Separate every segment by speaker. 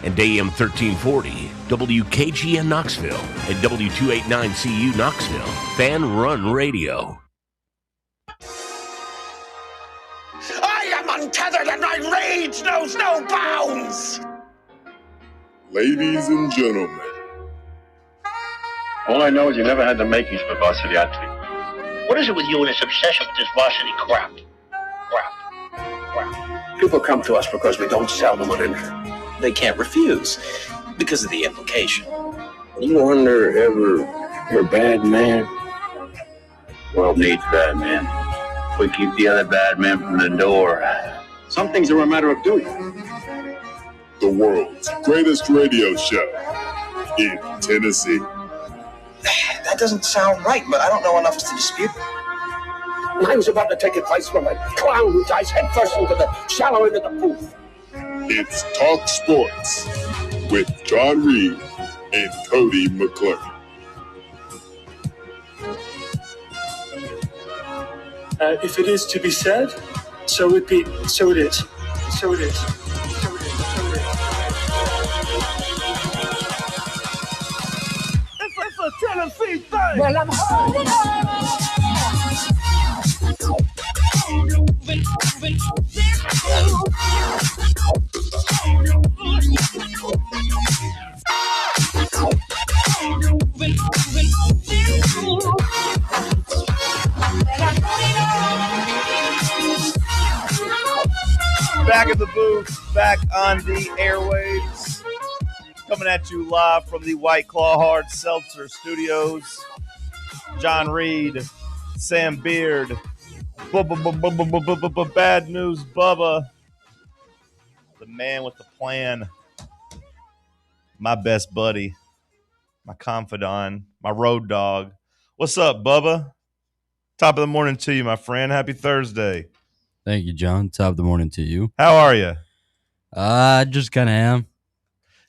Speaker 1: and AM 1340, WKGN Knoxville, and W289CU Knoxville, Fan Run Radio.
Speaker 2: I am untethered and my rage knows no bounds!
Speaker 3: Ladies and gentlemen.
Speaker 4: All I know is you never had the makings for varsity athlete.
Speaker 5: What is it with you and this obsession with this varsity crap?
Speaker 2: People come to us because we don't sell them and they can't refuse because of the implication.
Speaker 4: You wonder ever you're a bad man? World needs bad men. We keep the other bad men from the door. Some things are a matter of doing.
Speaker 3: The world's greatest radio show in Tennessee.
Speaker 2: That doesn't sound right, but I don't know enough to dispute it. I was about to take advice from a clown who dives headfirst into the shallow end of the pool.
Speaker 3: It's Talk Sports with John Reed and Cody McClurkin.
Speaker 6: If it is to be said, so it be. So it is. So it is. So it is. So it is. It's a Tennessee thing.
Speaker 2: Well, I'm holding on.
Speaker 7: Back in the booth, back on the airwaves, coming at you live from the White Claw Hard Seltzer Studios. John Reed, Sam Beard, Bad News Bubba, the man with the plan, my best buddy, my confidant, my road dog. What's up, Bubba? Top of the morning to you, my friend. Happy Thursday.
Speaker 8: Thank you, John. Top of the morning to you.
Speaker 7: How are you?
Speaker 8: I just kind of am.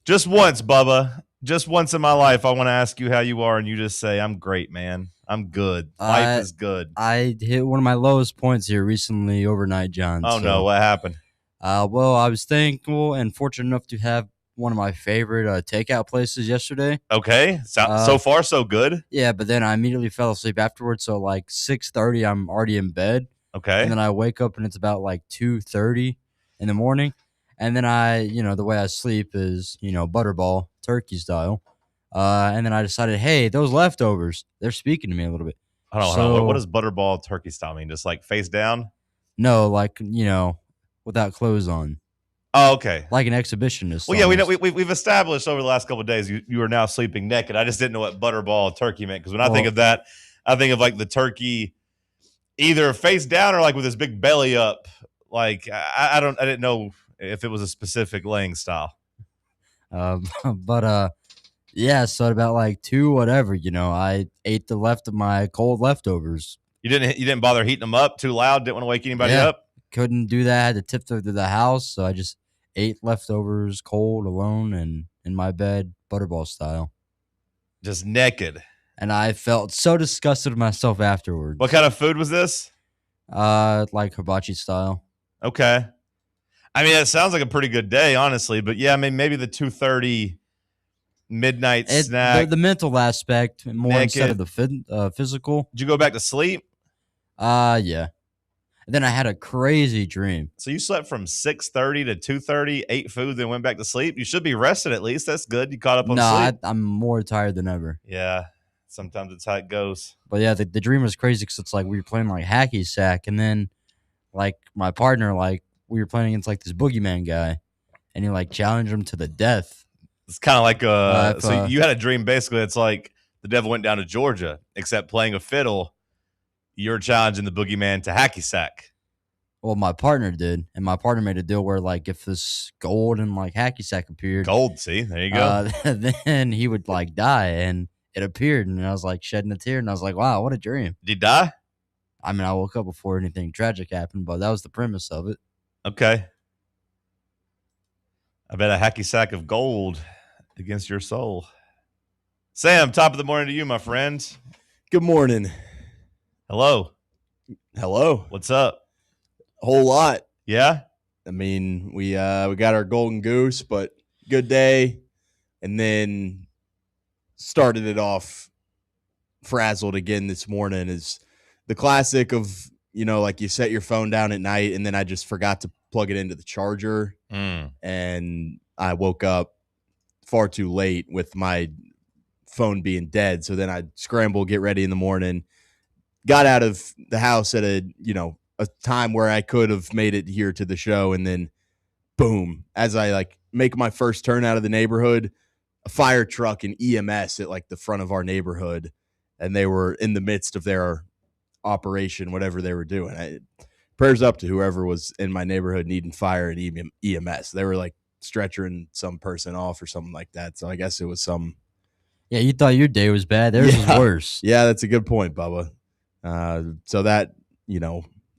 Speaker 7: Just once, Bubba. Just once in my life, I want to ask you how you are, and you just say, I'm great, man. I'm good. Life is good.
Speaker 8: I hit one of my lowest points here recently overnight, John.
Speaker 7: Oh, no. What happened?
Speaker 8: Well, I was thankful and fortunate enough to have one of my favorite takeout places yesterday.
Speaker 7: Okay. So far, so good.
Speaker 8: Yeah, but then I immediately fell asleep afterwards. So like 6:30, I'm already in bed.
Speaker 7: Okay.
Speaker 8: And then I wake up and it's about like 2:30 in the morning. And then the way I sleep is, butterball, turkey style. And then I decided, hey, those leftovers, they're speaking to me a little bit.
Speaker 7: Hold on. What does butterball turkey style mean? Just like face down?
Speaker 8: No, like, without clothes on.
Speaker 7: Oh, okay.
Speaker 8: Like an exhibitionist.
Speaker 7: Well, yeah, we've established over the last couple of days you are now sleeping naked. I just didn't know what butterball turkey meant, because when I think of that, I think of like the turkey either face down or like with his big belly up. Like I didn't know if it was a specific laying style.
Speaker 8: Yeah, so at about like 2 whatever, I ate the left of my cold leftovers.
Speaker 7: You didn't bother heating them up too loud? Didn't want to wake anybody up?
Speaker 8: Couldn't do that. I had to tiptoe through the house, so I just ate leftovers cold alone and in my bed, butterball style.
Speaker 7: Just naked.
Speaker 8: And I felt so disgusted with myself afterwards.
Speaker 7: What kind of food was this?
Speaker 8: Like hibachi style.
Speaker 7: Okay. I mean, it sounds like a pretty good day, honestly. But yeah, I mean, maybe the 2:30 midnight snack.
Speaker 8: The mental aspect more
Speaker 7: naked.
Speaker 8: Instead of the physical.
Speaker 7: Did you go back to sleep?
Speaker 8: Yeah. And then I had a crazy dream.
Speaker 7: So you slept from 6:30 to 2:30, ate food, then went back to sleep? You should be rested at least. That's good. You caught up on sleep.
Speaker 8: I'm more tired than ever.
Speaker 7: Yeah. Sometimes it's how it goes.
Speaker 8: But yeah, the dream was crazy because it's like we were playing like hacky sack, and then like my partner, like we were playing against like this boogeyman guy, and he like challenged him to the death.
Speaker 7: It's kind of like so you had a dream basically. It's like the devil went down to Georgia, except playing a fiddle. You're challenging the boogeyman to hacky sack.
Speaker 8: Well, my partner did, and my partner made a deal where like if this gold and like hacky sack appeared,
Speaker 7: gold. See, there you go.
Speaker 8: Then he would like die, and it appeared, and I was like shedding a tear, and I was like, wow, what a dream.
Speaker 7: Did he die?
Speaker 8: I mean, I woke up before anything tragic happened, but that was the premise of it.
Speaker 7: Okay. I bet a hacky sack of gold against your soul. Sam, top of the morning to you, my friend.
Speaker 9: Good morning.
Speaker 7: Hello.
Speaker 9: Hello.
Speaker 7: What's up?
Speaker 9: A whole lot.
Speaker 7: Yeah?
Speaker 9: I mean, we got our golden goose, but good day, and then started it off frazzled again this morning. Is the classic of, like you set your phone down at night and then I just forgot to plug it into the charger. And I woke up far too late with my phone being dead. So then I scramble, get ready in the morning, got out of the house at a time where I could have made it here to the show. And then boom, as I make my first turn out of the neighborhood, a fire truck and EMS at the front of our neighborhood. And they were in the midst of their operation, whatever they were doing. Prayers up to whoever was in my neighborhood needing fire and EMS. They were stretchering some person off or something like that. So I guess it was some.
Speaker 8: Yeah, you thought your day was bad. Theirs was worse.
Speaker 9: Yeah, that's a good point, Bubba. So that,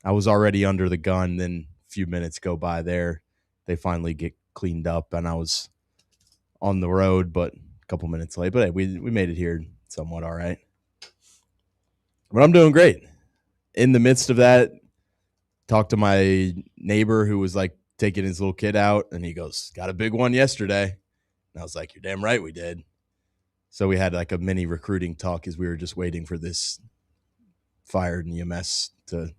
Speaker 9: I was already under the gun. Then a few minutes go by there. They finally get cleaned up and I was on the road, but a couple minutes late. But hey, we made it here somewhat all right. But I'm doing great. In the midst of that, talked to my neighbor who was taking his little kid out, and he goes, "Got a big one yesterday." And I was like, "You're damn right we did." So we had a mini recruiting talk as we were just waiting for this fire and EMS to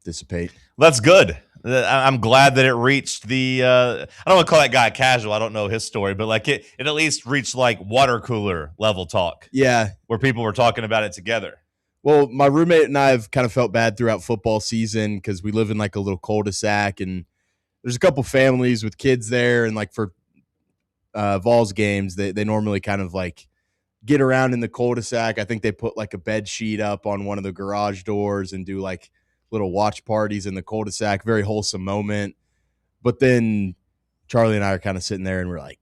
Speaker 9: dissipate.
Speaker 7: That's good. I'm glad that it reached the I don't want to call that guy casual. I don't know his story, but it at least reached water cooler level talk.
Speaker 9: Yeah.
Speaker 7: Where people were talking about it together.
Speaker 9: Well, my roommate and I have kind of felt bad throughout football season because we live in a little cul-de-sac, and there's a couple families with kids there, and for Vols games, they normally kind of get around in the cul-de-sac. I think they put a bed sheet up on one of the garage doors and do little watch parties in the cul-de-sac. Very wholesome moment. But then Charlie and I are kind of sitting there and we're like,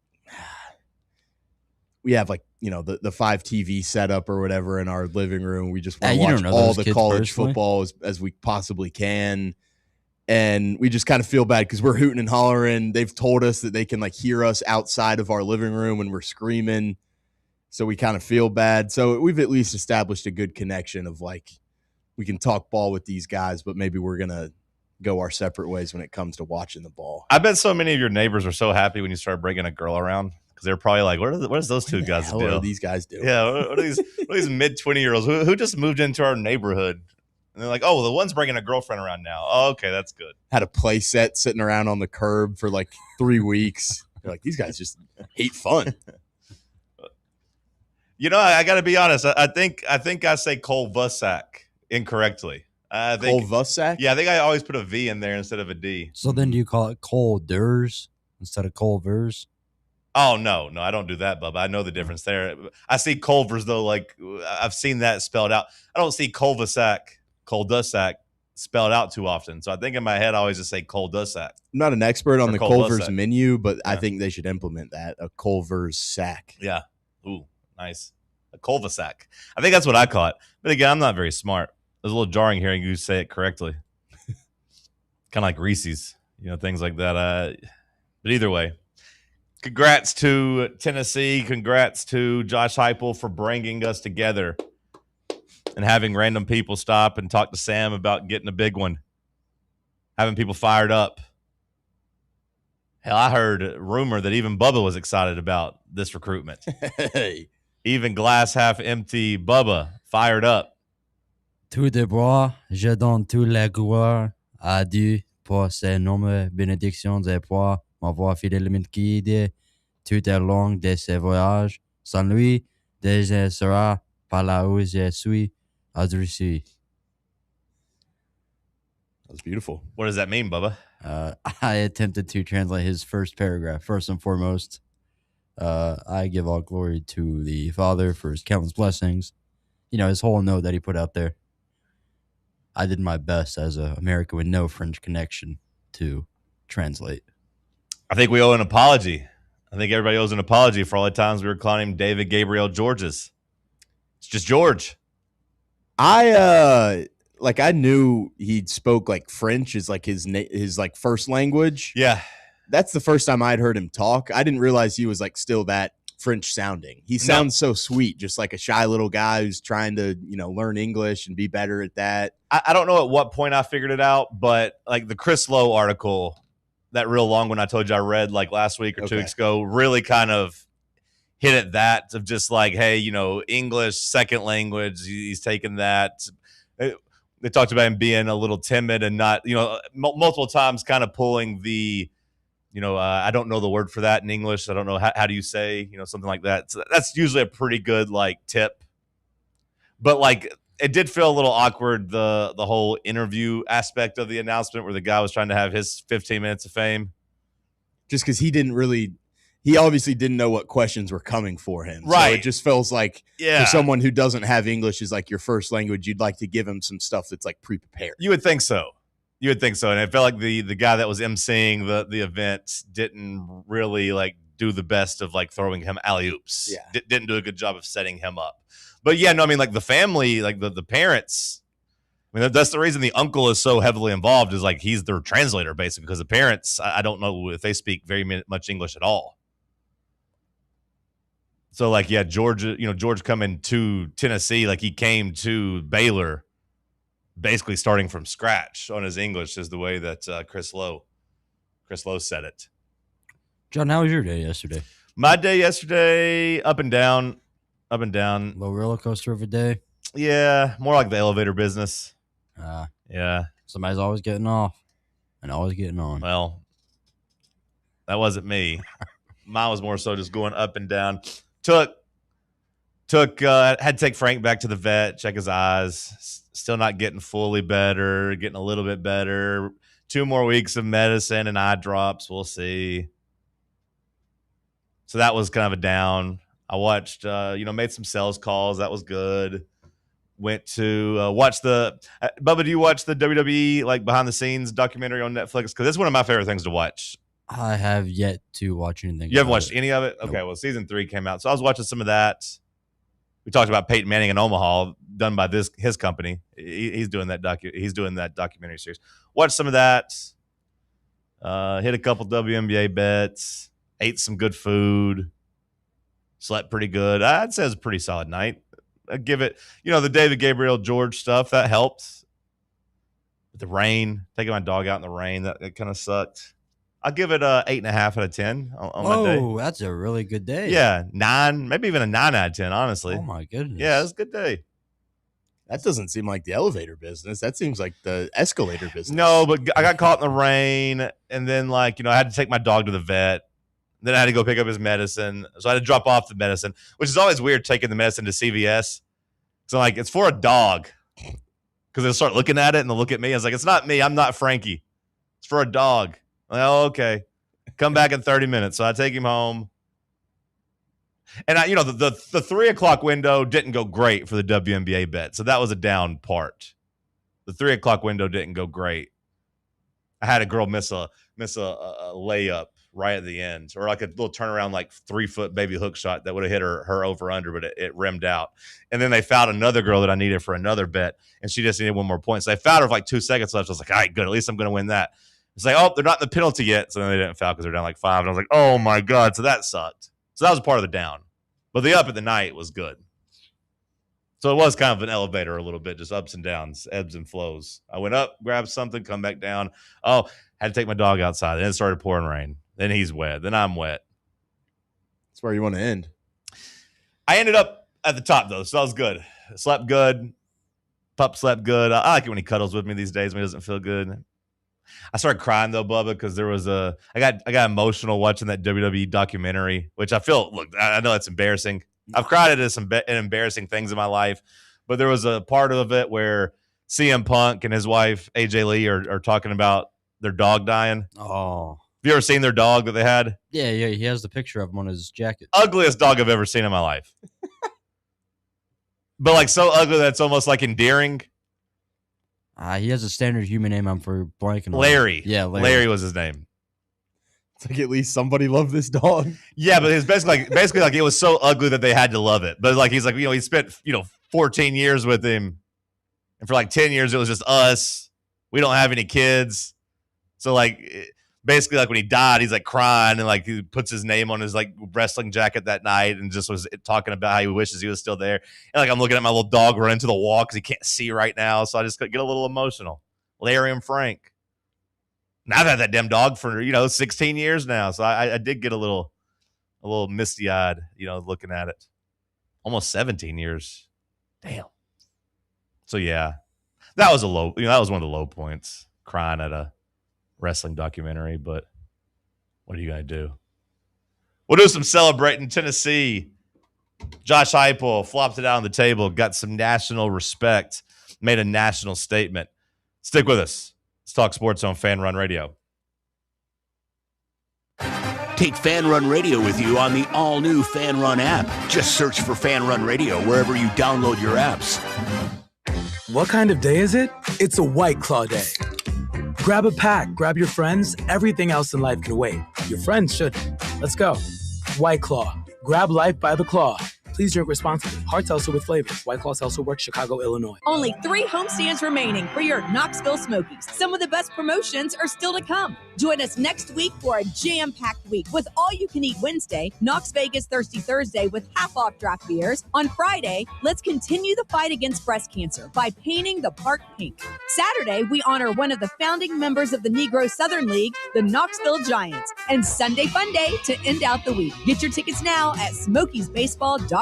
Speaker 9: we have the 5 TV setup or whatever in our living room. We just want to watch all the college football as we possibly can. And we just kind of feel bad because we're hooting and hollering. They've told us that they can hear us outside of our living room when we're screaming. So we kind of feel bad. So we've at least established a good connection of we can talk ball with these guys, but maybe we're going to go our separate ways when it comes to watching the ball.
Speaker 7: I bet so many of your neighbors were so happy when you started bringing a girl around. Because they're probably like, what is those two guys doing?
Speaker 9: What are these guys doing?
Speaker 7: Yeah, what are these mid-20-year-olds who just moved into our neighborhood? And they're like, oh, the one's bringing a girlfriend around now. Oh, okay, that's good.
Speaker 9: Had a play set sitting around on the curb for 3 weeks. They're these guys just hate fun.
Speaker 7: I got to be honest. I think I say Cole Vusak incorrectly.
Speaker 9: Cole Vusak?
Speaker 7: Yeah, I think I always put a V in there instead of a D.
Speaker 8: So then do you call it Cole Durs instead of Cole Vers?
Speaker 7: Oh, no, I don't do that, Bubba. I know the difference there. I see Culvers, though, I've seen that spelled out. I don't see Cole Dusak spelled out too often. So I think in my head, I always just say Cole Dusak.
Speaker 9: I'm not an expert on the Culver's
Speaker 7: Vusak
Speaker 9: menu, but yeah. I think they should implement that, a Culver's sack.
Speaker 7: Yeah. Ooh, nice. A Culvasack. I think that's what I call it. But again, I'm not very smart. It was a little jarring hearing you say it correctly. Kind of like Reese's, things like that. But either way. Congrats to Tennessee. Congrats to Josh Heupel for bringing us together and having random people stop and talk to Sam about getting a big one, having people fired up. Hell, I heard a rumor that even Bubba was excited about this recruitment.
Speaker 9: Hey.
Speaker 7: Even glass half empty Bubba fired up.
Speaker 8: Tout de bois, je donne toute la gloire à Dieu pour ses nombreuses bénédictions et pour m'avoir fidèlement guidé tout au long de ses voyages. Sans lui, je serai par là où je suis aujourd'hui.
Speaker 9: That was beautiful.
Speaker 7: What does that mean, Bubba?
Speaker 8: I attempted to translate his first paragraph. First and foremost, I give all glory to the Father for his countless blessings. His whole note that he put out there. I did my best as an American with no French connection to translate.
Speaker 7: I think we owe an apology. I think everybody owes an apology for all the times we were calling him David Gabriel Georges. It's just George.
Speaker 9: I knew he spoke French is his first language.
Speaker 7: Yeah.
Speaker 9: That's the first time I'd heard him talk. I didn't realize he was still that French sounding. He sounds so sweet, just like a shy little guy who's trying to, learn English and be better at that.
Speaker 7: I don't know at what point I figured it out, but the Chris Lowe article real long one I told you I read like last week or 2
Speaker 9: Okay.
Speaker 7: weeks ago really kind of hit at that of just like, hey, English, second language, he's taken that. They talked about him being a little timid and not, multiple times kind of pulling the, I don't know the word for that in English. I don't know how do you say, something like that. So that's usually a pretty good like tip. But like it did feel a little awkward, the whole interview aspect of the announcement where the guy was trying to have his 15 minutes of fame.
Speaker 9: Just because he obviously didn't know what questions were coming for him.
Speaker 7: Right.
Speaker 9: So it just feels like
Speaker 7: Yeah.
Speaker 9: for someone who doesn't have English as like your first language, you'd like to give him some stuff that's like pre-prepared.
Speaker 7: You would think so. And it felt like the guy that was emceeing the event didn't really like do the best of like throwing him alley-oops.
Speaker 9: Yeah.
Speaker 7: Didn't do a good job of setting him up. But yeah, no, I mean like the family, like the parents, I mean that's the reason the uncle is so heavily involved is like he's their translator basically because the parents, I don't know if they speak very much English at all. So like, yeah, George coming to Tennessee, like he came to Baylor basically starting from scratch on his English is the way that Chris Lowe said it.
Speaker 8: John, how was your day yesterday?
Speaker 7: My day yesterday, up and down.
Speaker 8: Low roller coaster of a day.
Speaker 7: Yeah, more like the elevator business. Yeah.
Speaker 8: Somebody's always getting off and always getting on.
Speaker 7: Well, that wasn't me. Mine was more so just going up and down. Had to take Frank back to the vet, check his eyes. Still not getting fully better, getting a little bit better. 2 more weeks of medicine and eye drops. We'll see. So that was kind of a down. I watched, made some sales calls. That was good. Went to watch Bubba, do you watch the WWE, like behind the scenes documentary on Netflix? Because it's one of my favorite things to watch.
Speaker 8: I have yet to watch anything.
Speaker 7: You haven't watched any of it? Okay,
Speaker 8: Nope.
Speaker 7: well, season 3 came out. So I was watching some of that. We talked about Peyton Manning in Omaha, done by his company. He's doing that documentary series. Watched some of that. Hit a couple WNBA bets. Ate some good food. Slept pretty good. I'd say it was a pretty solid night. I'd give it, the David Gabriel George stuff, that helped. But the rain, taking my dog out in the rain, that kind of sucked. I'll give it a 8.5 out of 10 on my day.
Speaker 8: Oh, that's a really good day.
Speaker 7: Yeah, 9, maybe even a 9 out of 10, honestly.
Speaker 8: Oh, my goodness.
Speaker 7: Yeah, it was a good day.
Speaker 9: That doesn't seem like the elevator business. That seems like the escalator business.
Speaker 7: No, but I got caught in the rain, and then, I had to take my dog to the vet. Then I had to go pick up his medicine. So I had to drop off the medicine, which is always weird taking the medicine to CVS. So, it's for a dog. Because they'll start looking at it, and they'll look at me. I was like, it's not me. I'm not Frankie. It's for a dog. I'm like, oh, okay. Come back in 30 minutes. So I take him home. And, the 3 o'clock window didn't go great for the WNBA bet. So that was a down part. The 3 o'clock window didn't go great. I had a girl miss a layup right at the end, or like a little turnaround, 3-foot baby hook shot that would have hit her over under, but it rimmed out. And then they fouled another girl that I needed for another bet, and she just needed 1 more point. So they fouled her with 2 seconds left. I was like, all right, good. At least I'm going to win that. It's like, oh, they're not in the penalty yet. So then they didn't foul because they're down 5. And I was like, oh my God. So that sucked. So that was part of the down. But the up at the night was good. So it was kind of an elevator a little bit, just ups and downs, ebbs and flows. I went up, grabbed something, come back down. Oh, had to take my dog outside. Then it started pouring rain. Then he's wet. Then I'm wet.
Speaker 9: That's where you want to end.
Speaker 7: I ended up at the top, though, so that was good. Slept good. Pup slept good. I like it when he cuddles with me these days when he doesn't feel good. I started crying, though, Bubba, because there was I got emotional watching that WWE documentary, which I feel, look, I know it's embarrassing. I've cried at some embarrassing things in my life, but there was a part of it where CM Punk and his wife, AJ Lee, are talking about their dog dying.
Speaker 8: Oh.
Speaker 7: Have you ever seen their dog that they had?
Speaker 8: Yeah, he has the picture of him on his jacket.
Speaker 7: Ugliest dog I've ever seen in my life. But so ugly that it's almost endearing.
Speaker 8: He has a standard human name. I'm for blanking on.
Speaker 7: Larry.
Speaker 8: Yeah, Larry.
Speaker 7: Larry was his name.
Speaker 9: It's like at least somebody loved this dog.
Speaker 7: Yeah, but it's basically it was so ugly that they had to love it. But he's he spent 14 years with him, and for 10 years it was just us. We don't have any kids, so basically when he died, he's crying and he puts his name on his wrestling jacket that night and just was talking about how he wishes he was still there. And I'm looking at my little dog running to the wall because he can't see right now, so I just get a little emotional. Larry and Frank. And I've had that damn dog for 16 years now, so I did get a little misty eyed, looking at it. Almost 17 years. Damn. So yeah, that was one of the low points. Crying at a wrestling documentary, but what are you gonna do? We'll do some celebrating. Tennessee. Josh Heupel flopped it out on the table, got some national respect, made a national statement. Stick with us. Let's talk sports on Fan Run Radio.
Speaker 1: Take Fan Run Radio with you on the all-new Fan Run app. Just search for Fan Run Radio wherever you download your apps.
Speaker 10: What kind of day is it? It's a White Claw day. Grab a pack, grab your friends. Everything else in life can wait. Your friends shouldn't. Let's go. White Claw. Grab life by the claw. Please drink responsibly. Hard seltzer with flavors. White Claw Seltzer Works, Chicago, Illinois.
Speaker 11: Only 3 homestands remaining for your Knoxville Smokies. Some of the best promotions are still to come. Join us next week for a jam-packed week with all-you-can-eat Wednesday, Knox Vegas Thirsty Thursday with half-off draft beers. On Friday, let's continue the fight against breast cancer by painting the park pink. Saturday, we honor one of the founding members of the Negro Southern League, the Knoxville Giants. And Sunday Fun Day to end out the week. Get your tickets now at smokiesbaseball.com.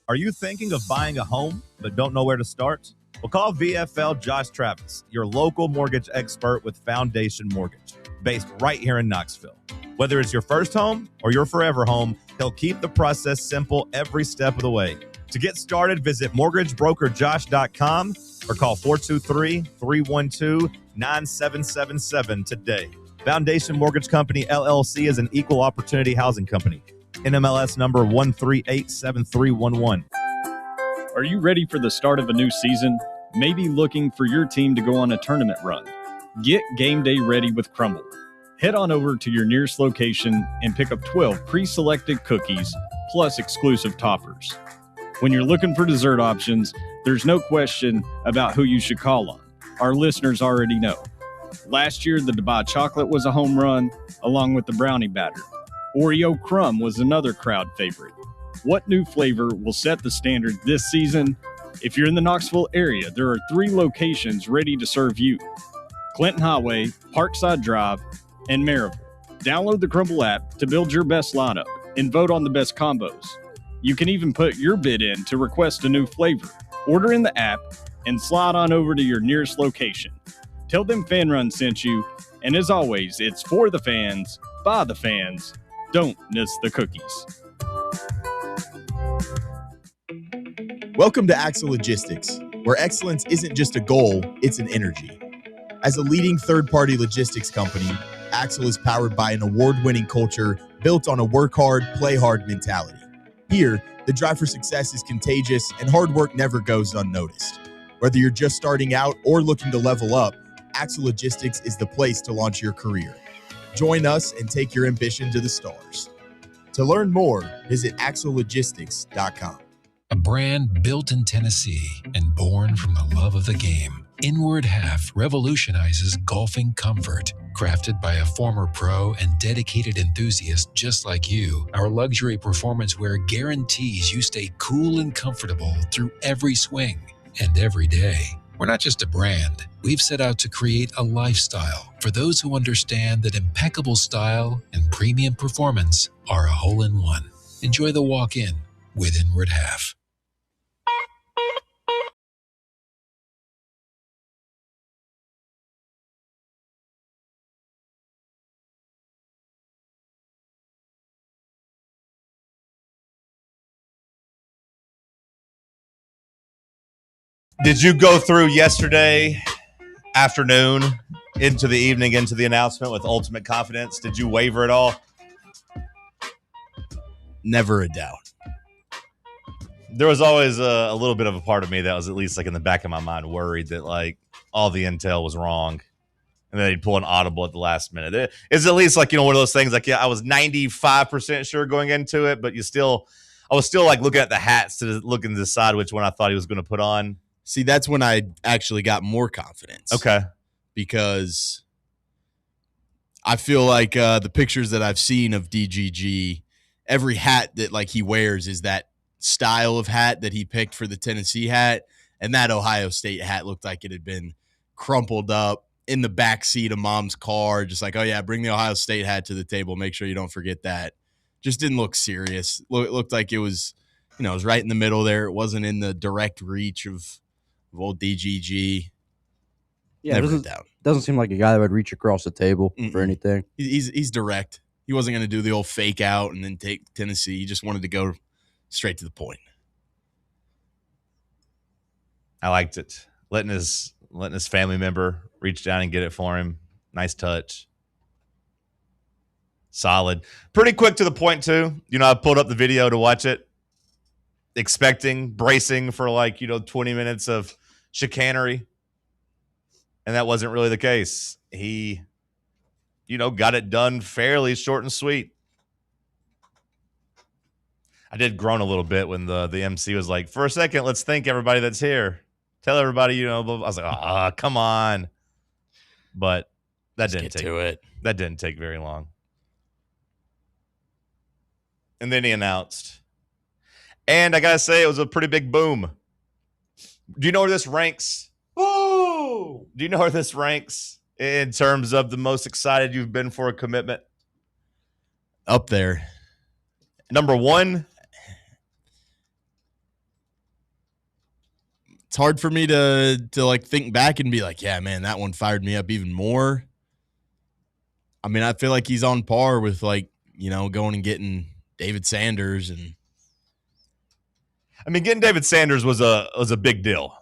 Speaker 12: Are you thinking of buying a home but don't know where to start? Well, call VFL Josh Travis, your local mortgage expert with Foundation Mortgage, based right here in Knoxville. Whether it's your first home or your forever home, he'll keep the process simple every step of the way. To get started, visit mortgagebrokerjosh.com or call 423-312-9777 today. Foundation Mortgage Company, LLC is an equal opportunity housing company. NMLS number 1387311.
Speaker 13: Are you ready for the start of a new season? Maybe looking for your team to go on a tournament run? Get game day ready with Crumble. Head on over to your nearest location and pick up 12 pre-selected cookies plus exclusive toppers. When you're looking for dessert options, there's no question about who you should call on. Our listeners already know. Last year, the Dubai chocolate was a home run, along with the brownie batter. Oreo crumb was another crowd favorite. What new flavor will set the standard this season? If you're in the Knoxville area, there are 3 locations ready to serve you: Clinton Highway, Parkside Drive, and Maryville. Download the Crumble app to build your best lineup and vote on the best combos. You can even put your bid in to request a new flavor. Order in the app and slide on over to your nearest location. Tell them Fan Run sent you, and as always, it's for the fans, by the fans. Don't miss the cookies.
Speaker 9: Welcome to Axle Logistics, where excellence isn't just a goal, it's an energy. As a leading third-party logistics company, Axle is powered by an award-winning culture built on a work hard, play hard mentality. Here, the drive for success is contagious and hard work never goes unnoticed. Whether you're just starting out or looking to level up, Axle Logistics is the place to launch your career. Join us and take your ambition to the stars. To learn more, visit axlelogistics.com.
Speaker 14: A brand built in Tennessee and born from the love of the game, Inward Half revolutionizes golfing comfort. Crafted by a former pro and dedicated enthusiast just like you, our luxury performance wear guarantees you stay cool and comfortable through every swing and every day. We're not just a brand. We've set out to create a lifestyle for those who understand that impeccable style and premium performance are a hole-in-one. Enjoy the walk-in with Inward Half.
Speaker 7: Did you go through yesterday afternoon into the evening into the announcement with ultimate confidence? Did you waver at all?
Speaker 9: Never a doubt.
Speaker 7: There was always a little bit of a part of me that was at least like in the back of my mind worried that like all the intel was wrong and then they'd pull an audible at the last minute. It's at least like, one of those things like, yeah, I was 95% sure going into it, but I was still like looking at the hats to look and decide which one I thought he was going to put on.
Speaker 9: See, that's when I actually got more confidence.
Speaker 7: Okay.
Speaker 9: Because I feel like the pictures that I've seen of DGG, every hat that like he wears is that style of hat that he picked for the Tennessee hat. And that Ohio State hat looked like it had been crumpled up in the back seat of mom's car, just like, oh, yeah, bring the Ohio State hat to the table. Make sure you don't forget that. Just didn't look serious. It looked like it was, it was right in the middle there. It wasn't in the direct reach of old DGG.
Speaker 8: Yeah, doesn't seem like a guy that would reach across the table for anything.
Speaker 9: He's direct. He wasn't going to do the old fake out and then take Tennessee. He just wanted to go straight to the point.
Speaker 7: I liked it. Letting his family member reach down and get it for him. Nice touch. Solid. Pretty quick to the point, too. I pulled up the video to watch it, bracing for 20 minutes of chicanery. And that wasn't really the case. He, got it done fairly short and sweet. I did groan a little bit when the MC was like, for a second, let's thank everybody that's here. Tell everybody, I was like, come on. But that didn't take very long. And then he announced. And I got to say, it was a pretty big boom. Do you know where this ranks? Woo! Do you know where this ranks in terms of the most excited you've been for a commitment?
Speaker 9: Up there.
Speaker 7: Number 1.
Speaker 9: It's hard for me to think back and be like, yeah, man, that one fired me up even more. I mean, I feel like he's on par with going and getting David Sanders. And
Speaker 7: I mean, getting David Sanders was a big deal.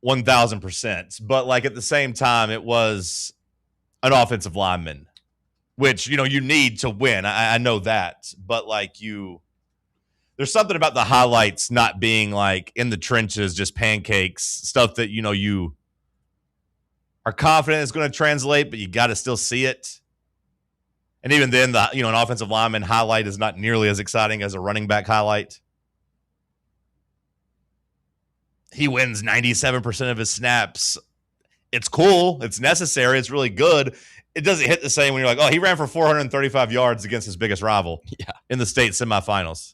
Speaker 7: 1,000%. But at the same time, it was an offensive lineman, which, you need to win. I know that. But there's something about the highlights not being in the trenches, just pancakes, stuff that, you are confident is going to translate, but you got to still see it. And even then, an offensive lineman highlight is not nearly as exciting as a running back highlight. He wins 97% of his snaps. It's cool. It's necessary. It's really good. It doesn't hit the same when you're like, oh, he ran for 435 yards against his biggest rival in the state semifinals.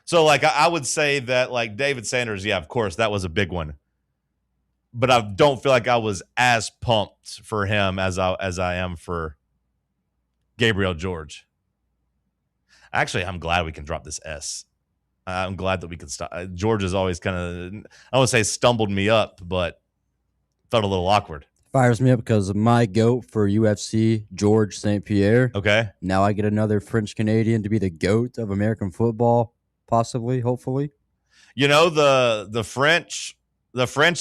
Speaker 7: So, I would say that, David Sanders, yeah, of course, that was a big one. But I don't feel like I was as pumped for him as I am for Gabriel George. Actually, I'm glad we can drop this S. I'm glad that we can stop. George has always kind of, I won't say stumbled me up, but felt a little awkward.
Speaker 8: Fires me up because of my GOAT for UFC, George St. Pierre.
Speaker 7: Okay.
Speaker 8: Now I get another French Canadian to be the GOAT of American football, possibly, hopefully.
Speaker 7: The French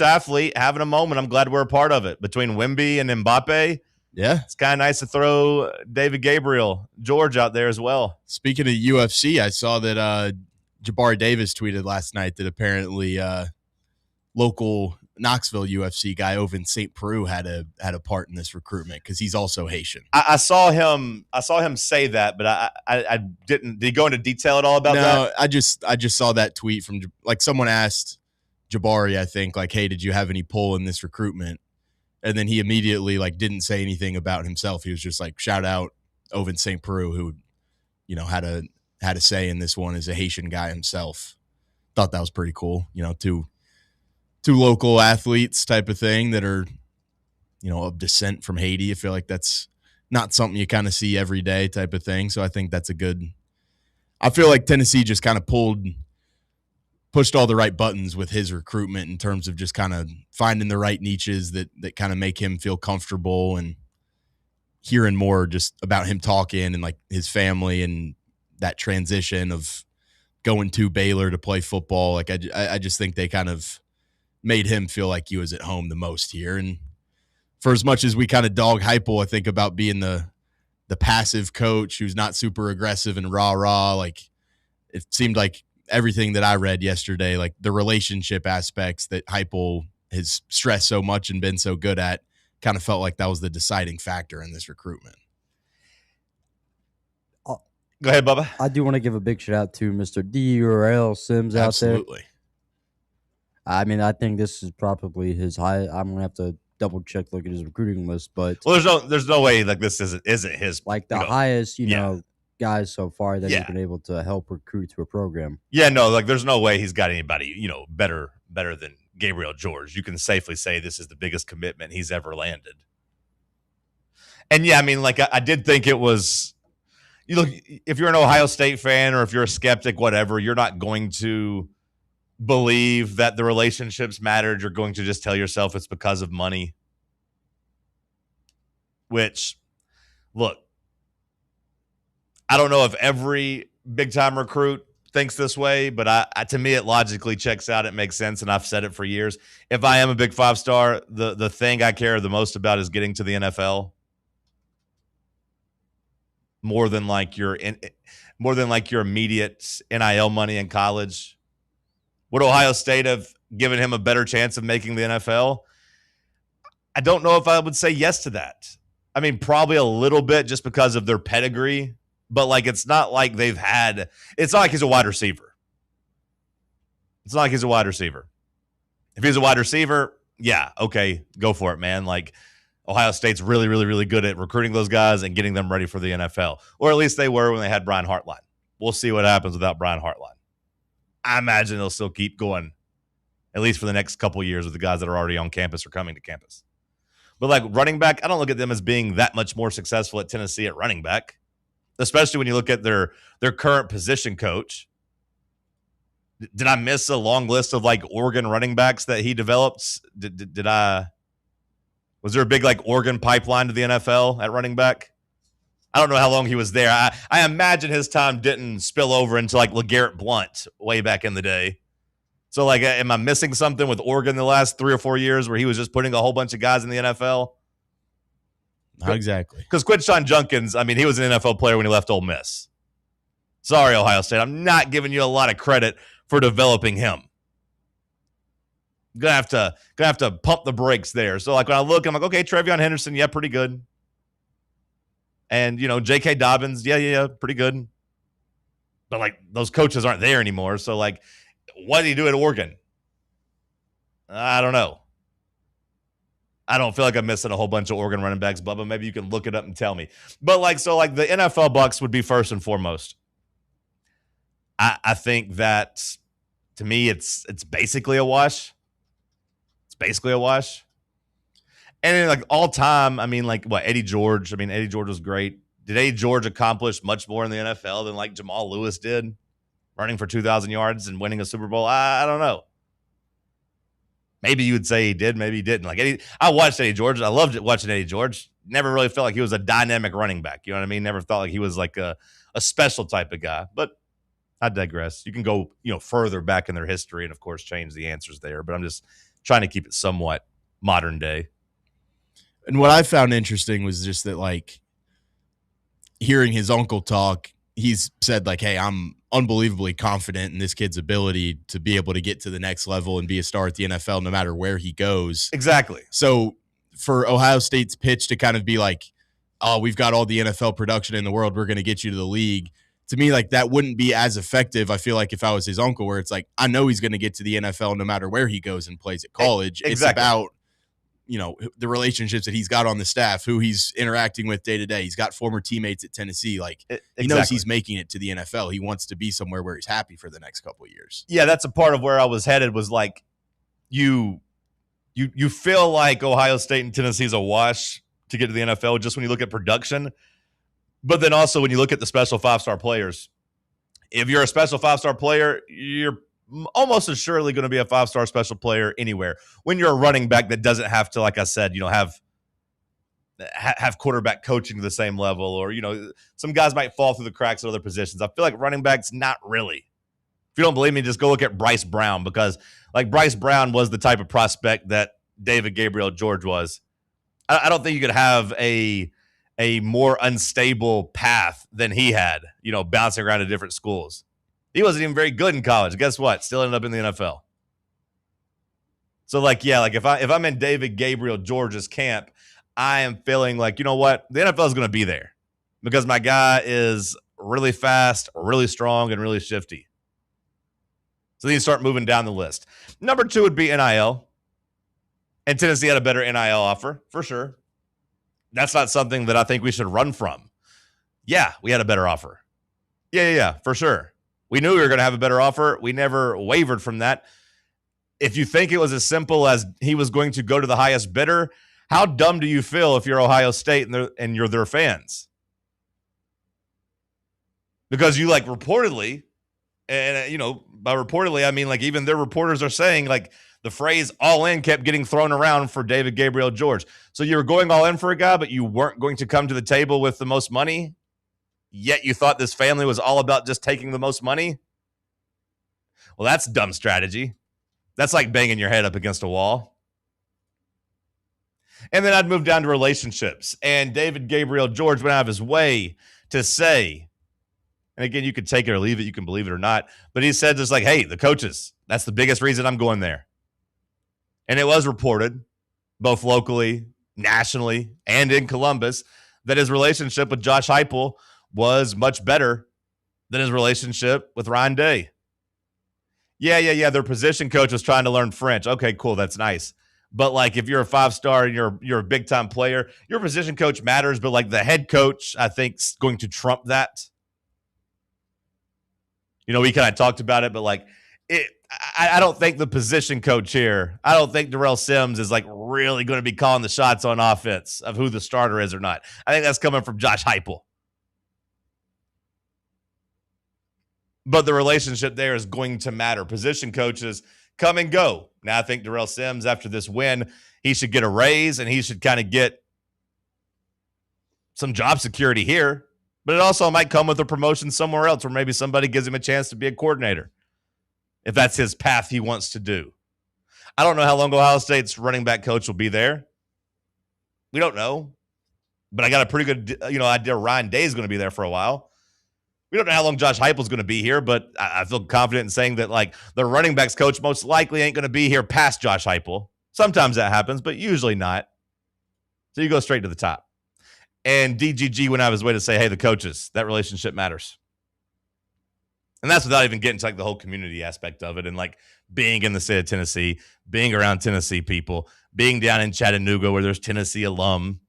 Speaker 7: athlete having a moment. I'm glad we're a part of it. Between Wemby and Mbappe,
Speaker 9: yeah,
Speaker 7: it's kind of nice to throw David Gabriel George out there as well.
Speaker 9: Speaking of UFC, I saw that Jabari Davis tweeted last night that apparently local Knoxville UFC guy Oven St. Preux had a part in this recruitment because he's also Haitian.
Speaker 7: I saw him say that, but I didn't. Did he go into detail at all about that?
Speaker 9: No, I just saw that tweet from someone asked Jabari, I think, hey, did you have any pull in this recruitment? And then he immediately didn't say anything about himself. He was just shout out Oven St. Preux, who had a say in this one as a Haitian guy himself. Thought that was pretty cool. Two local athletes type of thing that are, of descent from Haiti. I feel like that's not something you kind of see every day type of thing. So I think that's I feel like Tennessee just kind of pushed all the right buttons with his recruitment in terms of just kind of finding the right niches that kind of make him feel comfortable, and hearing more just about him talking and his family and that transition of going to Baylor to play football. I just think they kind of made him feel like he was at home the most here. And for as much as we kind of dog Heupel, I think, about being the passive coach who's not super aggressive and rah-rah, it seemed like everything that I read yesterday, the relationship aspects that Heupel has stressed so much and been so good at, kind of felt like that was the deciding factor in this recruitment.
Speaker 7: Go ahead, Bubba.
Speaker 8: I do want to give a big shout out to Mr. D.R.L. Sims out there.
Speaker 9: Absolutely.
Speaker 8: I mean, I think this is probably his high. I'm gonna have to double check, look at his recruiting list, but
Speaker 7: there's no way this isn't his
Speaker 8: the highest, you know, guys so far that he's been able to help recruit to a program.
Speaker 7: Yeah, no, like there's no way he's got anybody, better than Gabriel George. You can safely say this is the biggest commitment he's ever landed. And yeah, I mean, like I did think it was, look, if you're an Ohio State fan or if you're a skeptic, whatever, you're not going to believe that the relationships mattered. You're going to just tell yourself it's because of money. Which, look, I don't know if every big-time recruit thinks this way, but to me, it logically checks out. It makes sense, and I've said it for years. If I am a big five-star, the thing I care the most about is getting to the NFL. More than like your immediate NIL money in college. Would Ohio State have given him a better chance of making the NFL? I don't know if I would say yes to that. I mean, probably a little bit just because of their pedigree, but like it's not like it's not like he's a wide receiver. It's not like he's a wide receiver. If he's a wide receiver, yeah, okay, go for it, man. Like Ohio State's really, really, really good at recruiting those guys and getting them ready for the NFL. Or at least they were when they had Brian Hartline. We'll see what happens without Brian Hartline. I imagine they'll still keep going, at least for the next couple of years with the guys that are already on campus or coming to campus. But like running back, I don't look at them as being that much more successful at Tennessee at running back, especially when you look at their current position coach. Did I miss a long list of like Oregon running backs that he developed? Was there a big like Oregon pipeline to the NFL at running back? I don't know how long he was there. I imagine his time didn't spill over into like LeGarrette Blount way back in the day. So like, am I missing something with Oregon the last 3 or 4 years where he was just putting a whole bunch of guys in the NFL?
Speaker 9: Not exactly.
Speaker 7: Because Quinshon Judkins, I mean, he was an NFL player when he left Ole Miss. Sorry, Ohio State. I'm not giving you a lot of credit for developing him. Gonna have to pump the brakes there. So like when I look, I'm like, okay, Trevion Henderson, yeah, pretty good. And J.K. Dobbins, yeah, pretty good. But like those coaches aren't there anymore. So like, what did he do at Oregon? I don't know. I don't feel like I'm missing a whole bunch of Oregon running backs, Bubba. Maybe you can look it up and tell me. But like, so like the NFL Bucks would be first and foremost. I think that to me, it's basically a wash. Basically a wash. And then like all time, I mean, like what, Eddie George? I mean, Eddie George was great. Did Eddie George accomplish much more in the NFL than like Jamal Lewis did, running for 2,000 yards and winning a Super Bowl? I don't know. Maybe you would say he did, maybe he didn't. Like I watched Eddie George. I loved watching Eddie George. Never really felt like he was a dynamic running back. You know what I mean? Never felt like he was like a special type of guy. But I digress. You can go, further back in their history and of course change the answers there. But I'm just trying to keep it somewhat modern day.
Speaker 9: And what I found interesting was just that, like, hearing his uncle talk, he's said, like, hey, I'm unbelievably confident in this kid's ability to be able to get to the next level and be a star at the NFL no matter where he goes.
Speaker 7: Exactly.
Speaker 9: So for Ohio State's pitch to kind of be like, oh, we've got all the NFL production in the world, we're going to get you to the league. To me, like, that wouldn't be as effective, I feel like, if I was his uncle, where it's like, I know he's going to get to the NFL no matter where he goes and plays at college.
Speaker 7: Exactly.
Speaker 9: It's about, the relationships that he's got on the staff, who he's interacting with day to day. He's got former teammates at Tennessee. Like, he knows he's making it to the NFL. He wants to be somewhere where he's happy for the next couple of years.
Speaker 7: Yeah, that's a part of where I was headed, was like, you feel like Ohio State and Tennessee is a wash to get to the NFL just when you look at production. But then also when you look at the special 5-star players, if you're a special 5-star player, you're almost assuredly going to be a 5-star special player anywhere. When you're a running back that doesn't have to, like I said, have quarterback coaching to the same level, or, some guys might fall through the cracks at other positions. I feel like running backs, not really. If you don't believe me, just go look at Bryce Brown, because like Bryce Brown was the type of prospect that David Gabriel George was. I don't think you could have a more unstable path than he had, bouncing around to different schools. He wasn't even very good in college. Guess what? Still ended up in the NFL. So like, yeah, like if I'm in David Gabriel George's camp, I am feeling like, you know what? The NFL is going to be there because my guy is really fast, really strong, and really shifty. So then you start moving down the list. Number 2 would be NIL. And Tennessee had a better NIL offer, for sure. That's not something that I think we should run from. Yeah, we had a better offer. Yeah, for sure. We knew we were going to have a better offer. We never wavered from that. If you think it was as simple as he was going to go to the highest bidder, how dumb do you feel if you're Ohio State and you're their fans? Because you reportedly, and by reportedly I mean even their reporters are saying the phrase all in kept getting thrown around for David Gabriel George. So you were going all in for a guy, but you weren't going to come to the table with the most money, yet you thought this family was all about just taking the most money? Well, that's dumb strategy. That's like banging your head up against a wall. And then I'd move down to relationships. And David Gabriel George went out of his way to say, and again, you could take it or leave it, you can believe it or not, but he said just hey, the coaches, that's the biggest reason I'm going there. And it was reported, both locally, nationally, and in Columbus, that his relationship with Josh Heupel was much better than his relationship with Ryan Day. Yeah. Their position coach was trying to learn French. Okay, cool. That's nice. But if you're a 5-star and you're a big time player, your position coach matters. But the head coach, I think, is going to trump that. We kind of talked about it, but I don't think the position coach here, I don't think Darrell Sims is really going to be calling the shots on offense of who the starter is or not. I think that's coming from Josh Heupel. But the relationship there is going to matter. Position coaches come and go. Now I think Darrell Sims, after this win, he should get a raise and he should kind of get some job security here. But it also might come with a promotion somewhere else where maybe somebody gives him a chance to be a coordinator if that's his path he wants to do. I don't know how long Ohio State's running back coach will be there. We don't know. But I got a pretty good idea Ryan Day is going to be there for a while. We don't know how long Josh Heupel is going to be here, but I feel confident in saying that the running backs coach most likely ain't going to be here past Josh Heupel. Sometimes that happens, but usually not. So you go straight to the top. And DGG went out of his way to say, hey, the coaches, that relationship matters. And that's without even getting to the whole community aspect of it and being in the state of Tennessee, being around Tennessee people, being down in Chattanooga where there's Tennessee alum,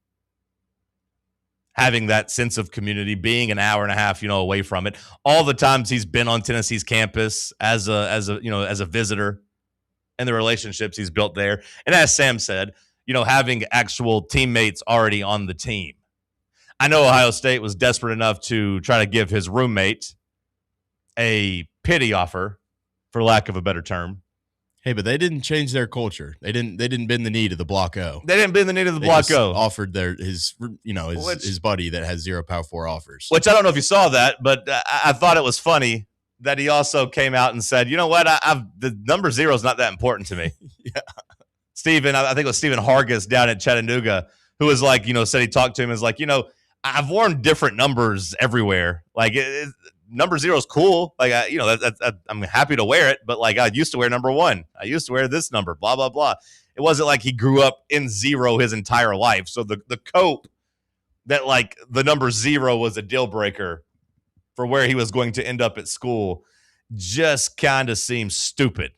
Speaker 7: having that sense of community, being an hour and a half, away from it. All the times he's been on Tennessee's campus as a visitor, and the relationships he's built there. And as Sam said, having actual teammates already on the team. I know Ohio State was desperate enough to try to give his roommate a pity offer, for lack of a better term.
Speaker 9: Hey, but they didn't change their culture. They didn't bend the knee to the Block O.
Speaker 7: They didn't bend the knee to the Block O.
Speaker 9: Offered his buddy that has 0 Power 4 offers.
Speaker 7: Which I don't know if you saw that, but I thought it was funny that he also came out and said, you know what, the number 0 is not that important to me.
Speaker 9: Yeah.
Speaker 7: Steven, I think it was Steven Hargis down at Chattanooga, who was said he talked to him as I've worn different numbers everywhere. Number 0 is cool. I'm happy to wear it, but I used to wear number 1. I used to wear this number, blah, blah, blah. It wasn't he grew up in 0 his entire life. So the cope that the number 0 was a deal breaker for where he was going to end up at school just kind of seems stupid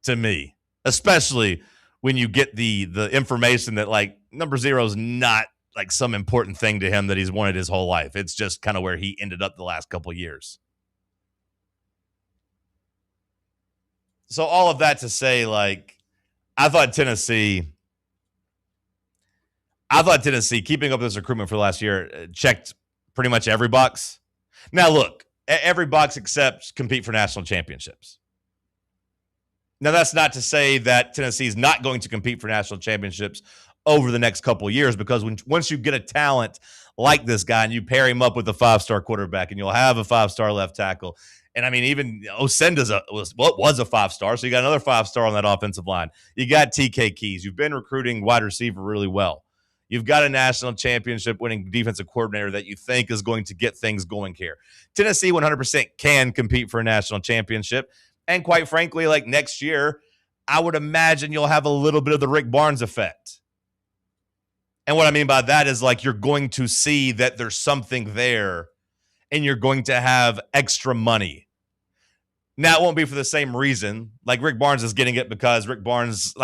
Speaker 7: to me, especially when you get the information that number 0 is not some important thing to him that he's wanted his whole life. It's just kind of where he ended up the last couple of years. So all of that to say, I thought Tennessee keeping up this recruitment for last year checked pretty much every box. Now look, every box except compete for national championships. Now that's not to say that Tennessee is not going to compete for national championships over the next couple of years, because once you get a talent like this guy and you pair him up with a 5-star quarterback and you'll have a 5-star left tackle. And I mean, even Osenda's was a 5-star. So you got another 5-star on that offensive line. You got TK Keys. You've been recruiting wide receiver really well. You've got a national championship winning defensive coordinator that you think is going to get things going here. Tennessee 100% can compete for a national championship. And quite frankly, next year, I would imagine you'll have a little bit of the Rick Barnes effect. And what I mean by that is you're going to see that there's something there and you're going to have extra money. Now, it won't be for the same reason. Rick Barnes is getting it because Rick Barnes,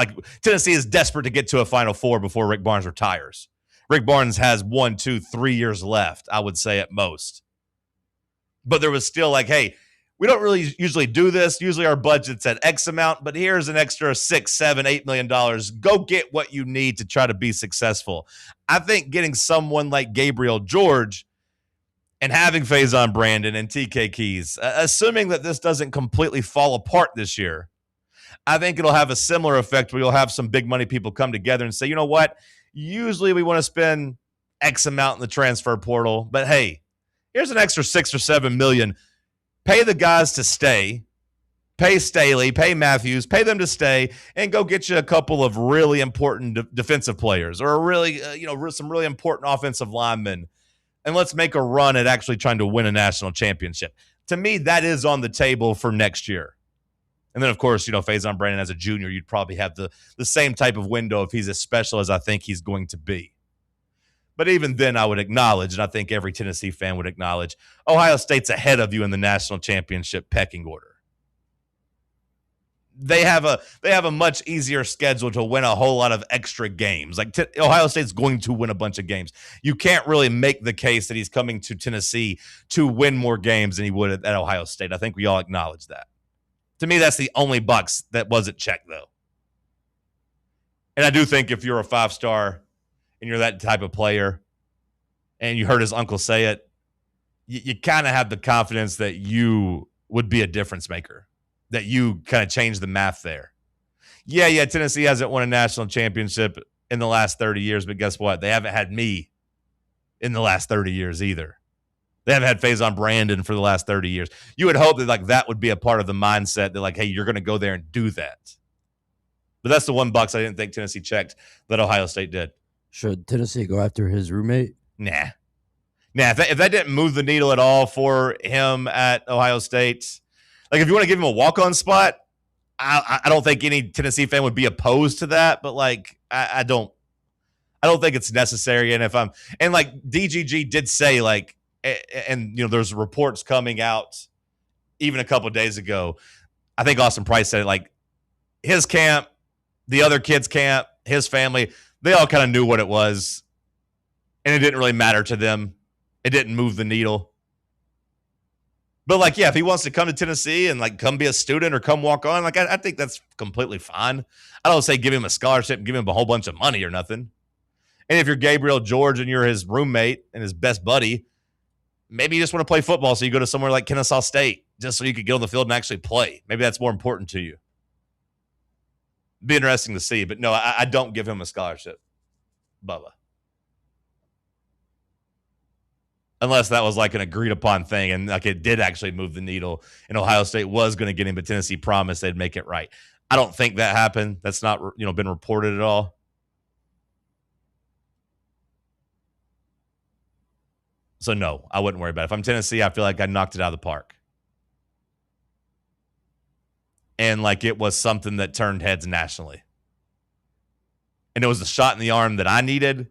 Speaker 7: Tennessee is desperate to get to a Final Four before Rick Barnes retires. Rick Barnes has 1, 2, 3 years left, I would say at most. But there was still like, hey, we don't really usually do this. Usually our budget's at X amount, but here's an extra $6, $7, $8 million. Go get what you need to try to be successful. I think getting someone like Gabriel George and having Faison Brandon and TK Keys, assuming that this doesn't completely fall apart this year, I think it'll have a similar effect where you'll have some big money people come together and say, you know what? Usually we want to spend X amount in the transfer portal, but hey, here's an extra $6 or $7 million. Pay the guys to stay. Pay Staley, pay Matthews, pay them to stay, and go get you a couple of really important defensive players or a really, some really important offensive linemen, and let's make a run at actually trying to win a national championship. To me, that is on the table for next year. And then, of course, Faison Brandon as a junior, you'd probably have the same type of window if he's as special as I think he's going to be. But even then, I would acknowledge, and I think every Tennessee fan would acknowledge, Ohio State's ahead of you in the national championship pecking order. They have a much easier schedule to win a whole lot of extra games. Like Ohio State's going to win a bunch of games. You can't really make the case that he's coming to Tennessee to win more games than he would at Ohio State. I think we all acknowledge that. To me, that's the only box that wasn't checked, though. And I do think if you're a 5-star and you're that type of player, and you heard his uncle say it, you kind of have the confidence that you would be a difference maker, that you kind of change the math there. Yeah, Tennessee hasn't won a national championship in the last 30 years, but guess what? They haven't had me in the last 30 years either. They haven't had Faison Brandon for the last 30 years. You would hope that that would be a part of the mindset that hey, you're going to go there and do that. But that's the one box I didn't think Tennessee checked that Ohio State did.
Speaker 8: Should Tennessee go after his roommate?
Speaker 7: Nah. If that didn't move the needle at all for him at Ohio State, like if you want to give him a walk-on spot, I don't think any Tennessee fan would be opposed to that. But I don't think it's necessary. And DGG did say and there's reports coming out even a couple of days ago. I think Austin Price said it, his camp, the other kids' camp, his family, they all kind of knew what it was, and it didn't really matter to them. It didn't move the needle. But if he wants to come to Tennessee and come be a student or come walk on, I think that's completely fine. I don't say give him a scholarship and give him a whole bunch of money or nothing. And if you're Gabriel George and you're his roommate and his best buddy, maybe you just want to play football, so you go to somewhere like Kennesaw State just so you could get on the field and actually play. Maybe that's more important to you. Be interesting to see, but no, I don't give him a scholarship, Bubba. Unless that was an agreed upon thing and it did actually move the needle and Ohio State was going to get him, but Tennessee promised they'd make it right. I don't think that happened. That's not been reported at all. So no, I wouldn't worry about it. If I'm Tennessee, I feel like I knocked it out of the park. And it was something that turned heads nationally. And it was the shot in the arm that I needed.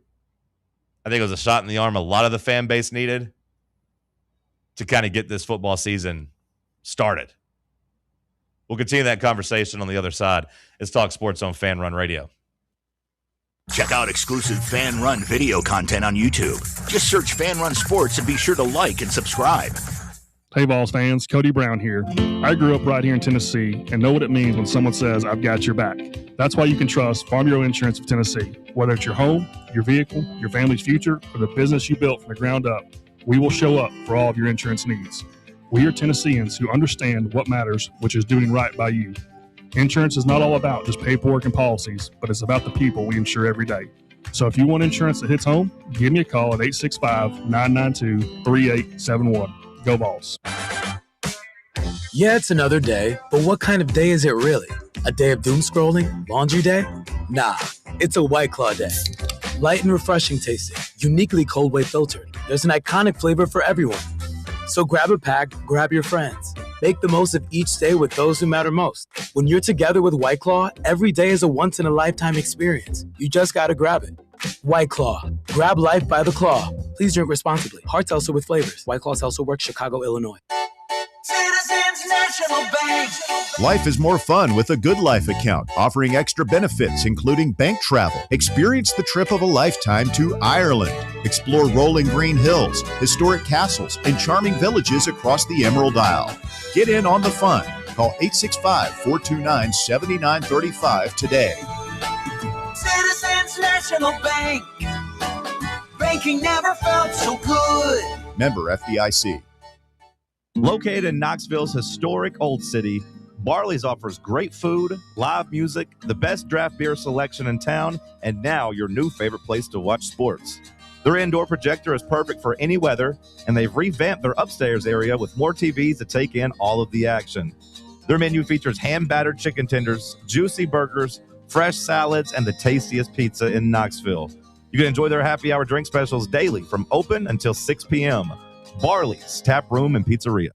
Speaker 7: I think it was a shot in the arm a lot of the fan base needed to kind of get this football season started. We'll continue that conversation on the other side. It's Talk Sports on Fan Run Radio.
Speaker 15: Check out exclusive Fan Run video content on YouTube. Just search Fan Run Sports and be sure to like and subscribe.
Speaker 16: Hey, Vols fans, Cody Brown here. I grew up right here in Tennessee and know what it means when someone says, I've got your back. That's why you can trust Farm Bureau Insurance of Tennessee. Whether it's your home, your vehicle, your family's future, or the business you built from the ground up, we will show up for all of your insurance needs. We are Tennesseans who understand what matters, which is doing right by you. Insurance is not all about just paperwork and policies, but it's about the people we insure every day. So if you want insurance that hits home, give me a call at 865-992-3871. Go Vols.
Speaker 10: Yeah, it's another day, but what kind of day is it really? A day of doom scrolling? Laundry day? Nah, it's a White Claw day. Light and refreshing tasting, uniquely cold way filtered. There's an iconic flavor for everyone. So grab a pack, grab your friends. Make the most of each day with those who matter most. When you're together with White Claw, every day is a once-in-a-lifetime experience. You just gotta grab it. White Claw. Grab life by the claw. Please drink responsibly. Hard seltzer with flavors. White Claw Seltzer Works, Chicago, Illinois.
Speaker 2: Citizens National Bank.
Speaker 17: Life is more fun with a Good Life account, offering extra benefits, including bank travel. Experience the trip of a lifetime to Ireland. Explore rolling green hills, historic castles, and charming villages across the Emerald Isle. Get in on the fun. Call 865-429-7935 today.
Speaker 2: Citizens National Bank. Banking never felt so good.
Speaker 17: Member FDIC.
Speaker 12: Located in Knoxville's historic Old City, Barley's offers great food, live music, the best draft beer selection in town, and now your new favorite place to watch sports. Their indoor projector is perfect for any weather, and they've revamped their upstairs area with more TVs to take in all of the action. Their menu features hand-battered chicken tenders, juicy burgers, fresh salads, and the tastiest pizza in Knoxville. You can enjoy their happy hour drink specials daily from open until 6 p.m. Barley's Tap Room and Pizzeria.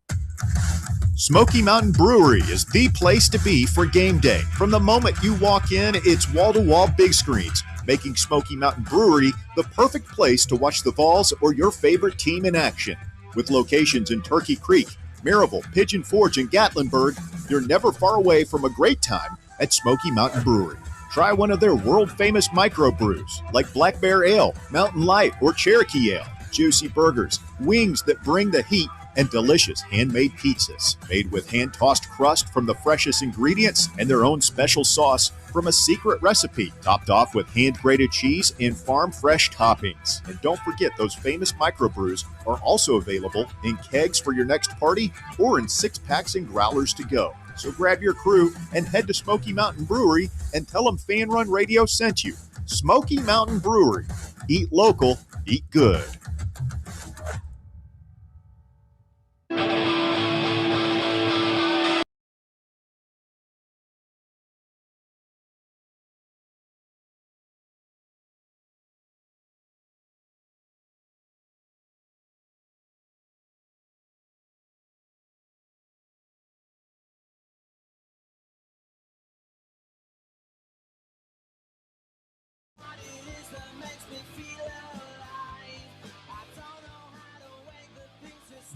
Speaker 17: Smoky Mountain Brewery is the place to be for game day. From the moment you walk in, it's wall-to-wall big screens, making Smoky Mountain Brewery the perfect place to watch the Vols or your favorite team in action. With locations in Turkey Creek, Maryville, Pigeon Forge, and Gatlinburg, you're never far away from a great time at Smoky Mountain Brewery. Try one of their world-famous microbrews like Black Bear Ale, Mountain Light, or Cherokee Ale. Juicy burgers, wings that bring the heat, and delicious handmade pizzas made with hand-tossed crust from the freshest ingredients and their own special sauce from a secret recipe, topped off with hand-grated cheese and farm-fresh toppings. And don't forget, those famous microbrews are also available in kegs for your next party or in 6-packs and growlers to go. So grab your crew and head to Smoky Mountain Brewery and tell them Fan Run Radio sent you. Smoky Mountain Brewery. Eat local, eat good.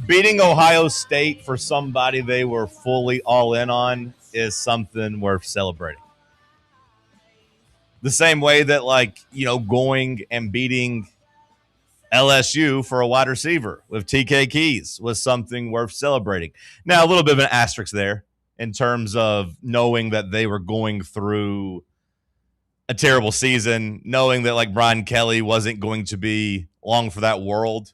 Speaker 7: Beating Ohio State for somebody they were fully all in on is something worth celebrating. The same way that, going and beating LSU for a wide receiver with TK Keys was something worth celebrating. Now, a little bit of an asterisk there in terms of knowing that they were going through a terrible season, knowing that, Brian Kelly wasn't going to be long for that world.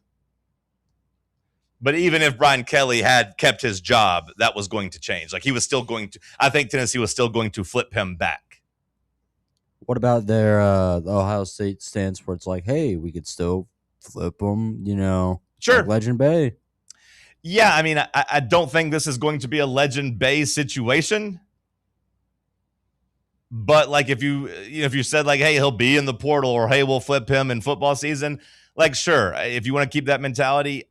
Speaker 7: But even if Brian Kelly had kept his job, that was going to change. He was still going to, I think Tennessee was still going to flip him back.
Speaker 8: What about their the Ohio State stance where it's hey, we could still flip them,
Speaker 7: Sure.
Speaker 8: Legend Bay.
Speaker 7: Yeah, I mean, I don't think this is going to be a Legend Bay situation. But if you said hey, he'll be in the portal, or hey, we'll flip him in football season, sure. If you want to keep that mentality,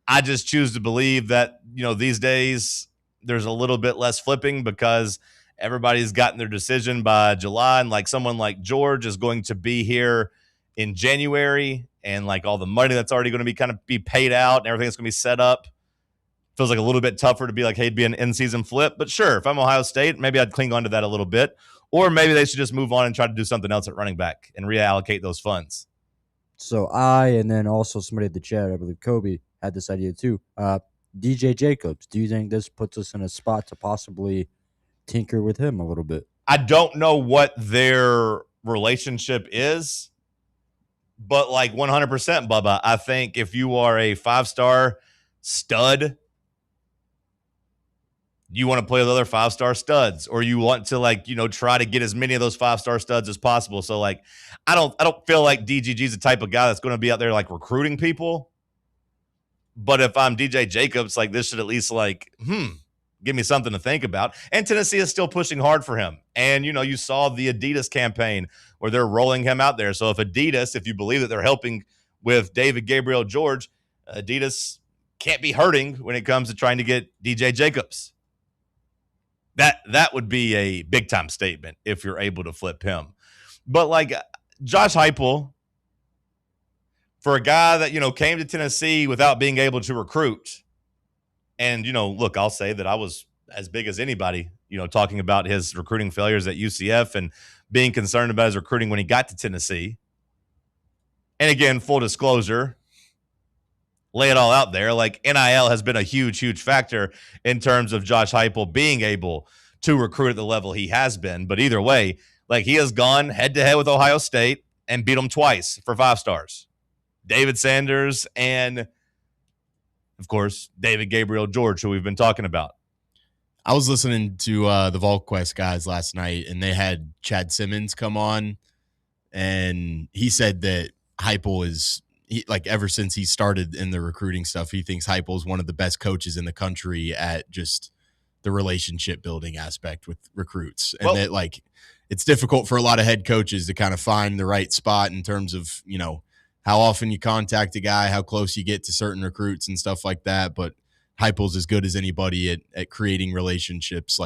Speaker 7: I just choose to believe that, these days there's a little bit less flipping because everybody's gotten their decision by July. And someone like George is going to be here in January, and all the money that's already going to be paid out and everything that's going to be set up feels a little bit tougher to be hey, it'd be an in-season flip. But sure, if I'm Ohio State, maybe I'd cling on to that a little bit. Or maybe they should just move on and try to do something else at running back and reallocate those funds.
Speaker 8: So and then also somebody at the chat, I believe Kobe, had this idea too. DJ Jacobs, do you think this puts us in a spot to possibly tinker with him a little bit?
Speaker 7: I don't know what their relationship is, but 100%, Bubba, I think if you are a 5-star stud, you want to play with other 5-star studs, or you want to try to get as many of those 5-star studs as possible. So I don't feel like DGG's the type of guy that's going to be out there recruiting people. But if I'm DJ Jacobs, this should at least give me something to think about. And Tennessee is still pushing hard for him. And you saw the Adidas campaign where they're rolling him out there. So if Adidas, if you believe that they're helping with David Gabriel George, Adidas can't be hurting when it comes to trying to get DJ Jacobs. That would be a big-time statement if you're able to flip him. But, Josh Heupel, for a guy that, came to Tennessee without being able to recruit And, look, I'll say that I was as big as anybody, talking about his recruiting failures at UCF and being concerned about his recruiting when he got to Tennessee. And again, full disclosure, lay it all out there. Like, NIL has been a huge, huge factor in terms of Josh Heupel being able to recruit at the level he has been. But either way, like, he has gone head-to-head with Ohio State and beat them twice for 5 stars. David Sanders and, of course, David Gabriel George, who we've been talking about.
Speaker 9: I was listening to the VolQuest guys last night, and they had Chad Simmons come on, and he said that Heupel is ever since he started in the recruiting stuff, he thinks Heupel is one of the best coaches in the country at just the relationship building aspect with recruits, and that it's difficult for a lot of head coaches to kind of find the right spot in terms of how often you contact a guy, how close you get to certain recruits and stuff like that. But Heupel's as good as anybody at creating relationships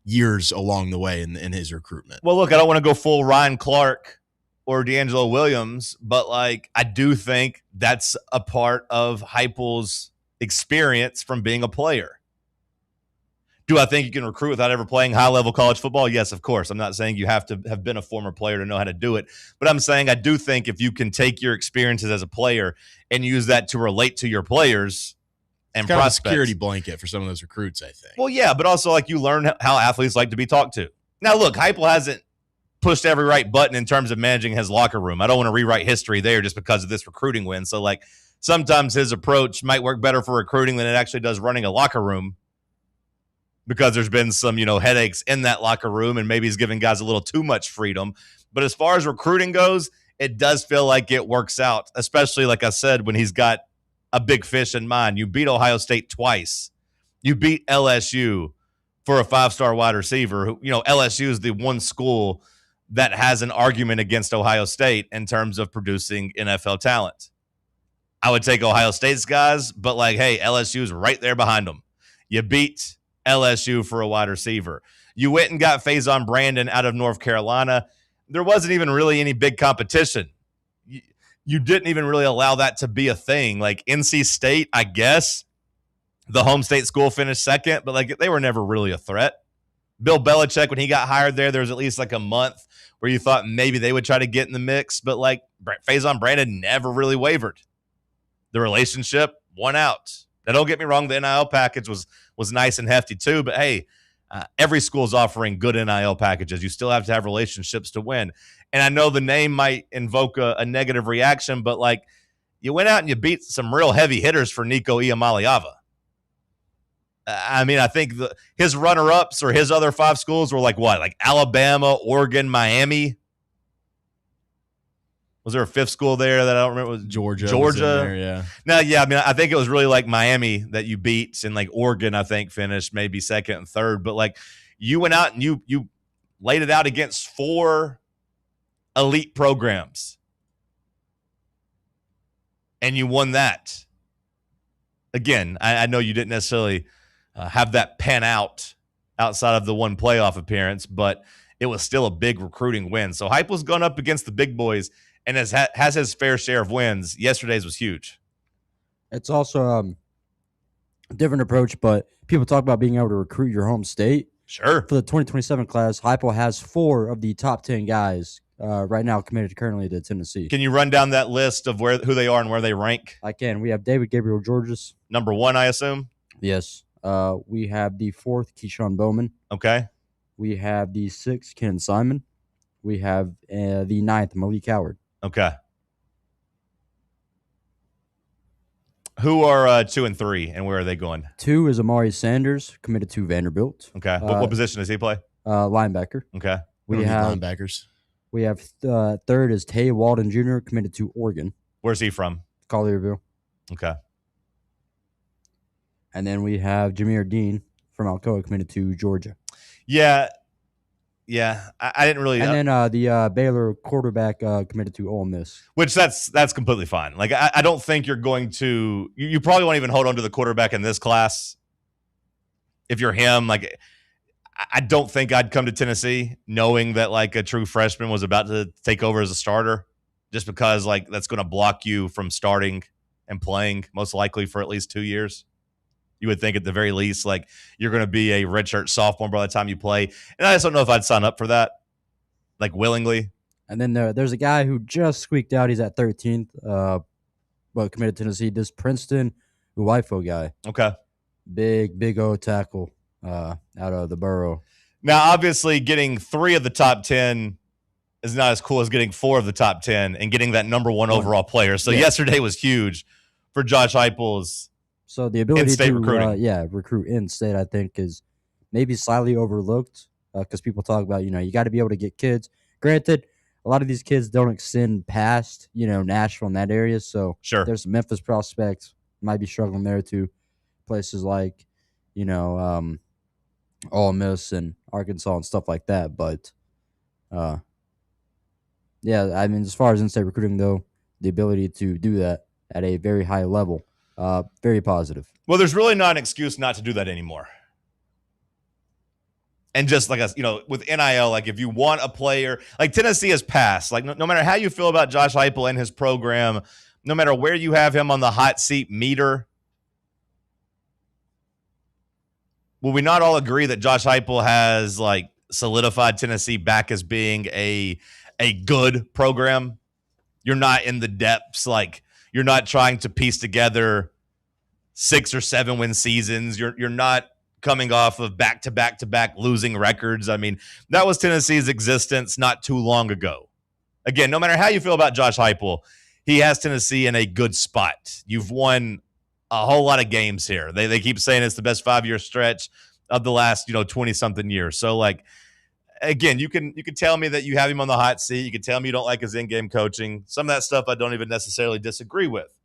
Speaker 9: years along the way in his recruitment.
Speaker 7: Well, look, I don't want to go full Ryan Clark or D'Angelo Williams, but I do think that's a part of Heupel's experience from being a player. Do I think you can recruit without ever playing high-level college football? Yes, of course. I'm not saying you have to have been a former player to know how to do it, but I'm saying I do think if you can take your experiences as a player and use that to relate to your players and
Speaker 9: kind
Speaker 7: prospects.
Speaker 9: Of a security blanket for some of those recruits, I think.
Speaker 7: Well, yeah, but also you learn how athletes like to be talked to. Now, look, Heupel hasn't pushed every right button in terms of managing his locker room. I don't want to rewrite history there just because of this recruiting win. So, sometimes his approach might work better for recruiting than it actually does running a locker room, because there's been some, headaches in that locker room, and maybe he's giving guys a little too much freedom. But as far as recruiting goes, it does feel like it works out, especially, like I said, when he's got a big fish in mind. You beat Ohio State twice. You beat LSU for a 5-star wide receiver. LSU is the one school that has an argument against Ohio State in terms of producing NFL talent. I would take Ohio State's guys, but hey, LSU is right there behind them. You beat LSU for a wide receiver. You went and got Faison Brandon out of North Carolina. There wasn't even really any big competition. You didn't even really allow that to be a thing. NC State, I guess, the home state school finished second, but they were never really a threat. Bill Belichick, when he got hired there was at least a month where you thought maybe they would try to get in the mix, but Faison Brandon never really wavered. The relationship won out. Now, don't get me wrong, the NIL package was nice and hefty too, but hey, every school is offering good NIL packages. You still have to have relationships to win. And I know the name might invoke a negative reaction, but you went out and you beat some real heavy hitters for Nico Iamaleava. I think his runner-ups or his other 5 schools were what? Alabama, Oregon, Miami. Was there a 5th school there that I don't remember? Was
Speaker 9: Georgia.
Speaker 7: There,
Speaker 9: yeah.
Speaker 7: No, yeah. I think it was really Miami that you beat, and Oregon, I think, finished maybe 2nd and 3rd. But you went out and you laid it out against 4 elite programs, and you won that. Again, I know you didn't necessarily have that pan out outside of the one playoff appearance, but it was still a big recruiting win. So Heupel's gone up against the big boys and has his fair share of wins. Yesterday's was huge.
Speaker 8: It's also a different approach, but people talk about being able to recruit your home state.
Speaker 7: Sure.
Speaker 8: For the 2027 class, Heupel has 4 of the top 10 guys right now committed currently to Tennessee.
Speaker 7: Can you run down that list of who they are and where they rank?
Speaker 8: I can. We have David Gabriel Georges.
Speaker 7: Number 1, I assume?
Speaker 8: Yes. We have the 4th, Keyshawn Bowman.
Speaker 7: Okay.
Speaker 8: We have the 6th, Ken Simon. We have the 9th, Malik Howard.
Speaker 7: Okay. Who are 2 and 3, and where are they going?
Speaker 8: 2 is Amari Sanders, committed to Vanderbilt.
Speaker 7: Okay. What position does he play?
Speaker 8: Linebacker.
Speaker 7: Okay.
Speaker 8: We have
Speaker 9: linebackers.
Speaker 8: We have 3rd is Tay Walden Jr., committed to Oregon.
Speaker 7: Where's he from?
Speaker 8: Collierville.
Speaker 7: Okay.
Speaker 8: And then we have Jameer Dean from Alcoa, committed to Georgia.
Speaker 7: Yeah. I didn't really.
Speaker 8: And then the Baylor quarterback committed to Ole Miss.
Speaker 7: Which that's completely fine. I don't think you're going to. You probably won't even hold on to the quarterback in this class. If you're him, I don't think I'd come to Tennessee knowing that a true freshman was about to take over as a starter, just because that's going to block you from starting and playing most likely for at least 2 years. You would think at the very least, like, you're going to be a redshirt sophomore by the time you play. And I just don't know if I'd sign up for that, like, willingly.
Speaker 8: And then there's a guy who just squeaked out. He's at 13th, but committed to Tennessee. This Princeton Uwaifo guy.
Speaker 7: Okay.
Speaker 8: Big O tackle out of the borough.
Speaker 7: Now, obviously, getting 3 of the top 10 is not as cool as getting 4 of the top 10 and getting that number 1 overall player. So yesterday was huge for Josh Heupel's
Speaker 8: So the ability to
Speaker 7: recruiting.
Speaker 8: recruit in-state, I think, is maybe slightly overlooked because people talk about, you got to be able to get kids. Granted, a lot of these kids don't extend past, Nashville in that area. So
Speaker 7: sure,
Speaker 8: there's some Memphis prospects might be struggling there too. Places like, Ole Miss and Arkansas and stuff like that. But, I mean, as far as in-state recruiting, though, the ability to do that at a very high level, very positive.
Speaker 7: Well, there's really not an excuse not to do that anymore. And just like us, with NIL, like if you want a player, like Tennessee has passed. Like no matter how you feel about Josh Heupel and his program, no matter where you have him on the hot seat meter, will we not all agree that Josh Heupel has like solidified Tennessee back as being a good program? You're not in the depths, like you're not trying to piece together 6 or 7 win seasons. You're not coming off of back-to-back losing records. I mean, that was Tennessee's existence not too long ago. Again, no matter how you feel about Josh Heupel, he has Tennessee in a good spot. You've won a whole lot of games here. They keep saying it's the best 5-year stretch of the last, 20-something years. So, like, again, you can tell me that you have him on the hot seat. You can tell me you don't like his in-game coaching. Some of that stuff I don't even necessarily disagree with.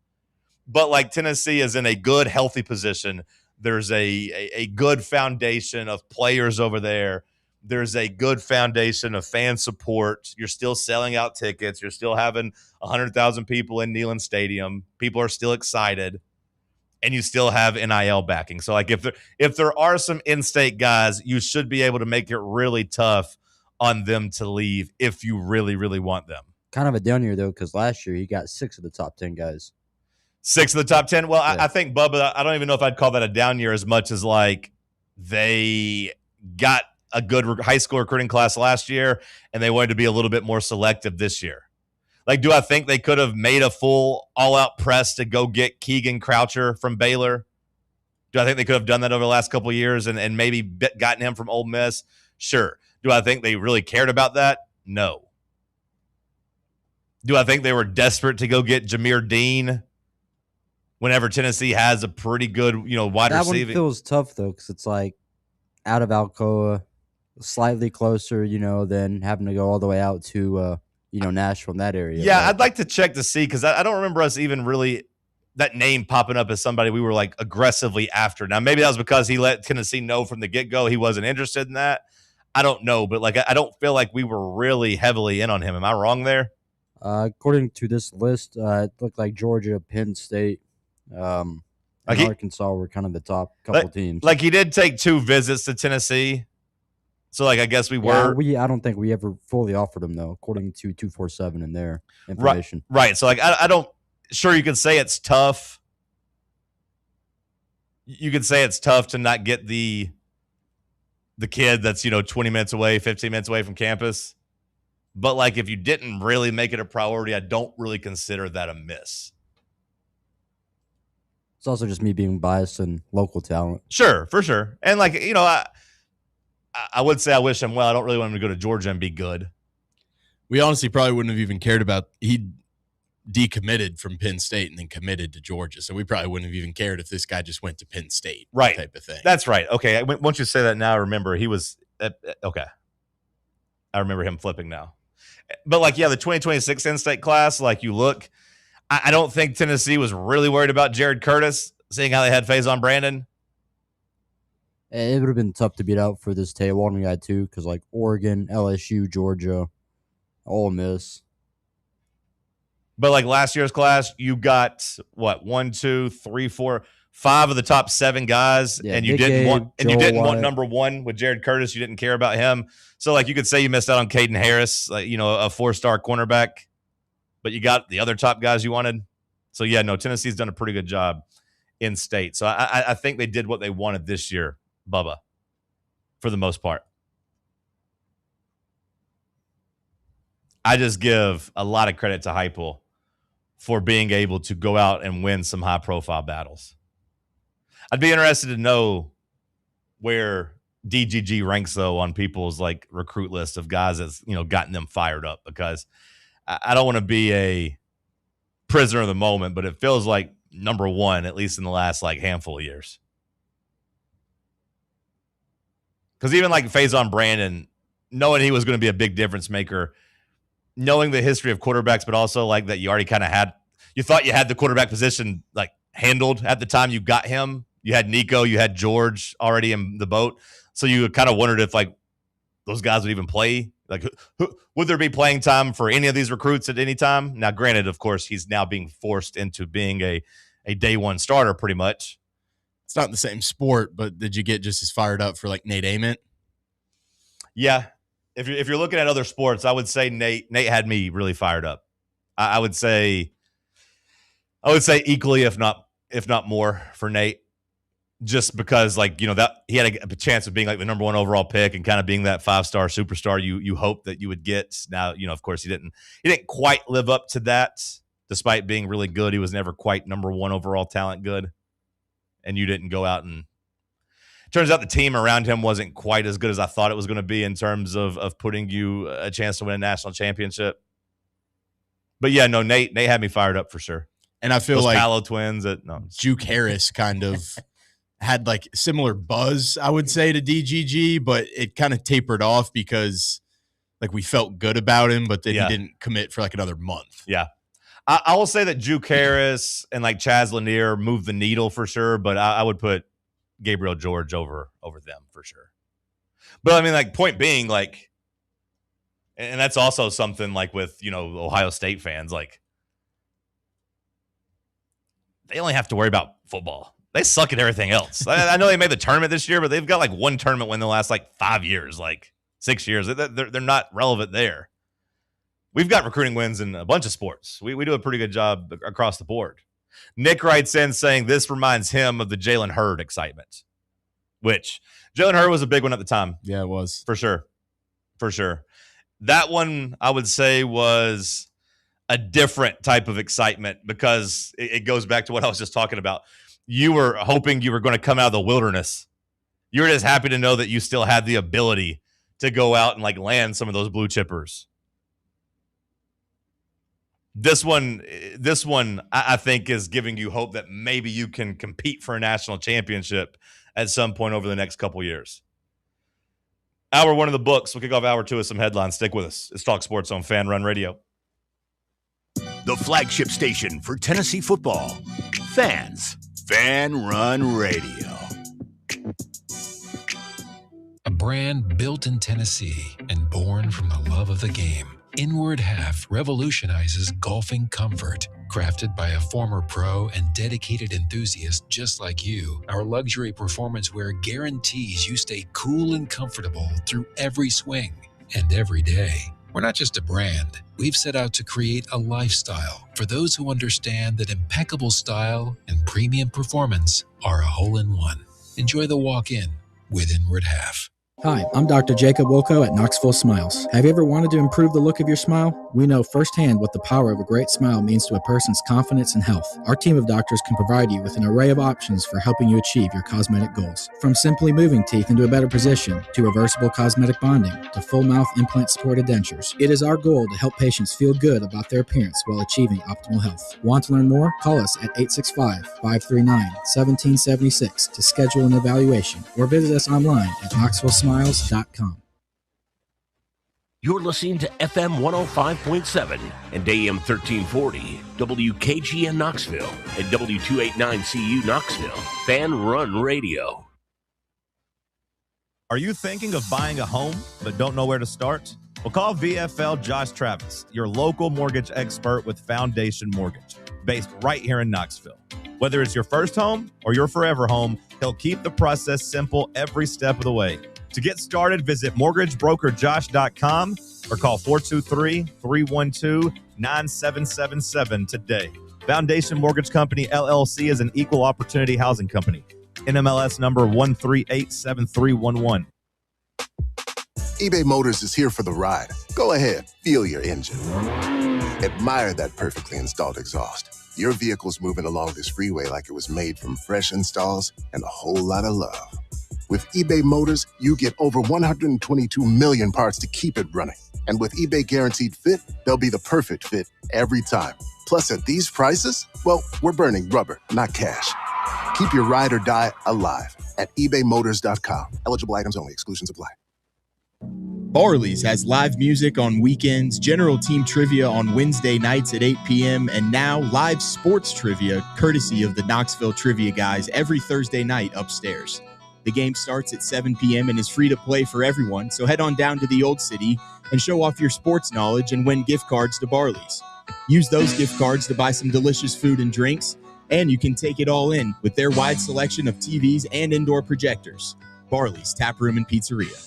Speaker 7: But, like, Tennessee is in a good, healthy position. There's a good foundation of players over there. There's a good foundation of fan support. You're still selling out tickets. You're still having 100,000 people in Neyland Stadium. People are still excited. And you still have NIL backing. So, like, if there are some in-state guys, you should be able to make it really tough on them to leave if you really, really want them.
Speaker 8: Kind of a down year, though, because last year he got 6 of the top 10 guys.
Speaker 7: 6 of the top 10? Well, yeah. I think, Bubba, I don't even know if I'd call that a down year as much as, like, they got a good high school recruiting class last year, and they wanted to be a little bit more selective this year. Like, do I think they could have made a full all-out press to go get Keegan Croucher from Baylor? Do I think they could have done that over the last couple of years and maybe gotten him from Ole Miss? Sure. Do I think they really cared about that? No. Do I think they were desperate to go get Jameer Dean whenever Tennessee has a pretty good, wide receiving?
Speaker 8: That one feels tough, though, because it's like out of Alcoa, slightly closer, than having to go all the way out to Nashville in that area.
Speaker 7: Yeah, but I'd like to check to see because I don't remember us even really that name popping up as somebody we were like aggressively after. Now, maybe that was because he let Tennessee know from the get-go he wasn't interested in that. I don't know, but like I don't feel like we were really heavily in on him. Am I wrong there?
Speaker 8: According to this list, it looked like Georgia, Penn State, and Arkansas were kind of the top couple teams.
Speaker 7: Like he did take 2 visits to Tennessee. So, like, I guess we were.
Speaker 8: I don't think we ever fully offered him, though, according to 247 in their information.
Speaker 7: Right. So, like, I don't. Sure, you could say it's tough. You could say it's tough to not get the kid that's 20 minutes away, 15 minutes away from campus. But like, if you didn't really make it a priority, I don't really consider that a miss.
Speaker 8: It's also just me being biased and local talent.
Speaker 7: Sure, for sure. And like, I would say I wish him well. I don't really want him to go to Georgia and be good.
Speaker 9: We honestly probably wouldn't have even cared about he decommitted from Penn State and then committed to Georgia. So we probably wouldn't have even cared if this guy just went to Penn State,
Speaker 7: right?
Speaker 9: Type of thing.
Speaker 7: That's right. Okay. Once you say that now, I remember he was okay. I remember him flipping now. But like, yeah, the 2026 in-state class, like you look, I don't think Tennessee was really worried about Jared Curtis, seeing how they had Faison Brandon.
Speaker 8: It would have been tough to beat out for this Tay Walden guy, too, because, like, Oregon, LSU, Georgia, Ole Miss.
Speaker 7: But, like, last year's class, you got, 1, 2, 3, 4, 5 of the top 7 guys, and you didn't want number 1 with Jared Curtis. You didn't care about him. So, like, you could say you missed out on Caden Harris, like, a 4-star cornerback, but you got the other top guys you wanted. So, yeah, no, Tennessee's done a pretty good job in state. So I think they did what they wanted this year, Bubba, for the most part. I just give a lot of credit to Heupel for being able to go out and win some high-profile battles. I'd be interested to know where DGG ranks, though, on people's like recruit list of guys that's, gotten them fired up, because I don't want to be a prisoner of the moment, but it feels like number one, at least in the last like handful of years. Because even like Faison Brandon, knowing he was going to be a big difference maker, knowing the history of quarterbacks, but also like that you already kind of you thought you had the quarterback position like handled at the time you got him. You had Nico, you had George already in the boat. So you kind of wondered if like those guys would even play. Like, would there be playing time for any of these recruits at any time? Now, granted, of course, he's now being forced into being a day one starter pretty much.
Speaker 9: It's not the same sport, but did you get just as fired up for like Nate Ament?
Speaker 7: Yeah. If you're looking at other sports, I would say Nate had me really fired up. I would say equally, if not more, for Nate, just because like that he had a chance of being like the number one overall pick and kind of being that 5-star superstar you hope that you would get. Now of course he didn't quite live up to that, despite being really good. He was never quite number one overall talent good, and you didn't go out and. Turns out the team around him wasn't quite as good as I thought it was going to be in terms of putting you a chance to win a national championship. But yeah, no, Nate had me fired up for sure.
Speaker 9: And I feel
Speaker 7: those
Speaker 9: like
Speaker 7: Palo twins
Speaker 9: Juke Harris kind of had like similar buzz, I would say, to DGG, but it kind of tapered off because like we felt good about him, but then he didn't commit for like another month.
Speaker 7: Yeah. I will say that Juke Harris and like Chaz Lanier moved the needle for sure, but I would put Gabriel George over them for sure. But I mean, like, point being, like, and that's also something like with, Ohio State fans, like, they only have to worry about football. They suck at everything else. I know they made the tournament this year, but they've got like one tournament win the last like 5 years, like 6 years. They're not relevant there. We've got recruiting wins in a bunch of sports. We do a pretty good job across the board. Nick writes in saying this reminds him of the Jalen Hurd excitement, which Jalen Hurd was a big one at the time.
Speaker 9: Yeah, it was.
Speaker 7: For sure. For sure. That one, I would say, was a different type of excitement because it goes back to what I was just talking about. You were hoping you were going to come out of the wilderness. You were just happy to know that you still had the ability to go out and like land some of those blue chippers. This one, I think, is giving you hope that maybe you can compete for a national championship at some point over the next couple years. Hour one of the books. We'll kick off hour two with some headlines. Stick with us. It's Talk Sports on Fan Run Radio.
Speaker 15: The flagship station for Tennessee football. Fans. Fan Run Radio.
Speaker 14: A brand built in Tennessee and born from the love of the game. Inward Half revolutionizes golfing comfort. Crafted by a former pro and dedicated enthusiast just like you, our luxury performance wear guarantees you stay cool and comfortable through every swing and every day. We're not just a brand. We've set out to create a lifestyle for those who understand that impeccable style and premium performance are a hole-in-one. Enjoy the walk-in with Inward Half.
Speaker 18: Hi, I'm Dr. Jacob Wilco at Knoxville Smiles. Have you ever wanted to improve the look of your smile? We know firsthand what the power of a great smile means to a person's confidence and health. Our team of doctors can provide you with an array of options for helping you achieve your cosmetic goals. From simply moving teeth into a better position, to reversible cosmetic bonding, to full mouth implant-supported dentures. It is our goal to help patients feel good about their appearance while achieving optimal health. Want to learn more? Call us at 865-539-1776 to schedule an evaluation or visit us online at knoxvillesmiles.com.
Speaker 1: You're listening to FM 105.7 and AM 1340, WKGN Knoxville and W289CU Knoxville, Fan Run Radio.
Speaker 12: Are you thinking of buying a home but don't know where to start? Well, call VFL Josh Travis, your local mortgage expert with Foundation Mortgage, based right here in Knoxville. Whether it's your first home or your forever home, he'll keep the process simple every step of the way. To get started, visit mortgagebrokerjosh.com or call 423-312-9777 today. Foundation Mortgage Company, LLC is an equal opportunity housing company. NMLS number 1387311.
Speaker 19: eBay Motors is here for the ride. Go ahead, feel your engine. Admire that perfectly installed exhaust. Your vehicle's moving along this freeway like it was made from fresh installs and a whole lot of love. With eBay Motors, you get over 122 million parts to keep it running. And with eBay Guaranteed Fit, they'll be the perfect fit every time. Plus, at these prices, well, we're burning rubber, not cash. Keep your ride or die alive at ebaymotors.com. Eligible items only. Exclusions apply.
Speaker 9: Barley's has live music on weekends, general team trivia on Wednesday nights at 8 p.m., and now live sports trivia courtesy of the Knoxville Trivia Guys every Thursday night upstairs. The game starts at 7 p.m. and is free to play for everyone, so head on down to the Old City and show off your sports knowledge and win gift cards to Barley's. Use those gift cards to buy some delicious food and drinks, and you can take it all in with their wide selection of TVs and indoor projectors. Barley's Tap Room and Pizzeria.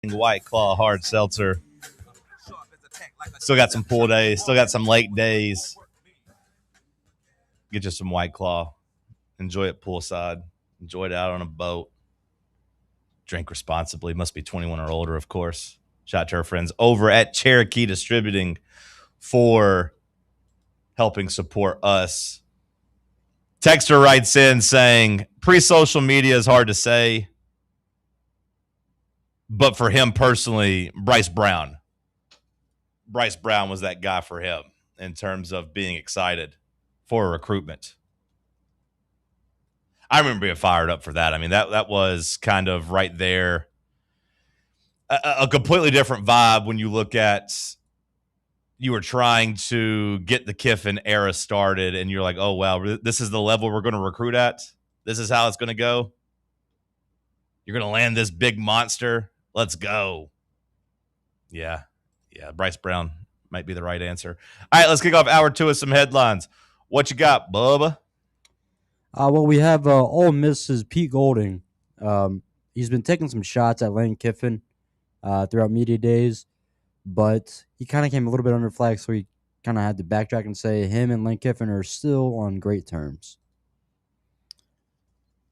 Speaker 7: White Claw hard seltzer. Still got some pool days. Still got some lake days. Get you some White Claw. Enjoy it poolside. Enjoy it out on a boat. Drink responsibly. Must be 21 or older, of course. Shout out to our friends over at Cherokee Distributing for helping support us. Texter writes in saying, pre-social media is hard to say, but for him personally, Bryce Brown was that guy for him in terms of being excited for recruitment. I remember being fired up for that. I mean, that was kind of right there. A completely different vibe when you look at you were trying to get the Kiffin era started and you're like, oh, wow, this is the level we're going to recruit at. This is how it's going to go. You're going to land this big monster. Let's go. Yeah, Bryce Brown might be the right answer. All right, let's kick off hour 2 with some headlines. What you got, Bubba?
Speaker 8: Well, we have Ole Miss's Pete Golding. He's been taking some shots at Lane Kiffin throughout media days, but he kind of came a little bit under flag, so he kind of had to backtrack and say him and Lane Kiffin are still on great terms.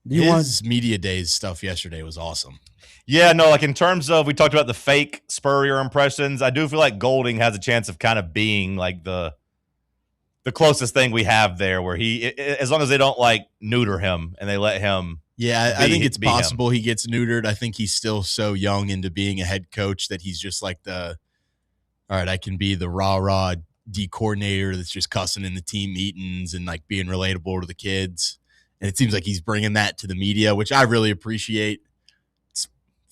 Speaker 9: His media days stuff yesterday was awesome.
Speaker 7: Yeah, no, like in terms of, we talked about the fake Spurrier impressions. I do feel like Golding has a chance of kind of being like the closest thing we have there, where he, as long as they don't like neuter him and they let him.
Speaker 9: Yeah, I think it's possible he gets neutered. I think he's still so young into being a head coach that he's just like all right, I can be the rah-rah D coordinator that's just cussing in the team meetings and like being relatable to the kids. And it seems like he's bringing that to the media, which I really appreciate.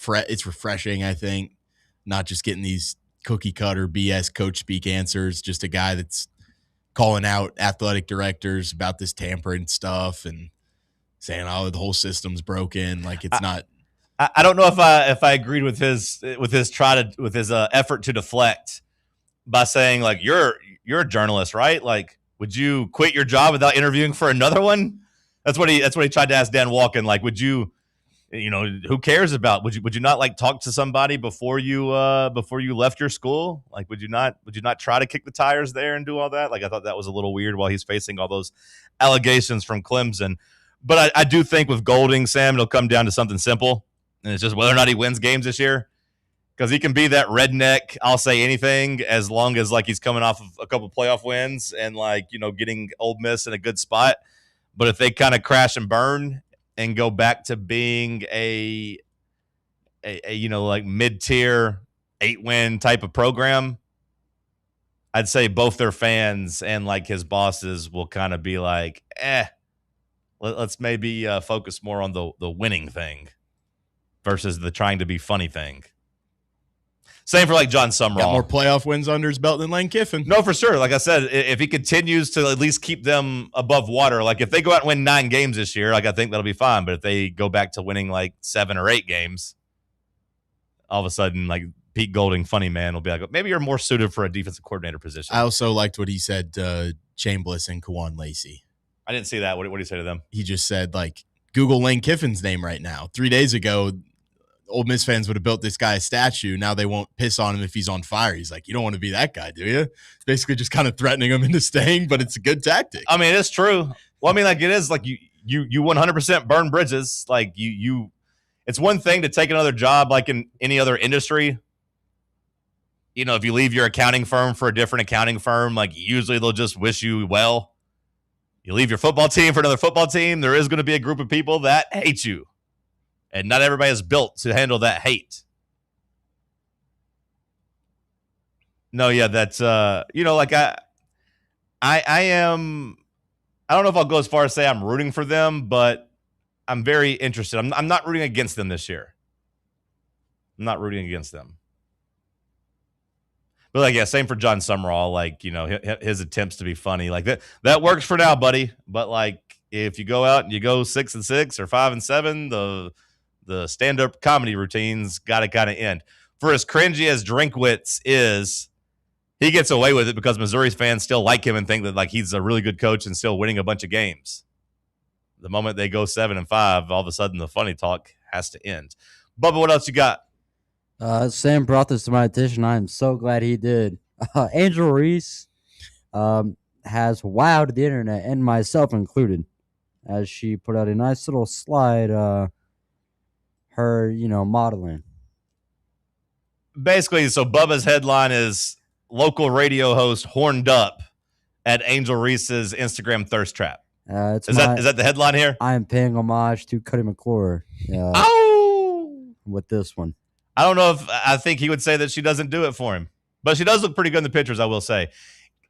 Speaker 9: It's refreshing, I think, not just getting these cookie cutter BS coach speak answers, just a guy that's calling out athletic directors about this tampering stuff and saying, oh, the whole system's broken. Like it's not.
Speaker 7: I don't know if I agreed with his effort to deflect by saying like, you're a journalist, right? Like, would you quit your job without interviewing for another one? That's what he tried to ask Dan Walken. Like, would you, who cares about, would you not like talk to somebody before you left your school? Like, would you not try to kick the tires there and do all that? Like, I thought that was a little weird while he's facing all those allegations from Clemson. But I do think with Golding, Sam, it'll come down to something simple. And it's just whether or not he wins games this year. Because he can be that redneck, I'll say anything, as long as like he's coming off of a couple playoff wins and like, getting Ole Miss in a good spot. But if they kind of crash and burn and go back to being a like mid-tier 8-win type of program, I'd say both their fans and like his bosses will kind of be like, let's maybe focus more on the winning thing. versus the trying to be funny thing. Same for like John Sumrall.
Speaker 9: Got more playoff wins under his belt than Lane Kiffin.
Speaker 7: No, for sure. Like I said, if he continues to at least keep them above water, like if they go out and win 9 games this year, like I think that'll be fine. But if they go back to winning like 7 or 8 games, all of a sudden, like Pete Golding, funny man, will be like, maybe you're more suited for a defensive coordinator position.
Speaker 9: I also liked what he said to Chambliss and Kawan Lacey.
Speaker 7: I didn't see that. What did he say to them?
Speaker 9: He just said, like, Google Lane Kiffin's name right now. 3 days ago, Ole Miss fans would have built this guy a statue. Now they won't piss on him if he's on fire. He's like, you don't want to be that guy, do you? It's basically just kind of threatening him into staying, but it's a good tactic.
Speaker 7: I mean, it's true. Well, I mean, like it is like you 100% burn bridges. Like you it's one thing to take another job like in any other industry. You know, if you leave your accounting firm for a different accounting firm, like usually they'll just wish you well. You leave your football team for another football team, there is going to be a group of people that hate you. And not everybody is built to handle that hate. No, yeah, that's like I am. I don't know if I'll go as far as say I'm rooting for them, but I'm very interested. I'm not rooting against them this year. I'm not rooting against them. But like, yeah, same for John Sumrall. Like, his attempts to be funny, like that works for now, buddy. But like, if you go out and you go 6-6 or 5-7, the stand-up comedy routine's got to kind of end. For as cringy as Drinkwitz is, he gets away with it because Missouri fans still like him and think that like he's a really good coach and still winning a bunch of games. The moment they go 7-5, all of a sudden the funny talk has to end. Bubba, what else you got?
Speaker 8: Sam brought this to my attention. I'm so glad he did. Angel Reese has wowed the internet, and myself included, as she put out a nice little slide, her, modeling.
Speaker 7: Basically, so Bubba's headline is local radio host horned up at Angel Reese's Instagram thirst trap. Is that the headline here?
Speaker 8: I am paying homage to Cuddy McClure with this one.
Speaker 7: I don't know if I think he would say that she doesn't do it for him, but she does look pretty good in the pictures, I will say.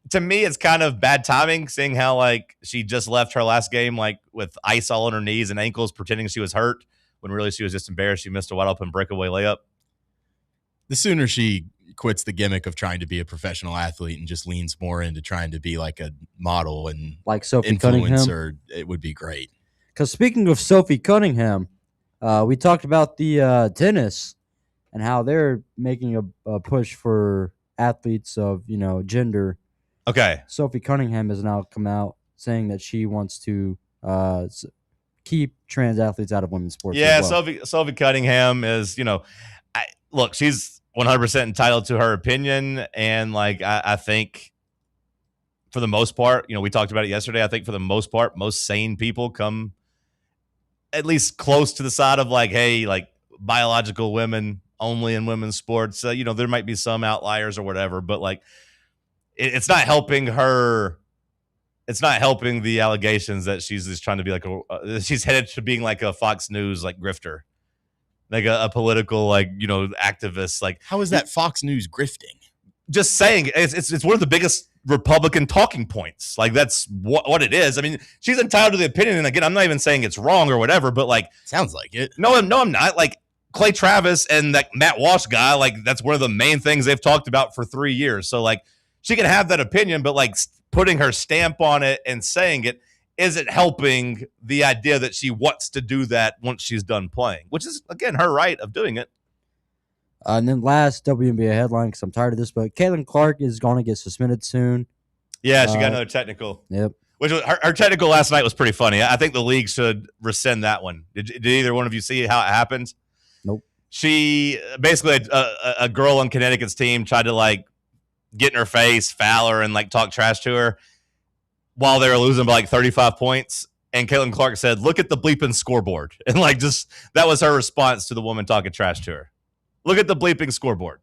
Speaker 7: To me, it's kind of bad timing, seeing how like she just left her last game like with ice all on her knees and ankles, pretending she was hurt when really she was just embarrassed. She missed a wide open breakaway layup.
Speaker 9: The sooner she quits the gimmick of trying to be a professional athlete and just leans more into trying to be like a model and
Speaker 8: like Sophie
Speaker 9: influencer,
Speaker 8: Cunningham,
Speaker 9: it would be great.
Speaker 8: Because speaking of Sophie Cunningham, we talked about the tennis and how they're making a push for athletes of gender.
Speaker 7: Okay.
Speaker 8: Sophie Cunningham has now come out saying that she wants to keep trans athletes out of women's sports.
Speaker 7: Yeah,
Speaker 8: as well.
Speaker 7: Sophie Cunningham is, look, she's 100% entitled to her opinion. And like, I think for the most part, we talked about it yesterday. I think for the most part, most sane people come at least close to the side of like, hey, like biological women only in women's sports. There might be some outliers or whatever, but like, it's not helping her. It's not helping the allegations that she's just trying to be like she's headed to being like a Fox News like grifter, like a political like activist. Like,
Speaker 9: how is that Fox News grifting?
Speaker 7: Just saying, it's one of the biggest Republican talking points. Like that's what it is. I mean, she's entitled to the opinion, and again, I'm not even saying it's wrong or whatever, but like
Speaker 9: sounds like it.
Speaker 7: No, I'm not. Like Clay Travis and that Matt Walsh guy, like that's one of the main things they've talked about for 3 years. So like she can have that opinion, but like putting her stamp on it and saying it isn't helping the idea that she wants to do that once she's done playing, which is, again, her right of doing it.
Speaker 8: And then last WNBA headline, because I'm tired of this, but Caitlin Clark is going to get suspended soon.
Speaker 7: Yeah, she got another technical.
Speaker 8: Yep.
Speaker 7: Which was, her technical last night was pretty funny. I think the league should rescind that one. Did either one of you see how it happened?
Speaker 8: Nope.
Speaker 7: She basically, a girl on Connecticut's team tried to like get in her face, foul her, and like talk trash to her while they were losing by like 35 points. And Caitlin Clark said, "Look at the bleeping scoreboard." And like just that was her response to the woman talking trash to her. Look at the bleeping scoreboard.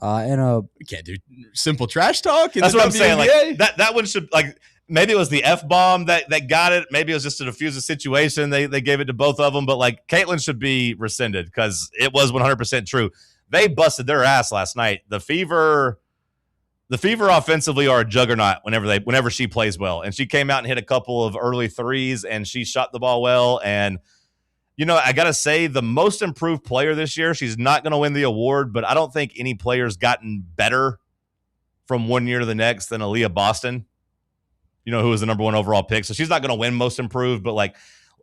Speaker 9: We can't do simple trash talk.
Speaker 7: That's what I'm saying. Like that one should like maybe it was the F-bomb that got it. Maybe it was just to diffuse the situation. They gave it to both of them, but like Caitlin should be rescinded because it was 100% true. They busted their ass last night. The Fever offensively are a juggernaut whenever she plays well. And she came out and hit a couple of early threes and she shot the ball well. And You know, I got to say, the most improved player this year, she's not going to win the award, but I don't think any player's gotten better from one year to the next than Aaliyah Boston, you know, who was the number 1 overall pick. So she's not going to win most improved, but like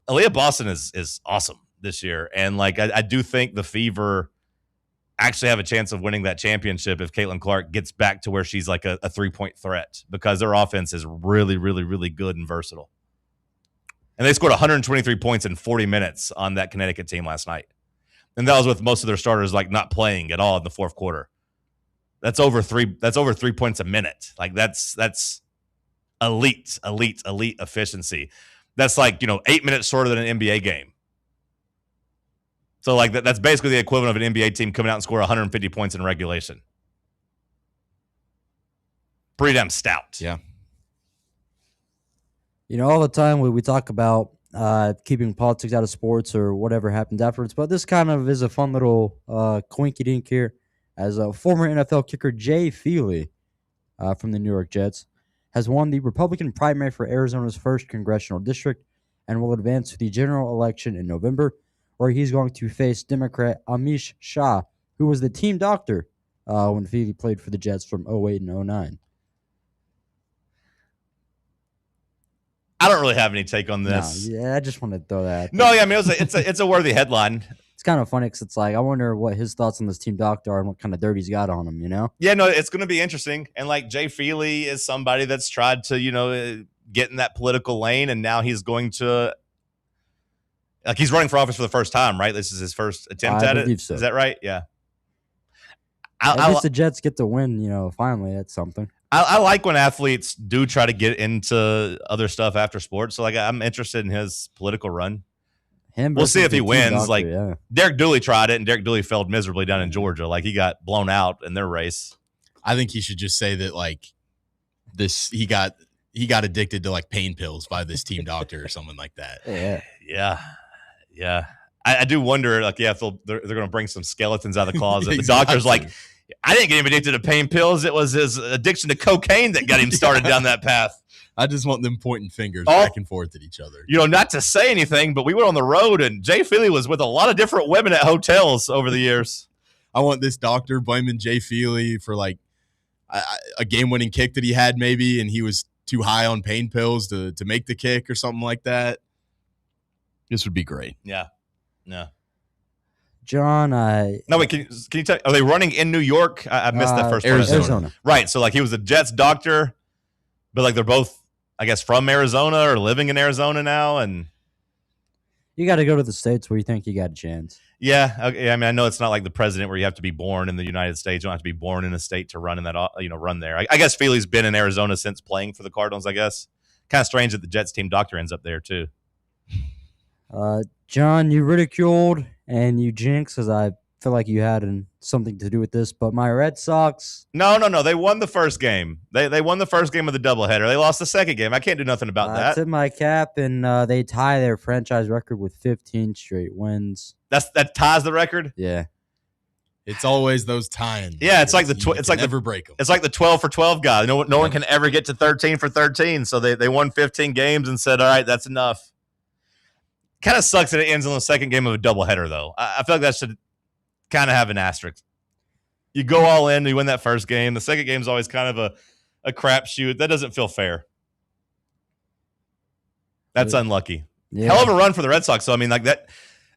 Speaker 7: Aaliyah Boston is awesome this year. And like, I do think the Fever actually have a chance of winning that championship if Caitlin Clark gets back to where she's like a 3-point threat, because their offense is really, really, really good and versatile. And they scored 123 points in 40 minutes on that Connecticut team last night. And that was with most of their starters like not playing at all in the fourth quarter. That's over 3 points a minute. Like that's elite efficiency. That's like, 8 minutes shorter than an NBA game. So like that's basically the equivalent of an NBA team coming out and score 150 points in regulation. Pretty damn stout.
Speaker 9: Yeah.
Speaker 8: All the time we talk about keeping politics out of sports or whatever happens afterwards, but this kind of is a fun little coinky-dink here, as a former NFL kicker Jay Feely from the New York Jets has won the Republican primary for Arizona's 1st congressional district and will advance to the general election in November, where he's going to face Democrat Amish Shah, who was the team doctor when Feely played for the Jets from 08 and 09.
Speaker 7: I don't really have any take on this.
Speaker 8: No, yeah, I just wanted to throw that.
Speaker 7: No, yeah, I mean, it's a worthy headline.
Speaker 8: It's kind of funny because it's like, I wonder what his thoughts on this team doctor are and what kind of dirt he's got on him,
Speaker 7: Yeah, no, it's going to be interesting. And like Jay Feely is somebody that's tried to, get in that political lane, and now he's going to, like, he's running for office for the first time, right? This is his first attempt at it.
Speaker 8: I believe so.
Speaker 7: Is that right? Yeah.
Speaker 8: At least the Jets get to win, finally. That's something.
Speaker 7: I like when athletes do try to get into other stuff after sports. So, like, I'm interested in his political run. We'll see if he wins.
Speaker 8: Doctor,
Speaker 7: Derek Dooley tried it, and Derek Dooley failed miserably down in Georgia. Like, he got blown out in their race.
Speaker 9: I think he should just say that, like, he got addicted to like pain pills by this team doctor or something like that.
Speaker 7: Yeah. I do wonder, like, if they're going to bring some skeletons out of the closet. The
Speaker 9: Exactly.
Speaker 7: doctor's like, I didn't get him addicted to pain pills. It was his addiction to cocaine that got him started down that path.
Speaker 9: I just want them pointing fingers back and forth at each other.
Speaker 7: Not to say anything, but we went on the road, and Jay Feely was with a lot of different women at hotels over the years.
Speaker 9: I want this doctor blaming Jay Feely for like a game-winning kick that he had maybe, and he was too high on pain pills to make the kick or something like that. This would be great.
Speaker 7: Yeah.
Speaker 8: John,
Speaker 7: No, wait, can you tell? Are they running in New York? I missed that first part.
Speaker 8: Arizona.
Speaker 7: Right. So, like, he was a Jets doctor, but like they're both, I guess, from Arizona or living in Arizona now, and
Speaker 8: you got to go to the States where you think you got a chance.
Speaker 7: Yeah. Okay. I mean, I know it's not like the president where you have to be born in the United States. You don't have to be born in a state to run in that, run there. I guess Feely's been in Arizona since playing for the Cardinals, I guess. Kind of strange that the Jets team doctor ends up there, too.
Speaker 8: John, you ridiculed and you jinxed, because I feel like you had something to do with this, but my Red Sox.
Speaker 7: No. They won the first game. They won the first game of the doubleheader. They lost the second game. I can't do nothing about that.
Speaker 8: That's in my cap, and they tie their franchise record with 15 straight wins.
Speaker 7: That ties the record?
Speaker 8: Yeah.
Speaker 9: It's always those tying.
Speaker 7: Yeah, it's like the
Speaker 9: never break them.
Speaker 7: It's like the 12 for 12 guy. No one can ever get to 13 for 13. So they won 15 games and said, all right, that's enough. Kind of sucks that it ends on the second game of a doubleheader, though. I feel like that should kind of have an asterisk. You go all in, you win that first game. The second game is always kind of a crapshoot. That doesn't feel fair. That's unlucky.
Speaker 8: Yeah.
Speaker 7: Hell of a run for the Red Sox. So I mean, like that.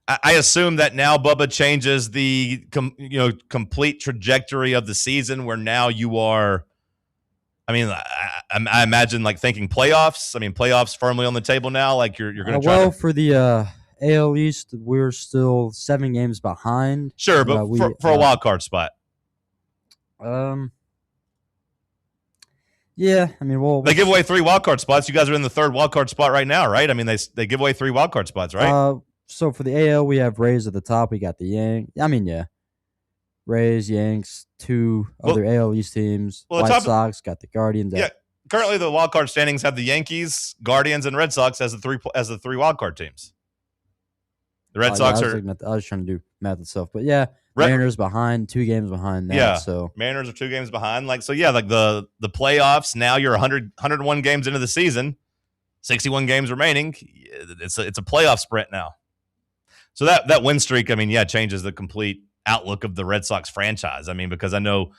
Speaker 7: I assume that now Bubba changes the complete trajectory of the season, where now you are. I mean, I imagine like thinking playoffs. I mean, playoffs firmly on the table now. Like you're going to try.
Speaker 8: Well, for the AL East, we're still 7 games behind.
Speaker 7: Sure, but for a wild card spot.
Speaker 8: Yeah, I mean,
Speaker 7: they give away 3 wild card spots. You guys are in the 3rd wild card spot right now, right? I mean, they give away 3 wild card spots, right?
Speaker 8: So for the AL, we have Rays at the top. We got the Yanks. I mean, yeah. Rays, Yanks, 2 other AL East teams. White Sox got the Guardians.
Speaker 7: Yeah, currently the wild card standings have the Yankees, Guardians, and Red Sox as the 3 wild card teams. The Red Sox are.
Speaker 8: I was trying to do math itself, but yeah, Mariners behind, 2 games behind that.
Speaker 7: Yeah,
Speaker 8: so
Speaker 7: Mariners are 2 games behind. Like so, yeah, like the playoffs. Now you're 101 games into the season, 61 games remaining. It's a playoff sprint now. So that win streak, I mean, changes the complete outlook of the Red Sox franchise. I mean, because I know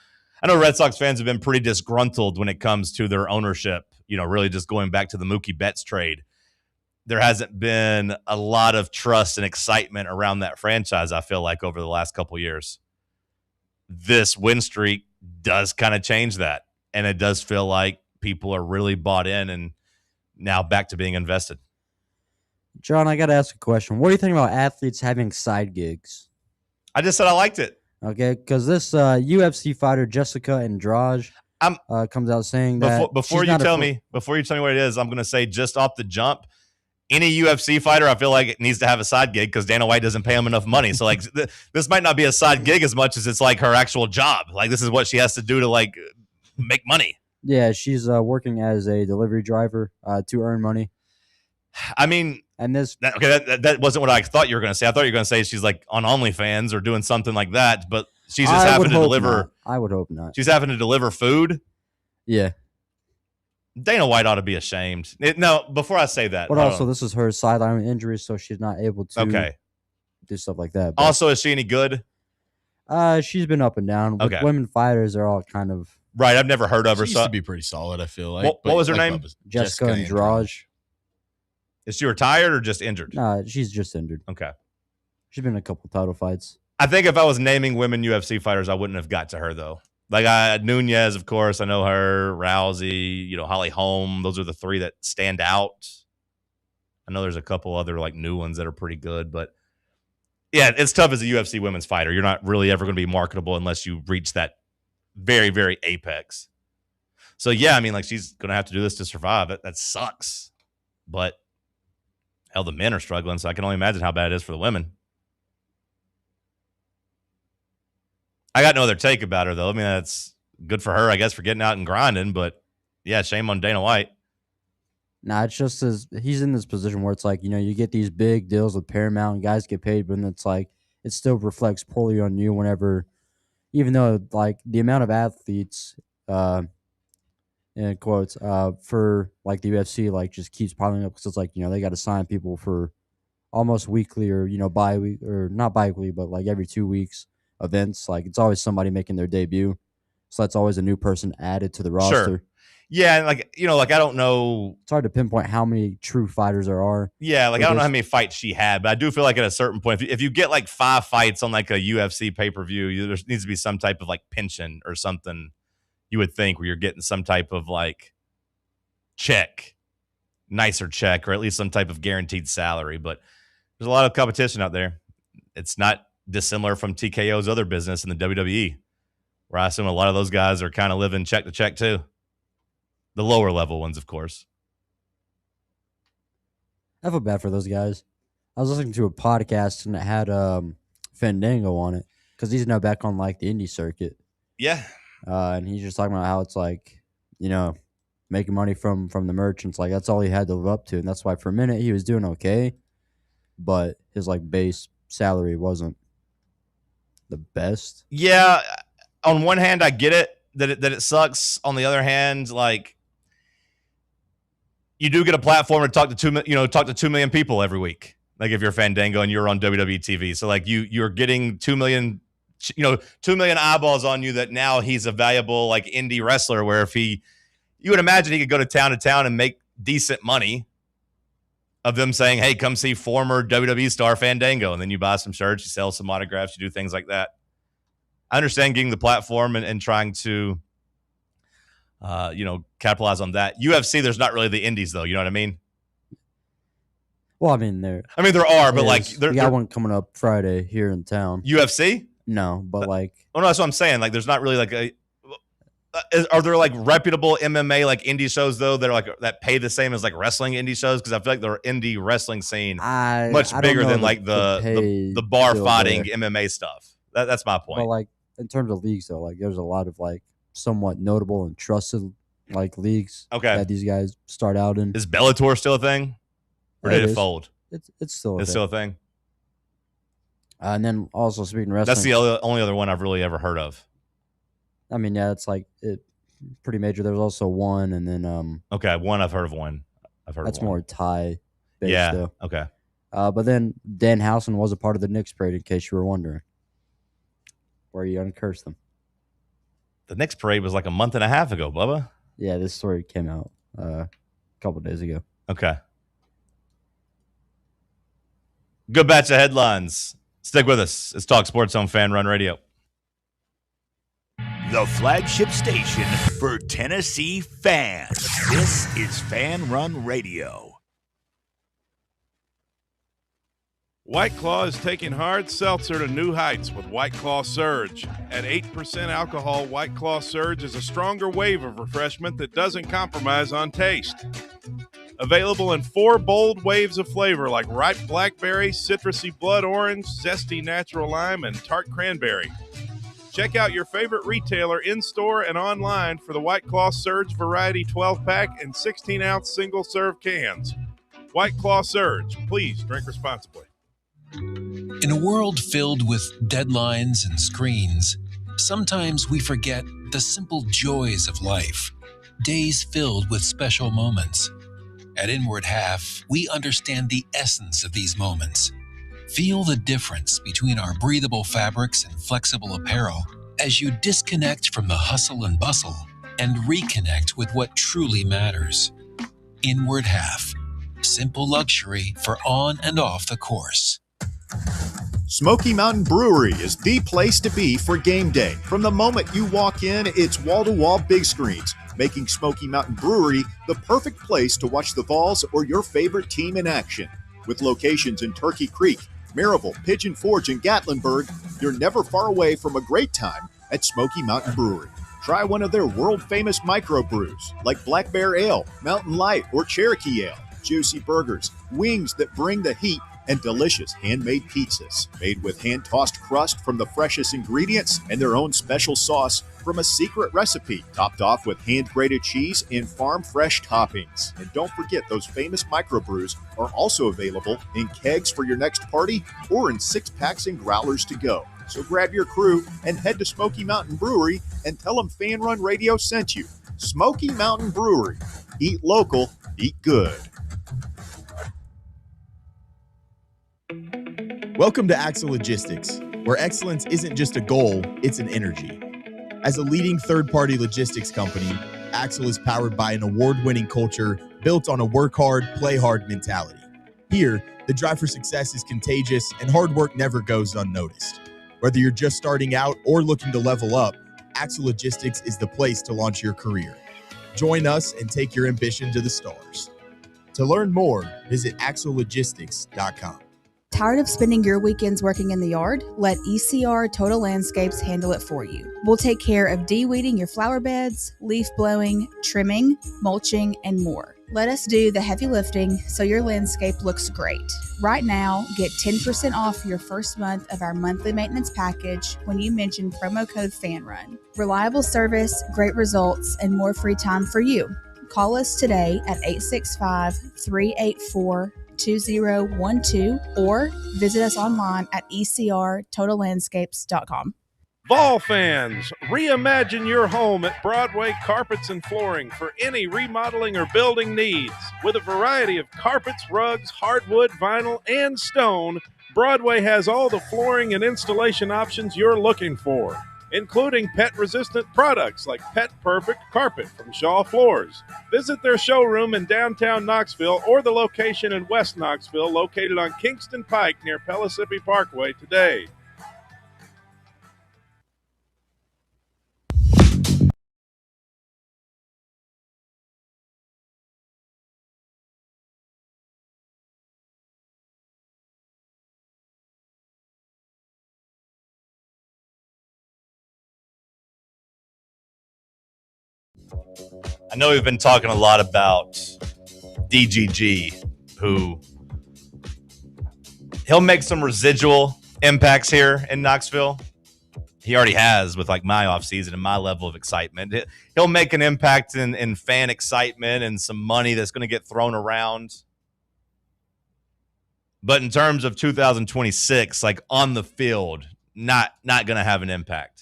Speaker 7: Red Sox fans have been pretty disgruntled when it comes to their ownership, really just going back to the Mookie Betts trade. There hasn't been a lot of trust and excitement around that franchise, I feel like, over the last couple of years. This win streak does kind of change that, and it does feel like people are really bought in and now back to being invested.
Speaker 8: John, I got to ask a question. What do you think about athletes having side gigs?
Speaker 7: I just said I liked it.
Speaker 8: Okay, because this UFC fighter Jessica Andrade comes out saying that
Speaker 7: before you tell me what it is, I'm going to say just off the jump, any UFC fighter, I feel like it needs to have a side gig because Dana White doesn't pay him enough money. So like this might not be a side gig as much as it's like her actual job. Like this is what she has to do to like make money.
Speaker 8: Yeah, she's working as a delivery driver to earn money.
Speaker 7: I mean,
Speaker 8: and
Speaker 7: that wasn't what I thought you were going to say. I thought you were going to say she's like on OnlyFans or doing something like that, but she's just having to deliver.
Speaker 8: Not. I would hope not.
Speaker 7: She's having to deliver food.
Speaker 8: Yeah.
Speaker 7: Dana White ought to be ashamed. Before I say that.
Speaker 8: But also, this is her sideline injury, so she's not able to do stuff like that.
Speaker 7: But also, is she any good?
Speaker 8: She's been up and down. With women fighters are all kind of...
Speaker 7: Right, I've never heard of her.
Speaker 9: She used to be pretty solid, I feel like.
Speaker 7: What was her name?
Speaker 8: Jessica Andrade.
Speaker 7: Is she retired or just injured?
Speaker 8: Nah, she's just injured.
Speaker 7: Okay.
Speaker 8: She's been in a couple title fights.
Speaker 7: I think if I was naming women UFC fighters, I wouldn't have got to her, though. Like Nunez, of course, I know her. Rousey, Holly Holm. Those are the three that stand out. I know there's a couple other like new ones that are pretty good, but yeah, it's tough as a UFC women's fighter. You're not really ever going to be marketable unless you reach that very, very apex. So yeah, I mean, like she's going to have to do this to survive. That sucks, but hell, the men are struggling, so I can only imagine how bad it is for the women. I got no other take about her, though. I mean, that's good for her, I guess, for getting out and grinding. But, yeah, shame on Dana White.
Speaker 8: Nah, it's just he's in this position where it's like, you get these big deals with Paramount and guys get paid, but then it's like it still reflects poorly on you whenever, even though, like, the amount of athletes, in quotes, for, like, the UFC, like, just keeps piling up because it's like, they got to sign people for almost weekly or, bi-week, or not bi-weekly, but, like, every 2 weeks. Events, like it's always somebody making their debut, so that's always a new person added to the roster.
Speaker 7: Sure. Yeah, and like I don't know.
Speaker 8: It's hard to pinpoint how many true fighters there are.
Speaker 7: Yeah, like I don't know how many fights she had, but I do feel like at a certain point, if you get like 5 fights on like a UFC pay-per-view, there needs to be some type of like pension or something. You would think where you're getting some type of like nicer check, or at least some type of guaranteed salary. But there's a lot of competition out there. It's not dissimilar from TKO's other business in the WWE, where I assume a lot of those guys are kind of living check to check too. The lower level ones, of course.
Speaker 8: I feel bad for those guys. I was listening to a podcast and it had Fandango on it because he's now back on like the indie circuit.
Speaker 7: Yeah.
Speaker 8: And he's just talking about how it's like, making money from the merchants. Like that's all he had to live up to. And that's why for a minute he was doing okay, but his like base salary wasn't the best.
Speaker 7: Yeah, on one hand, I get it that it sucks. On the other hand, like you do get a platform to talk to 2 million people every week. Like if you're Fandango and you're on WWE TV, so like you're getting 2 million, 2 million eyeballs on you. That now he's a valuable like indie wrestler. Where if you would imagine he could go to town and make decent money. Of them saying, hey, come see former WWE star Fandango. And then you buy some shirts, you sell some autographs, you do things like that. I understand getting the platform and trying to, capitalize on that. UFC, there's not really the indies, though. You know what I mean?
Speaker 8: Well, I mean, there
Speaker 7: are, but like...
Speaker 8: We got one coming up Friday here in town.
Speaker 7: UFC?
Speaker 8: No, but like...
Speaker 7: Oh, no, that's what I'm saying. Like, there's not really like a... Are there like reputable MMA like indie shows though that are like that pay the same as like wrestling indie shows? Because I feel like the indie wrestling scene much bigger than like the bar fighting MMA stuff. That's my point.
Speaker 8: But like in terms of leagues though, like there's a lot of like somewhat notable and trusted like leagues that these guys start out in.
Speaker 7: Is Bellator still a thing, or did it fold?
Speaker 8: It's still
Speaker 7: still a thing.
Speaker 8: And then also speaking of wrestling,
Speaker 7: that's the only other one I've really ever heard of.
Speaker 8: I mean, yeah, it's like pretty major. There's also one, and then
Speaker 7: one I've heard of one.
Speaker 8: That's more Thai based,
Speaker 7: yeah.
Speaker 8: though.
Speaker 7: Okay.
Speaker 8: But then Dan Housen was a part of the Knicks parade, in case you were wondering, where you uncursed them.
Speaker 7: The Knicks parade was like a month and a half ago, Bubba.
Speaker 8: Yeah, this story came out a couple of days ago.
Speaker 7: Okay. Good batch of headlines. Stick with us. It's Talk Sports on Fan Run Radio.
Speaker 15: The flagship station for Tennessee fans. This is Fan Run Radio.
Speaker 20: White Claw is taking hard seltzer to new heights with White Claw Surge. At 8% alcohol, White Claw Surge is a stronger wave of refreshment that doesn't compromise on taste. Available in 4 bold waves of flavor like ripe blackberry, citrusy blood orange, zesty natural lime, and tart cranberry. Check out your favorite retailer in-store and online for the White Claw Surge Variety 12-pack and 16-ounce single-serve cans. White Claw Surge. Please drink responsibly.
Speaker 14: In a world filled with deadlines and screens, sometimes we forget the simple joys of life, days filled with special moments. At Inward Half, we understand the essence of these moments. Feel the difference between our breathable fabrics and flexible apparel as you disconnect from the hustle and bustle and reconnect with what truly matters. Inward Half, simple luxury for on and off the course.
Speaker 17: Smoky Mountain Brewery is the place to be for game day. From the moment you walk in, it's wall-to-wall big screens, making Smoky Mountain Brewery the perfect place to watch the Vols or your favorite team in action. With locations in Turkey Creek, Maryville, Pigeon Forge, and Gatlinburg, you're never far away from a great time at Smoky Mountain Brewery. Try one of their world-famous microbrews like Black Bear Ale, Mountain Light, or Cherokee Ale. Juicy burgers, wings that bring the heat, and delicious handmade pizzas made with hand-tossed crust from the freshest ingredients and their own special sauce from a secret recipe, topped off with hand-grated cheese and farm-fresh toppings. And don't forget, those famous microbrews are also available in kegs for your next party or in 6-packs and growlers to go. So grab your crew and head to Smoky Mountain Brewery and tell them Fan Run Radio sent you. Smoky Mountain Brewery. Eat local, eat good.
Speaker 9: Welcome to Axle Logistics, where excellence isn't just a goal, it's an energy. As a leading third-party logistics company, Axle is powered by an award-winning culture built on a work hard, play hard mentality. Here, the drive for success is contagious and hard work never goes unnoticed. Whether you're just starting out or looking to level up, Axle Logistics is the place to launch your career. Join us and take your ambition to the stars. To learn more, visit axlelogistics.com.
Speaker 21: Tired of spending your weekends working in the yard? Let ECR Total Landscapes handle it for you. We'll take care of de-weeding your flower beds, leaf blowing, trimming, mulching, and more. Let us do the heavy lifting so your landscape looks great. Right now, get 10% off your first month of our monthly maintenance package when you mention promo code FANRUN. Reliable service, great results, and more free time for you. Call us today at 865-384-2012 or visit us online at ecrtotallandscapes.com.
Speaker 20: Vol fans, reimagine your home at Broadway Carpets and Flooring for any remodeling or building needs. With a variety of carpets, rugs, hardwood, vinyl, and stone, Broadway has all the flooring and installation options you're looking for, including pet-resistant products like Pet Perfect Carpet from Shaw Floors. Visit their showroom in downtown Knoxville or the location in West Knoxville located on Kingston Pike near Pellissippi Parkway today.
Speaker 7: I know we've been talking a lot about DGG, who he'll make some residual impacts here in Knoxville. He already has with like my offseason and my level of excitement. He'll make an impact in fan excitement and some money that's going to get thrown around. But in terms of 2026, like on the field, not going to have an impact.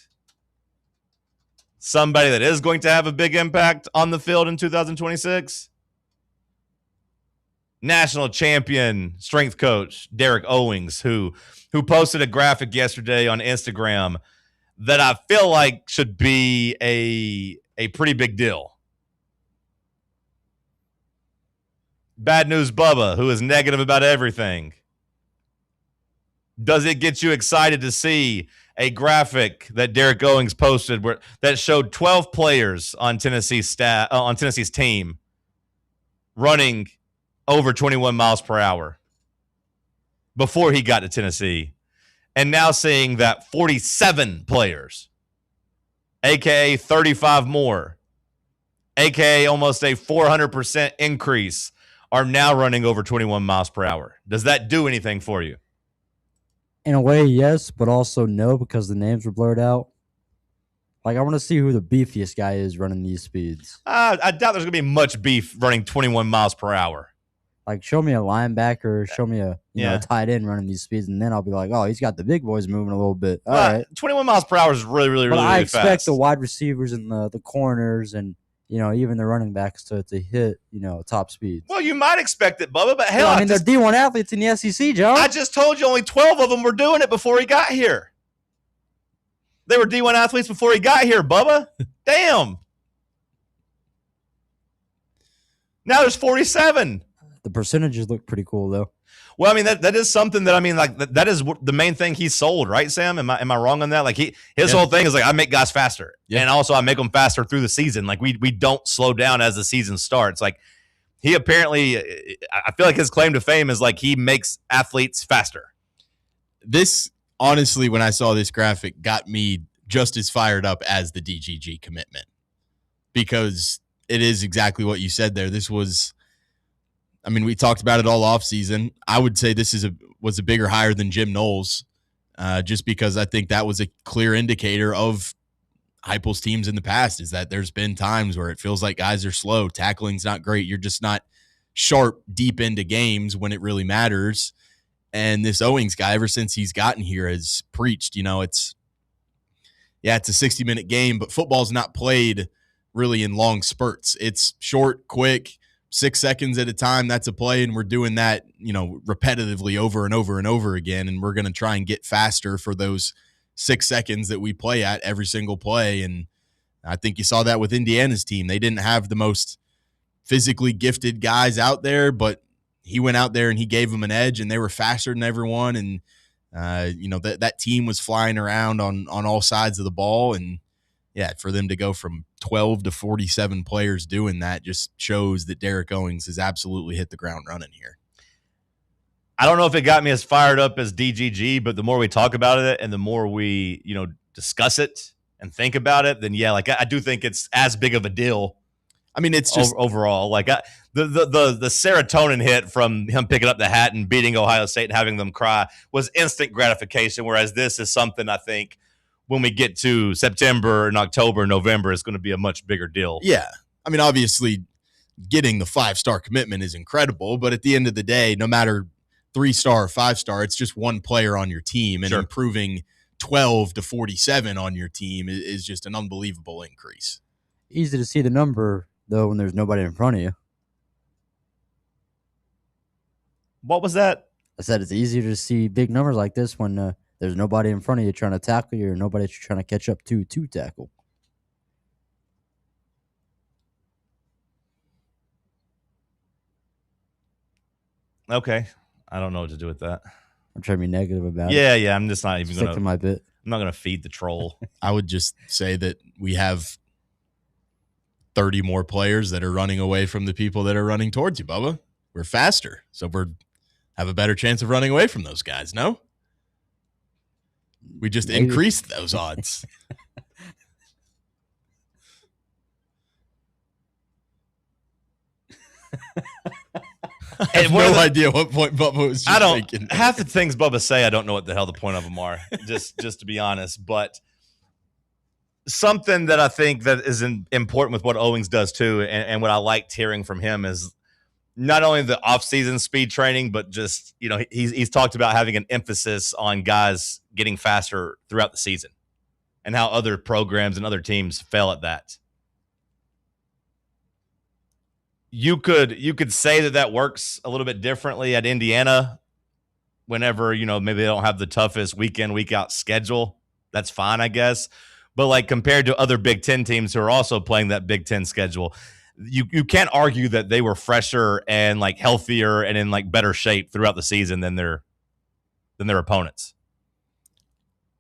Speaker 7: Somebody that is going to have a big impact on the field in 2026, national champion strength coach Derek Owings, who posted a graphic yesterday on Instagram that I feel like should be a pretty big deal. Bad News Bubba, who is negative about everything. Does it get you excited to see a graphic that Derek Owings posted that showed 12 players on Tennessee's team running over 21 miles per hour before he got to Tennessee, and now seeing that 47 players, aka 35 more, aka almost a 400% increase, are now running over 21 miles per hour? Does that do anything for you?
Speaker 8: In a way, yes, but also no, because the names were blurred out. Like, I want to see who the beefiest guy is running these speeds.
Speaker 7: I doubt there's going to be much beef running 21 miles per hour.
Speaker 8: Like, show me a linebacker, show me a tight end running these speeds, and then I'll be like, oh, he's got the big boys moving a little bit. All right.
Speaker 7: 21 miles per hour is really, really, really,
Speaker 8: I
Speaker 7: really
Speaker 8: expect
Speaker 7: fast.
Speaker 8: the wide receivers and the corners and, even the running backs to hit, top speeds.
Speaker 7: Well, you might expect it, Bubba, but hell,
Speaker 8: they're D1 athletes in the SEC, John.
Speaker 7: I just told you only 12 of them were doing it before he got here. They were D1 athletes before he got here, Bubba. Damn. Now there's 47.
Speaker 8: The percentages look pretty cool, though.
Speaker 7: Well, I mean, that is something that, that is the main thing he sold, right, Sam? Am I wrong on that? Like, his whole thing is like, I make guys faster. Yeah. And also I make them faster through the season. Like, we don't slow down as the season starts. Like, he apparently, I feel like his claim to fame is like he makes athletes faster.
Speaker 9: This, honestly, when I saw this graphic, got me just as fired up as the DGG commitment, because it is exactly what you said there. This was, I mean, we talked about it all offseason. I would say this was a bigger hire than Jim Knowles, just because I think that was a clear indicator of Heupel's teams in the past, is that there's been times where it feels like guys are slow. Tackling's not great. You're just not sharp deep into games when it really matters. And this Owings guy, ever since he's gotten here, has preached, it's a 60-minute game, but football's not played really in long spurts. It's short, quick, 6 seconds at a time. That's a play, and we're doing that, repetitively over and over and over again, and we're going to try and get faster for those 6 seconds that we play at every single play. And I think you saw that with Indiana's team. They didn't have the most physically gifted guys out there, but he went out there and he gave them an edge, and they were faster than everyone. And, that team was flying around on all sides of the ball. And, yeah, for them to go from 12 to 47 players doing that just shows that Derek Owings has absolutely hit the ground running here.
Speaker 7: I don't know if it got me as fired up as DGG, but the more we talk about it and the more we, discuss it and think about it, then yeah, like I do think it's as big of a deal.
Speaker 9: I mean, it's just
Speaker 7: overall, like the serotonin hit from him picking up the hat and beating Ohio State and having them cry was instant gratification. Whereas this is something I think when we get to September and October and November, it's going to be a much bigger deal.
Speaker 9: Yeah. I mean, obviously getting the 5-star commitment is incredible, but at the end of the day, no matter 3-star or 5-star, it's just one player on your team, and improving 12 to 47 on your team is just an unbelievable increase.
Speaker 8: Easy to see the number, though, when there's nobody in front of you.
Speaker 7: What was that?
Speaker 8: I said it's easier to see big numbers like this when there's nobody in front of you trying to tackle you, or nobody that you're trying to catch up to tackle.
Speaker 7: Okay. I don't know what to do with that.
Speaker 8: I'm trying to be negative about it.
Speaker 7: Yeah. I'm just not even going
Speaker 8: to my bit.
Speaker 7: I'm not going to feed the troll.
Speaker 9: I would just say that we have 30 more players that are running away from the people that are running towards you, Bubba. We're faster, so we have a better chance of running away from those guys, no? We just increased those odds. I have no idea what point Bubba was just making.
Speaker 7: Half the things Bubba say, I don't know what the hell the point of them are, just to be honest. But something that I think that is important with what Owings does too, and what I liked hearing from him is not only the off-season speed training, but just, he's talked about having an emphasis on guys getting faster throughout the season and how other programs and other teams fail at that. you could say that works a little bit differently at Indiana whenever, maybe they don't have the toughest week in, week out schedule. That's fine, I guess. But like compared to other Big Ten teams who are also playing that Big Ten schedule, you can't argue that they were fresher and like healthier and in like better shape throughout the season than their opponents.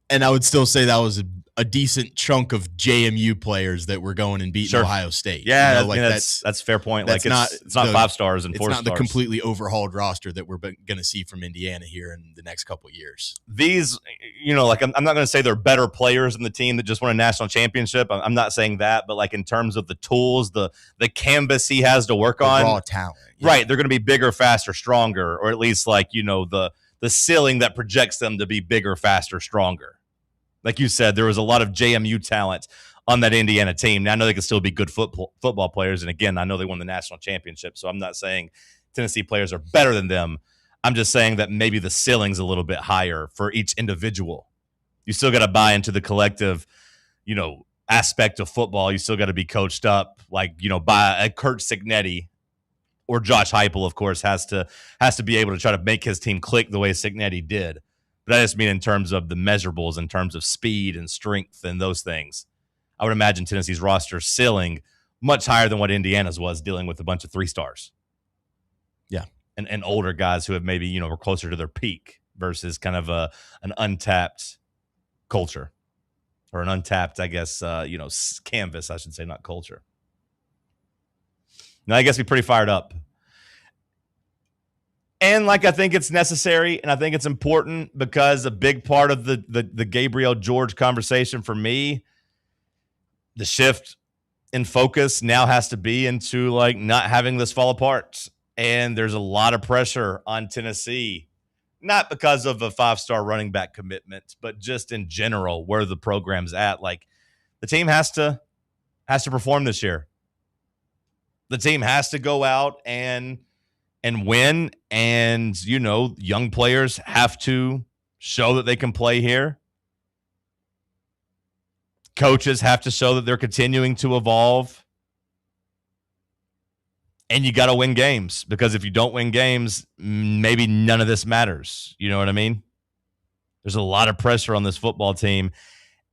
Speaker 9: And I would still say that was a decent chunk of JMU players that were going and beating Ohio State.
Speaker 7: Yeah, that's a fair point. Like it's not 5 stars and 4 stars.
Speaker 9: It's not the completely overhauled roster that we're going to see from Indiana here in the next couple of years.
Speaker 7: These, like I'm not going to say they're better players than the team that just won a national championship. I'm not saying that, but like in terms of the tools, the canvas he has to work on,
Speaker 9: raw talent,
Speaker 7: right? They're going to be bigger, faster, stronger, or at least like the ceiling that projects them to be bigger, faster, stronger. Like you said, there was a lot of JMU talent on that Indiana team. Now, I know they can still be good football players. And again, I know they won the national championship. So I'm not saying Tennessee players are better than them. I'm just saying that maybe the ceiling's a little bit higher for each individual. You still got to buy into the collective, aspect of football. You still got to be coached up, like, by a Kurt Cignetti or Josh Heupel, of course, has to be able to try to make his team click the way Cignetti did. But I just mean in terms of the measurables, in terms of speed and strength and those things. I would imagine Tennessee's roster ceiling much higher than what Indiana's was, dealing with a bunch of 3 stars.
Speaker 9: Yeah.
Speaker 7: And older guys who have maybe, were closer to their peak versus kind of an untapped culture or an untapped, I guess, canvas, I should say, not culture. Now, I guess we're pretty fired up. And I think it's necessary and I think it's important because a big part of the Gabriel George conversation for me, the shift in focus now has to be into not having this fall apart. And there's a lot of pressure on Tennessee, not because of a 5-star running back commitment, but just in general where the program's at. The team has to perform this year. The team has to go out and win, and young players have to show that they can play here. Coaches have to show that they're continuing to evolve, and you got to win games, because if you don't win games, maybe none of this matters. You know what I mean? There's a lot of pressure on this football team,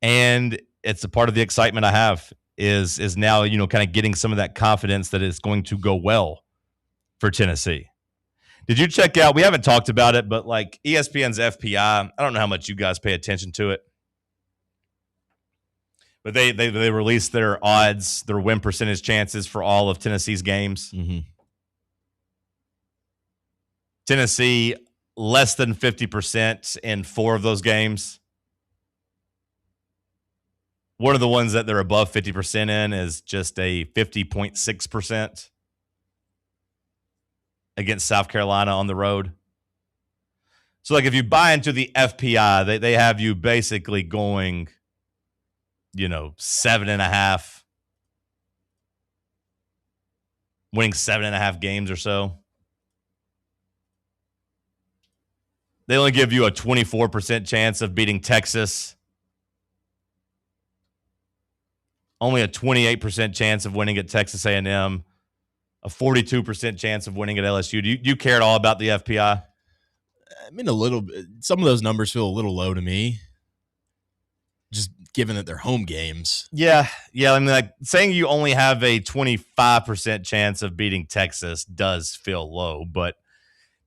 Speaker 7: and it's a part of the excitement I have is now kind of getting some of that confidence that it's going to go well for Tennessee. Did you check out, we haven't talked about it, but ESPN's FPI, I don't know how much you guys pay attention to it, but they released their odds, their win percentage chances for all of Tennessee's games.
Speaker 9: Mm-hmm.
Speaker 7: Tennessee, less than 50% in 4 of those games. One of the ones that they're above 50% in is just a 50.6%. Against South Carolina on the road. So, if you buy into the FPI, they have you basically going, 7.5, winning 7.5 games or so. They only give you a 24% chance of beating Texas. Only a 28% chance of winning at Texas A&M. A 42% chance of winning at LSU. Do you care at all about the FPI?
Speaker 9: I mean, a little bit. Some of those numbers feel a little low to me, just given that they're home games.
Speaker 7: Yeah. I mean, saying you only have a 25% chance of beating Texas does feel low, but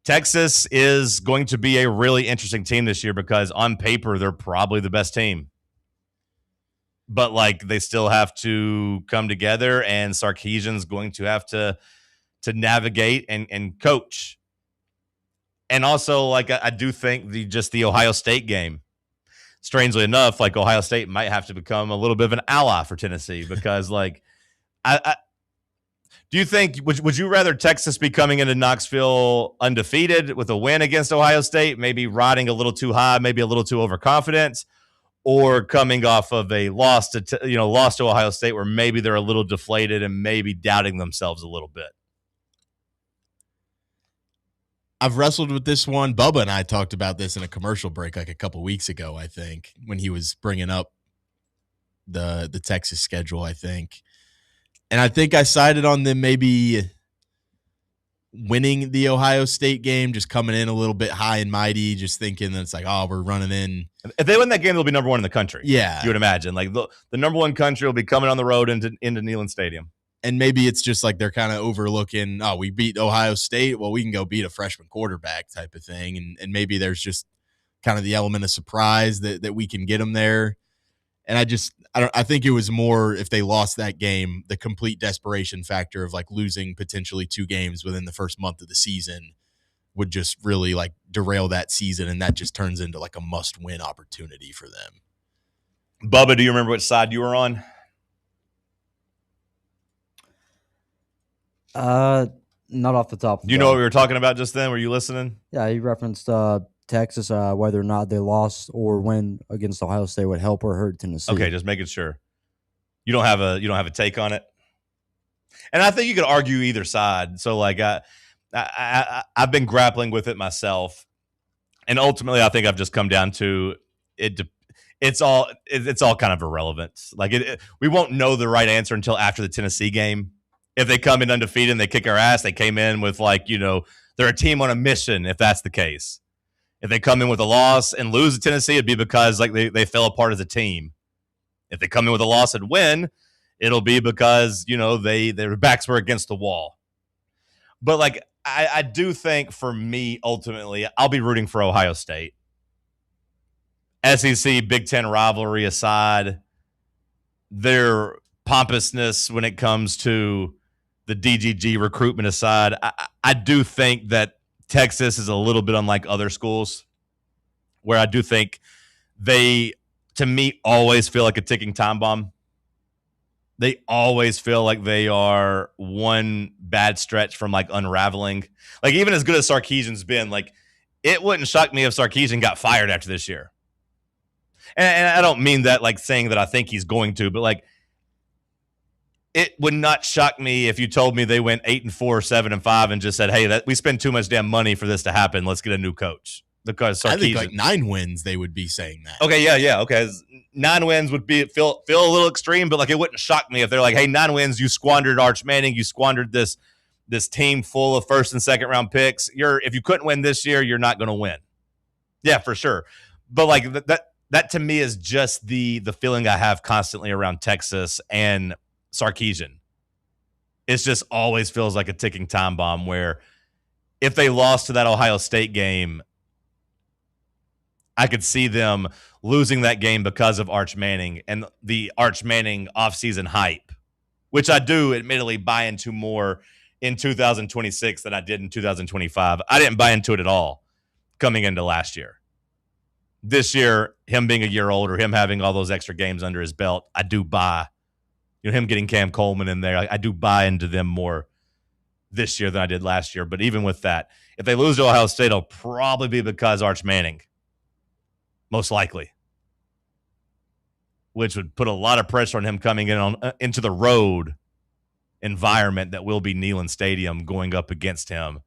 Speaker 7: Texas is going to be a really interesting team this year because on paper, they're probably the best team. But they still have to come together, and Sarkisian's going to have to navigate and coach. And also, I do think the Ohio State game, strangely enough, Ohio State might have to become a little bit of an ally for Tennessee because I do you think would you rather Texas be coming into Knoxville undefeated with a win against Ohio State, maybe riding a little too high, maybe a little too overconfident? Or coming off of a loss to Ohio State where maybe they're a little deflated and maybe doubting themselves a little bit?
Speaker 9: I've wrestled with this one. Bubba and I talked about this in a commercial break a couple weeks ago, I think, when he was bringing up the Texas schedule, I think. And I think I sided on them maybe winning the Ohio State game, just coming in a little bit high and mighty, just thinking that it's like, oh, we're running in.
Speaker 7: If they win that game, they'll be number one in the country.
Speaker 9: Yeah.
Speaker 7: You would imagine. Like the number one country will be coming on the road into Neyland Stadium.
Speaker 9: And maybe it's just like they're kind of overlooking, oh, we beat Ohio State. Well, we can go beat a freshman quarterback type of thing. And maybe there's just kind of the element of surprise that we can get them there. And I think it was more, if they lost that game, the complete desperation factor of like losing potentially 2 games within the first month of the season would just really like derail that season. And that just turns into like a must-win opportunity for them.
Speaker 7: Bubba, do you remember which side you were on?
Speaker 8: Not off the top.
Speaker 7: Do you know what we were talking about just then? Were you listening?
Speaker 8: Yeah, he referenced Texas, whether or not they lost or win against Ohio State would help or hurt Tennessee.
Speaker 7: Okay, just making sure. You don't have a take on it, and I think you could argue either side. So like I've been grappling with it myself, and ultimately I think I've just come down to it. It's all kind of irrelevant. Like we won't know the right answer until after the Tennessee game. If they come in undefeated and they kick our ass, they came in with they're a team on a mission. If that's the case. If they come in with a loss and lose to Tennessee, it'd be because like they fell apart as a team. If they come in with a loss and win, it'll be because, their backs were against the wall. But like I do think for me, ultimately, I'll be rooting for Ohio State. SEC Big Ten rivalry aside, their pompousness when it comes to the DGG recruitment aside, I do think that Texas is a little bit unlike other schools where I do think they, to me, always feel like a ticking time bomb. They always feel like they are one bad stretch from like unraveling. Like even as good as Sarkisian's been, like it wouldn't shock me if Sarkisian got fired after this year. And I don't mean that like saying that I think he's going to, but like it would not shock me if you told me they went 8-4, 7-5, and just said, "Hey, that we spend too much damn money for this to happen. Let's get a new coach." Because Sarkisian,
Speaker 9: I think like 9 wins, they would be saying that.
Speaker 7: Okay, yeah, okay. 9 wins would feel a little extreme, but like it wouldn't shock me if they're like, "Hey, 9 wins, you squandered Arch Manning, you squandered this team full of first and second round picks. If you couldn't win this year, you're not going to win." Yeah, for sure. But like that to me is just the feeling I have constantly around Texas and Sarkisian. It just always feels like a ticking time bomb where if they lost to that Ohio State game, I could see them losing that game because of Arch Manning and the Arch Manning offseason hype, which I do admittedly buy into more in 2026 than I did in 2025. I didn't buy into it at all coming into last year. This year, him being a year older, him having all those extra games under his belt, I do buy. Him getting Cam Coleman in there, I do buy into them more this year than I did last year. But even with that, if they lose to Ohio State, it'll probably be because Arch Manning, most likely, which would put a lot of pressure on him coming in into the road environment that will be Neyland Stadium going up against him.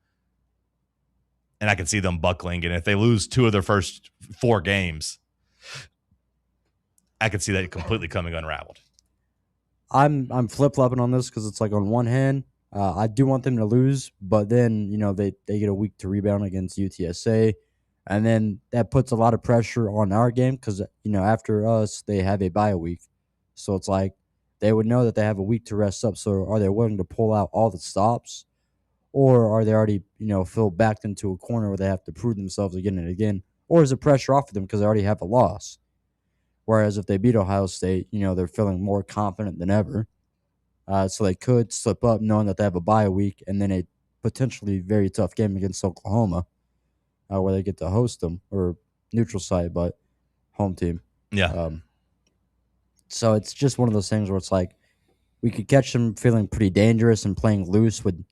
Speaker 7: And I can see them buckling. And if they lose 2 of their first 4 games, I could see that completely coming unraveled.
Speaker 8: I'm flip-flopping on this because it's like on one hand, I do want them to lose, but then, they get a week to rebound against UTSA, and then that puts a lot of pressure on our game because, after us, they have a bye week. So it's like they would know that they have a week to rest up. So are they willing to pull out all the stops, or are they already, feel backed into a corner where they have to prove themselves again and again, or is the pressure off of them because they already have a loss? Whereas if they beat Ohio State, they're feeling more confident than ever. So they could slip up knowing that they have a bye week and then a potentially very tough game against Oklahoma where they get to host them, or neutral site, but home team.
Speaker 7: Yeah.
Speaker 8: So it's just one of those things where it's like we could catch them feeling pretty dangerous and playing loose with,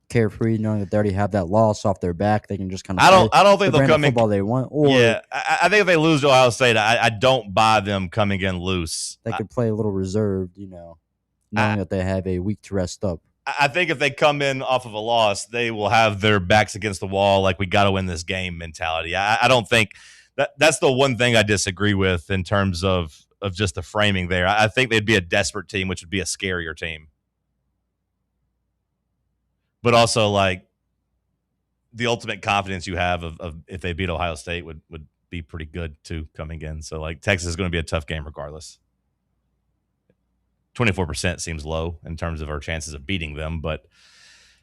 Speaker 8: carefree, knowing that they already have that loss off their back. They can just kind of
Speaker 7: I don't think they'll come in
Speaker 8: football they want. Or
Speaker 7: yeah, I think if they lose to Ohio State, I don't buy them coming in loose.
Speaker 8: They could play a little reserved, knowing that they have a week to rest up.
Speaker 7: I think if they come in off of a loss, they will have their backs against the wall, like we got to win this game mentality. I don't think that's the one thing I disagree with in terms of just the framing there. I think they'd be a desperate team, which would be a scarier team. But also, like, the ultimate confidence you have of if they beat Ohio State would be pretty good too coming in. So like Texas is going to be a tough game regardless. 24% seems low in terms of our chances of beating them, but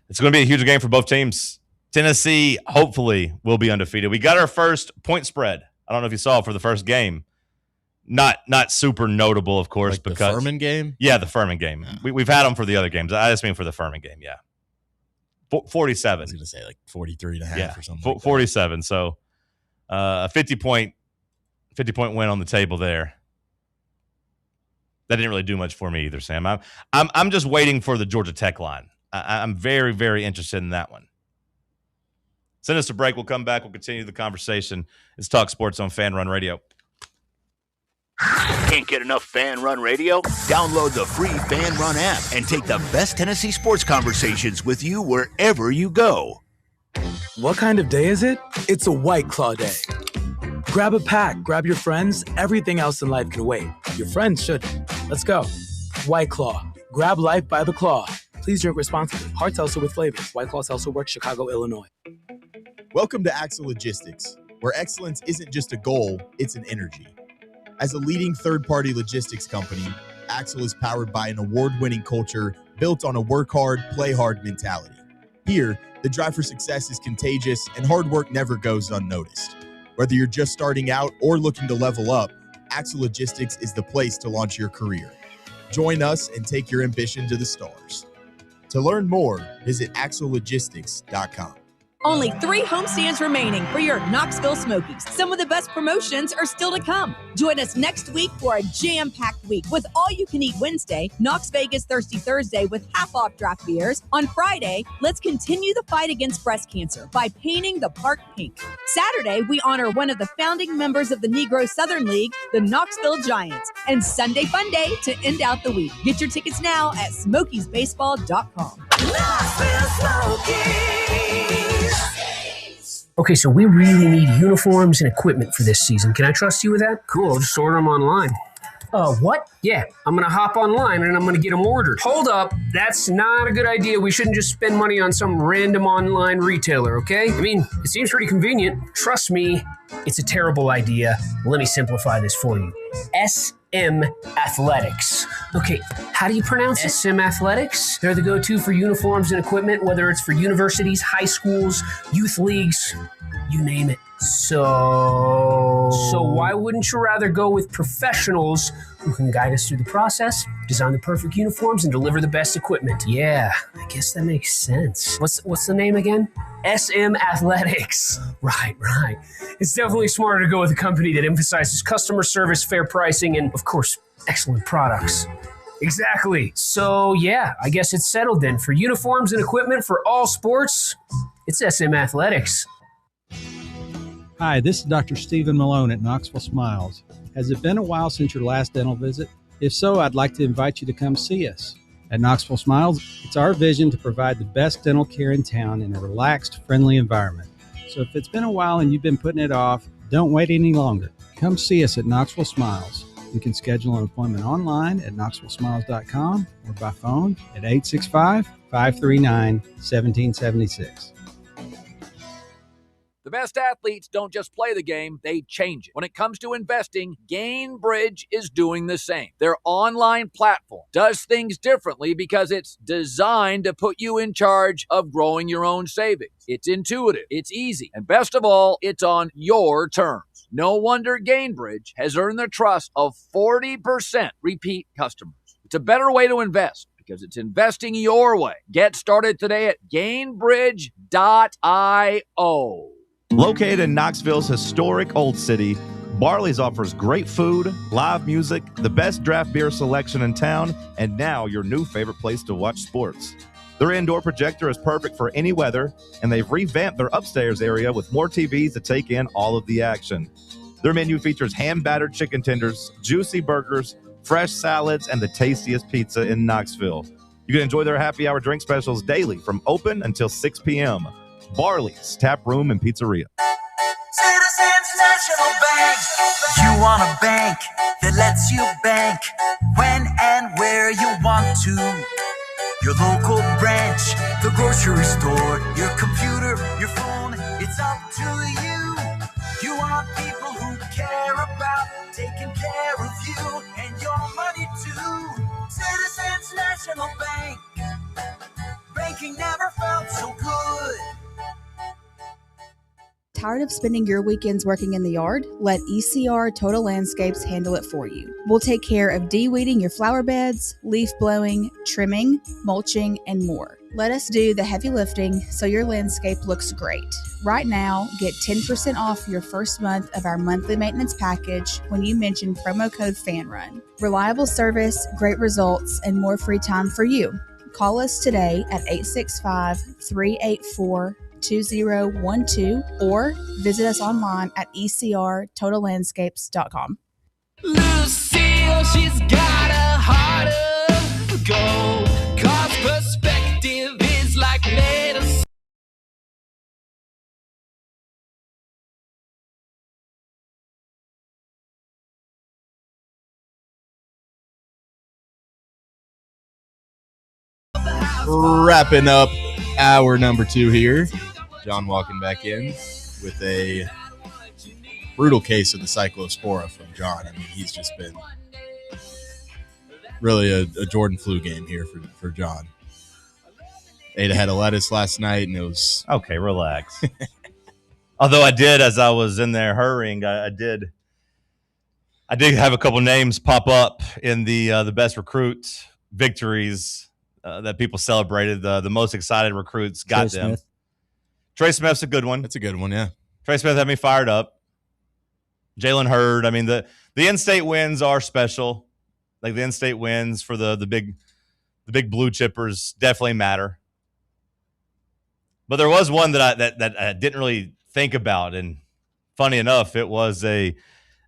Speaker 7: it's going to be a huge game for both teams. Tennessee hopefully will be undefeated. We got our first point spread. I don't know if you saw it for the first game. Not super notable, of course,
Speaker 9: like
Speaker 7: because
Speaker 9: the Furman game.
Speaker 7: Yeah, the Furman game. Yeah. We've had them for the other games. I just mean for the Furman game. Yeah, 47.
Speaker 9: I was going to say like 43.5 or something. Like
Speaker 7: 47. So a 50-point win on the table there. That didn't really do much for me either, Sam. I'm just waiting for the Georgia Tech line. I'm very, very interested in that one. Send us a break. We'll come back. We'll continue the conversation. It's Talk Sports on Fan Run Radio.
Speaker 15: Can't get enough Fan Run Radio? Download the free Fan Run app and take the best Tennessee sports conversations with you wherever you go.
Speaker 10: What kind of day is it? It's a White Claw day. Grab a pack, grab your friends. Everything else in life can wait. Your friends shouldn't. Let's go. White Claw. Grab life by the claw. Please drink responsibly. Hard seltzer with flavors. White Claw Seltzer Works, Chicago, Illinois.
Speaker 9: Welcome to Axle Logistics, where excellence isn't just a goal, it's an energy. As a leading third-party logistics company, Axle is powered by an award-winning culture built on a work hard, play hard mentality. Here, the drive for success is contagious and hard work never goes unnoticed. Whether you're just starting out or looking to level up, Axle Logistics is the place to launch your career. Join us and take your ambition to the stars. To learn more, visit axlelogistics.com.
Speaker 11: Only 3 homestands remaining for your Knoxville Smokies. Some of the best promotions are still to come. Join us next week for a jam-packed week with all-you-can-eat Wednesday, Knox Vegas Thirsty Thursday with half-off draft beers. On Friday, let's continue the fight against breast cancer by painting the park pink. Saturday, we honor one of the founding members of the Negro Southern League, the Knoxville Giants. And Sunday Fun Day to end out the week. Get your tickets now at SmokiesBaseball.com.
Speaker 2: Knoxville Smokies.
Speaker 5: Okay, so we really need uniforms and equipment for this season. Can I trust you with that? Cool, I'll just order them online. What? Yeah, I'm going to hop online and I'm going to get them ordered. Hold up, that's not a good idea. We shouldn't just spend money on some random online retailer, okay? I mean, it seems pretty convenient. Trust me, it's a terrible idea. Let me simplify this for you. SM Athletics. Okay, how do you pronounce it? SM Athletics? They're the go-to for uniforms and equipment, whether it's for universities, high schools, youth leagues, you name it. So why wouldn't you rather go with professionals who can guide us through the process, design the perfect uniforms, and deliver the best equipment? Yeah, I guess that makes sense. What's the name again? SM Athletics. Right. It's definitely smarter to go with a company that emphasizes customer service, fair pricing, and, of course, excellent products. Exactly. So, yeah, I guess it's settled then. For uniforms and equipment for all sports, it's SM Athletics.
Speaker 22: Hi, this is Dr. Stephen Malone at Knoxville Smiles. Has it been a while since your last dental visit? If so, I'd like to invite you to come see us. At Knoxville Smiles, it's our vision to provide the best dental care in town in a relaxed, friendly environment. So if it's been a while and you've been putting it off, don't wait any longer. Come see us at Knoxville Smiles. You can schedule an appointment online at knoxvillesmiles.com or by phone at 865-539-1776.
Speaker 23: The best athletes don't just play the game, they change it. When it comes to investing, Gainbridge is doing the same. Their online platform does things differently because it's designed to put you in charge of growing your own savings. It's intuitive, it's easy, and best of all, it's on your terms. No wonder Gainbridge has earned the trust of 40% repeat customers. It's a better way to invest because it's investing your way. Get started today at Gainbridge.io.
Speaker 12: Located in Knoxville's historic Old City, Barley's offers great food, live music, the best draft beer selection in town, and now your new favorite place to watch sports. Their indoor projector is perfect for any weather, and they've revamped their upstairs area with more TVs to take in all of the action. Their menu features hand-battered chicken tenders, juicy burgers, fresh salads, and the tastiest pizza in Knoxville. You can enjoy their happy hour drink specials daily from open until 6 p.m. Barley's Tap Room and Pizzeria.
Speaker 2: Citizens National Bank. You want a bank that lets you bank when and where you want to.
Speaker 3: Your local branch, the grocery store, your computer, your phone, it's up to you. You want people who care about taking care of you and your money too. Citizens National Bank, banking never felt so good.
Speaker 21: Tired of spending your weekends working in the yard? Let ECR Total Landscapes handle it for you. We'll take care of de-weeding your flower beds, leaf blowing, trimming, mulching, and more. Let us do the heavy lifting so your landscape looks great. Right now, get 10% off your first month of our monthly maintenance package when you mention promo code FANRUN. Reliable service, great results, and more free time for you. Call us today at 865-384-2012 or visit us online at ecrtotallandscapes.com.
Speaker 3: Lucille, she's got a heart of gold. 'Cause perspective is like medicine.
Speaker 9: Wrapping up hour number 2 here. John walking back in with a brutal case of the cyclospora from John. I mean, he's just been really a Jordan flu game here for John. Ate a head of lettuce last night, and it was...
Speaker 7: Okay, relax. Although I did, as I was in there hurrying, I did have a couple names pop up in the best recruit victories that people celebrated. The most excited recruits got
Speaker 8: Trey
Speaker 7: them.
Speaker 8: Smith.
Speaker 7: Trey Smith's a good one.
Speaker 9: That's a good one, yeah.
Speaker 7: Trey Smith had me fired up. Jalen Hurd. I mean, the in-state wins are special. Like the in-state wins for the big blue chippers definitely matter. But there was one that I didn't really think about, and funny enough, it was a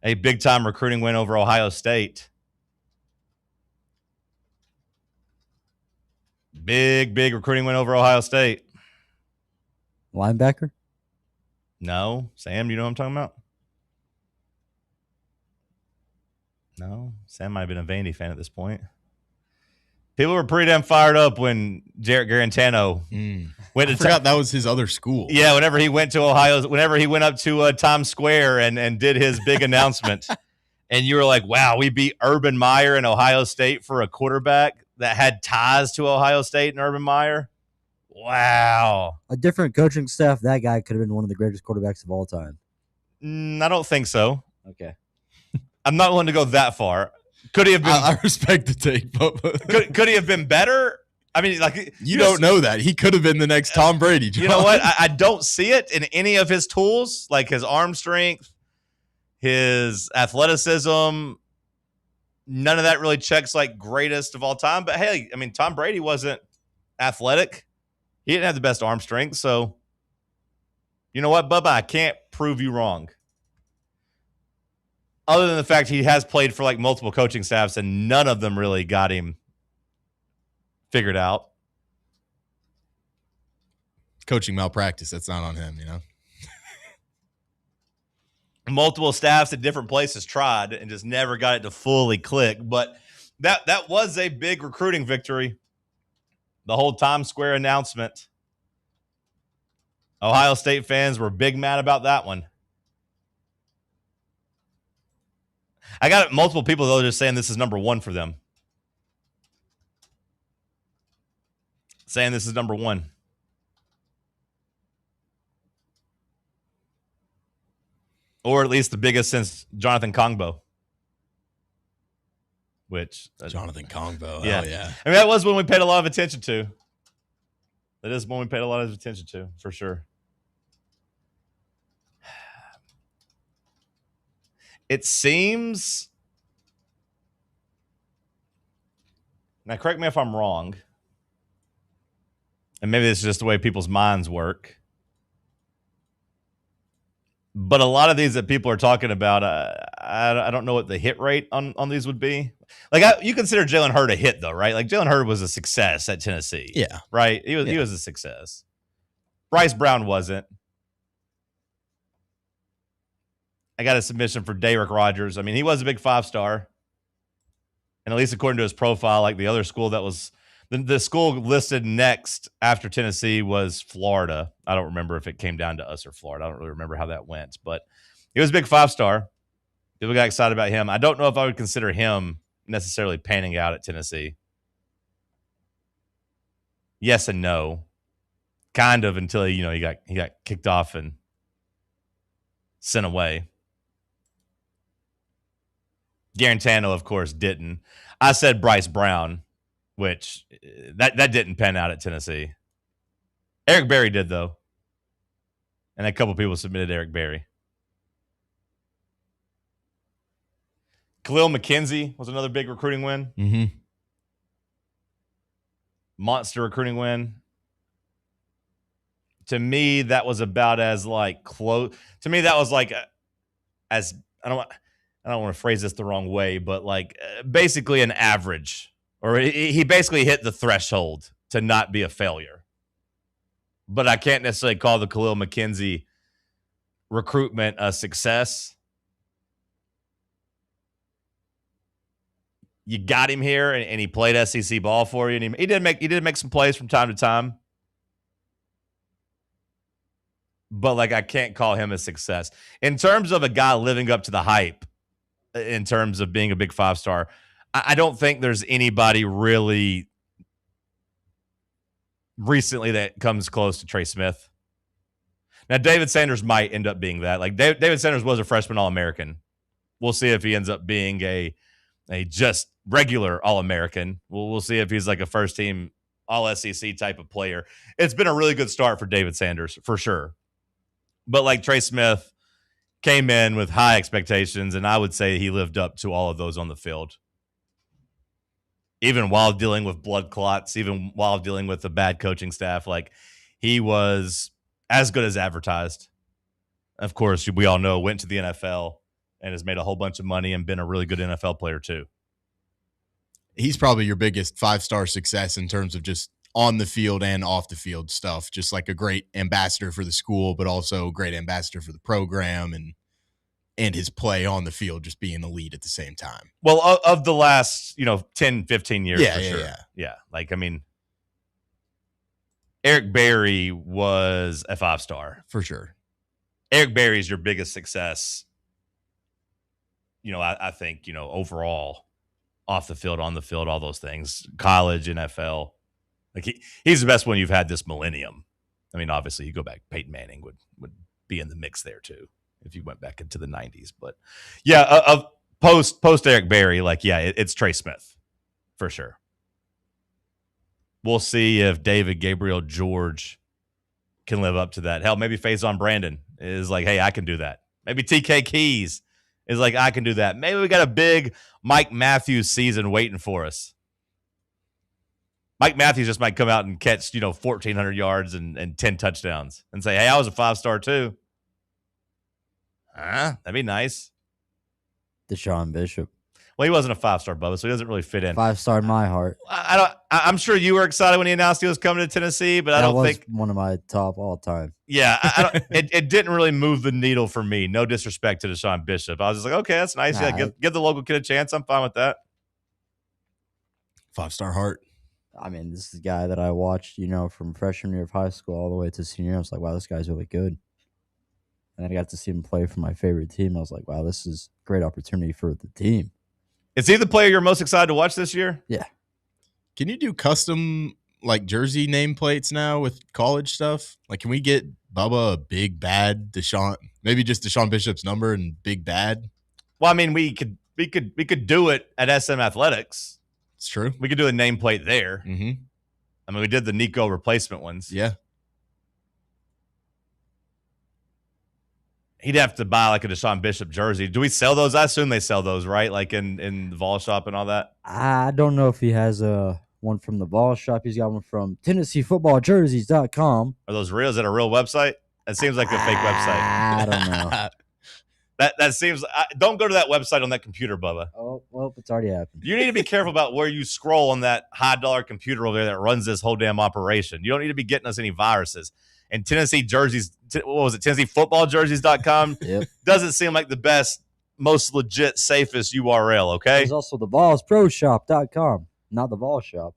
Speaker 7: big time recruiting win over Ohio State. Big recruiting win over Ohio State.
Speaker 8: Linebacker?
Speaker 7: No. Sam, you know what I'm talking about? No. Sam might have been a Vandy fan at this point. People were pretty damn fired up when Jarrett Garantano went to
Speaker 9: forgot that was his other school.
Speaker 7: Yeah, whenever he went to Ohio, whenever he went up to Times Square and did his big announcement, and you were like, wow, we beat Urban Meyer and Ohio State for a quarterback that had ties to Ohio State and Urban Meyer. Wow.
Speaker 8: A different coaching staff, that guy could have been one of the greatest quarterbacks of all time.
Speaker 7: I don't think so.
Speaker 8: Okay.
Speaker 7: I'm not willing to go that far. Could he have been?
Speaker 9: I respect the take, but
Speaker 7: could he have been better? I mean, like
Speaker 9: you don't know that. He could have been the next Tom Brady. John.
Speaker 7: You know what? I don't see it in any of his tools, like his arm strength, his athleticism. None of that really checks like greatest of all time. But hey, I mean, Tom Brady wasn't athletic. He didn't have the best arm strength. So, you know what, Bubba? I can't prove you wrong. Other than the fact he has played for like multiple coaching staffs and none of them really got him figured out.
Speaker 9: Coaching malpractice, that's not on him, you know?
Speaker 7: Multiple staffs at different places tried and just never got it to fully click. But that was a big recruiting victory. The whole Times Square announcement. Ohio State fans were big mad about that one. I got multiple people, though, just saying this is number one for them. Saying this is number one. Or at least the biggest since Jonathan Kongbo. Which
Speaker 9: Jonathan Kongbo,
Speaker 7: yeah.
Speaker 9: Oh, yeah.
Speaker 7: I mean, that was one we paid a lot of attention to. That is one we paid a lot of attention to, for sure. It seems... Now, correct me if I'm wrong. And maybe this is just the way people's minds work. But a lot of these that people are talking about, I don't know what the hit rate on these would be. Like, you consider Jalen Hurd a hit, though, right? Like, Jalen Hurd was a success at Tennessee.
Speaker 9: Yeah.
Speaker 7: Right? He was a success. Bryce Brown wasn't. I got a submission for Derek Rogers. I mean, he was a big 5-star. And at least according to his profile, like the other school that was The school listed next after Tennessee was Florida. I don't remember if it came down to us or Florida. I don't really remember how that went, but he was a big 5-star. People got excited about him. I don't know if I would consider him necessarily panning out at Tennessee. Yes and no. Kind of until he got kicked off and sent away. Garantano, of course, didn't. I said Bryce Brown, which that didn't pan out at Tennessee. Eric Berry did, though. And a couple people submitted Eric Berry. Khalil McKenzie was another big recruiting win.
Speaker 9: Mm-hmm.
Speaker 7: Monster recruiting win. To me, that was about as close. To me, that was as I don't want to phrase this the wrong way, but basically an average, or he basically hit the threshold to not be a failure. But I can't necessarily call the Khalil McKenzie recruitment a success. You got him here, and he played SEC ball for you, and he did make some plays from time to time. But I can't call him a success. In terms of a guy living up to the hype, in terms of being a big 5-star, I don't think there's anybody really recently that comes close to Trey Smith. Now, David Sanders might end up being that. David Sanders was a freshman All-American. We'll see if he ends up being a just regular All-American. We'll see if he's a first-team All-SEC type of player. It's been a really good start for David Sanders, for sure. But Trey Smith came in with high expectations, and I would say he lived up to all of those on the field. Even while dealing with blood clots, even while dealing with the bad coaching staff, he was as good as advertised. Of course, we all know went to the NFL and has made a whole bunch of money and been a really good NFL player too.
Speaker 9: He's probably your biggest 5-star success in terms of just on the field and off the field stuff. Just a great ambassador for the school, but also a great ambassador for the program and his play on the field, just being elite at the same time.
Speaker 7: Well, of the last, 10, 15 years,
Speaker 9: yeah,
Speaker 7: for
Speaker 9: yeah,
Speaker 7: sure.
Speaker 9: Yeah.
Speaker 7: Eric Berry was a 5-star.
Speaker 9: For sure.
Speaker 7: Eric Berry is your biggest success, I think, overall, off the field, on the field, all those things, college, NFL. He's the best one you've had this millennium. Obviously, you go back, Peyton Manning would be in the mix there too if you went back into the 90s. But yeah, of post Eric Berry, it's Trey Smith for sure. We'll see if David Gabriel George can live up to that. Hell, maybe Faison Brandon is hey, I can do that. Maybe TK Keys is I can do that. Maybe we got a big Mike Matthews season waiting for us. Mike Matthews just might come out and catch, 1,400 yards and 10 touchdowns and say, hey, I was a 5-star too. That'd be nice.
Speaker 8: Deshaun Bishop.
Speaker 7: Well, he wasn't a 5-star, Bubba, so he doesn't really fit in.
Speaker 8: 5-star in my heart.
Speaker 7: I'm sure you were excited when he announced he was coming to Tennessee, but I don't think
Speaker 8: one of my top all time.
Speaker 7: Yeah, it didn't really move the needle for me. No disrespect to Deshaun Bishop. I was just okay, that's nice.
Speaker 8: Nah,
Speaker 7: yeah, give the local kid a chance. I'm fine with that.
Speaker 9: 5-star heart.
Speaker 8: This is a guy that I watched, from freshman year of high school all the way to senior year. I was like, wow, this guy's really good. And then I got to see him play for my favorite team. I was like, wow, this is a great opportunity for the team.
Speaker 7: Is he the player you're most excited to watch this year?
Speaker 8: Yeah.
Speaker 9: Can you do custom jersey nameplates now with college stuff? Can we get Bubba a big bad Deshaun, maybe just Deshaun Bishop's number and big bad?
Speaker 7: Well, we could do it at SM Athletics.
Speaker 9: It's true.
Speaker 7: We could do a nameplate there.
Speaker 9: Mm-hmm.
Speaker 7: We did the Nico replacement ones.
Speaker 9: Yeah.
Speaker 7: He'd have to buy a Deshaun Bishop jersey. Do we sell those? I assume they sell those, right? In the Vols shop and all that.
Speaker 8: I don't know if he has one from the Vols shop. He's got one from TennesseeFootballJerseys.com.
Speaker 7: Are those real? Is that a real website? That seems like a fake website.
Speaker 8: I don't know.
Speaker 7: That seems. Don't go to that website on that computer, Bubba.
Speaker 8: Oh, well, it's already happened.
Speaker 7: You need to be careful about where you scroll on that $high computer over there that runs this whole damn operation. You don't need to be getting us any viruses. And Tennessee jerseys, what was it? TennesseeFootballJerseys.com
Speaker 8: Yep.
Speaker 7: Doesn't seem like the best, most legit, safest URL. Okay.
Speaker 8: There's also the VolsProShop.com, not the Vols shop.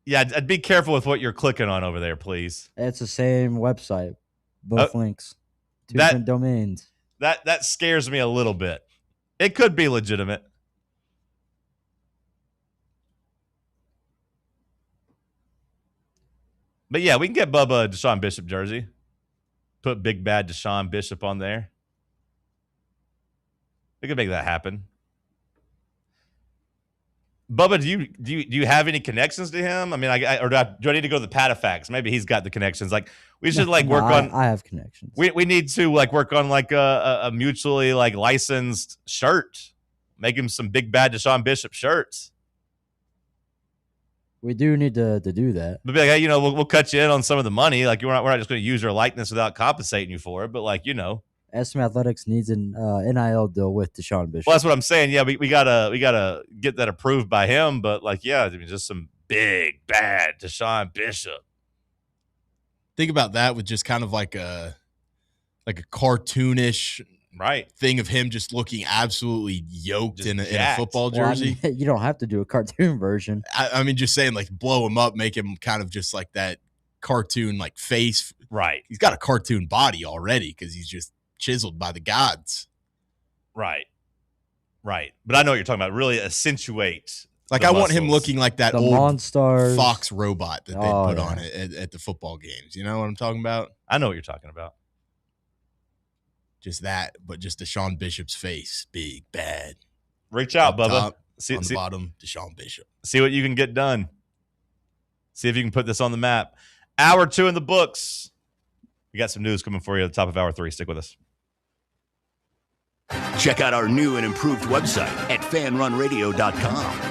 Speaker 7: Yeah, I'd be careful with what you're clicking on over there, please.
Speaker 8: It's the same website. Both links. Two different domains.
Speaker 7: That scares me a little bit. It could be legitimate. But yeah, we can get Bubba a Deshaun Bishop jersey. Put big bad Deshaun Bishop on there. We could make that happen. Bubba, do you have any connections to him? I mean, do I need to go to the Patafax? Maybe he's got the connections. Like we should work on.
Speaker 8: I have connections.
Speaker 7: We need to work on a mutually licensed shirt. Make him some big bad Deshaun Bishop shirts.
Speaker 8: We do need to do that.
Speaker 7: But be like, hey, we'll cut you in on some of the money. Like we're not just going to use your likeness without compensating you for it. But
Speaker 8: SM Athletics needs an NIL deal with Deshaun Bishop.
Speaker 7: Well, that's what I'm saying. Yeah, we gotta get that approved by him. But just some big bad Deshaun Bishop.
Speaker 9: Think about that with just kind of like a cartoonish thing of him just looking absolutely yoked in a football jersey.
Speaker 8: Well, you don't have to do a cartoon version.
Speaker 9: I mean, just saying, blow him up, make him kind of just like that cartoon face.
Speaker 7: Right.
Speaker 9: He's got a cartoon body already because he's just chiseled by the gods.
Speaker 7: Right. But I know what you're talking about. Really accentuate.
Speaker 9: I want him looking like that old
Speaker 8: Monstars.
Speaker 9: Fox robot that they put on it at the football games. You know what I'm talking about?
Speaker 7: I know what you're talking about.
Speaker 9: Just that, but just Deshaun Bishop's face. Big, bad.
Speaker 7: Reach out, Bubba.
Speaker 9: Top, on the bottom, Deshaun Bishop.
Speaker 7: See what you can get done. See if you can put this on the map. Hour 2 in the books. We got some news coming for you at the top of hour 3. Stick with us.
Speaker 15: Check out our new and improved website at fanrunradio.com.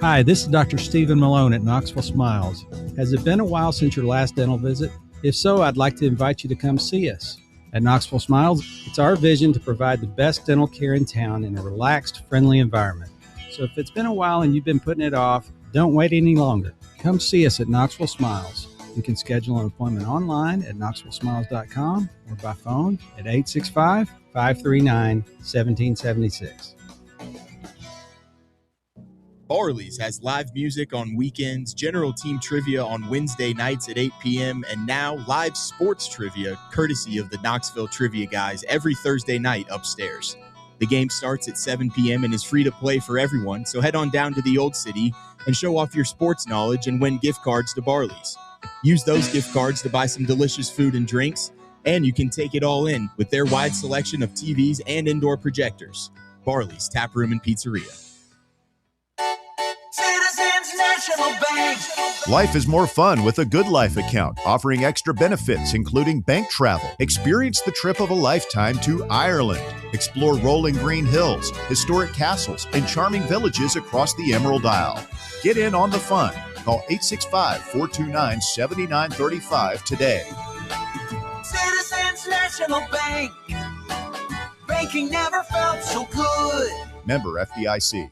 Speaker 22: Hi, this is Dr. Stephen Malone at Knoxville Smiles. Has it been a while since your last dental visit? If so, I'd like to invite you to come see us. At Knoxville Smiles, it's our vision to provide the best dental care in town in a relaxed, friendly environment. So if it's been a while and you've been putting it off, don't wait any longer. Come see us at Knoxville Smiles. You can schedule an appointment online at knoxvillesmiles.com or by phone at 865-539-1776.
Speaker 9: Barley's has live music on weekends, general team trivia on Wednesday nights at 8 p.m., and now live sports trivia courtesy of the Knoxville Trivia Guys every Thursday night upstairs. The game starts at 7 p.m. and is free to play for everyone, so head on down to the Old City and show off your sports knowledge and win gift cards to Barley's. Use those gift cards to buy some delicious food and drinks, and you can take it all in with their wide selection of TVs and indoor projectors. Barley's Tap Room and Pizzeria.
Speaker 3: Citizens National Bank.
Speaker 17: Life is more fun with a Good Life account, offering extra benefits, including bank travel. Experience the trip of a lifetime to Ireland. Explore rolling green hills, historic castles, and charming villages across the Emerald Isle. Get in on the fun. Call 865-429-7935 today.
Speaker 3: Citizens National Bank. Banking never felt so good.
Speaker 17: Member FDIC.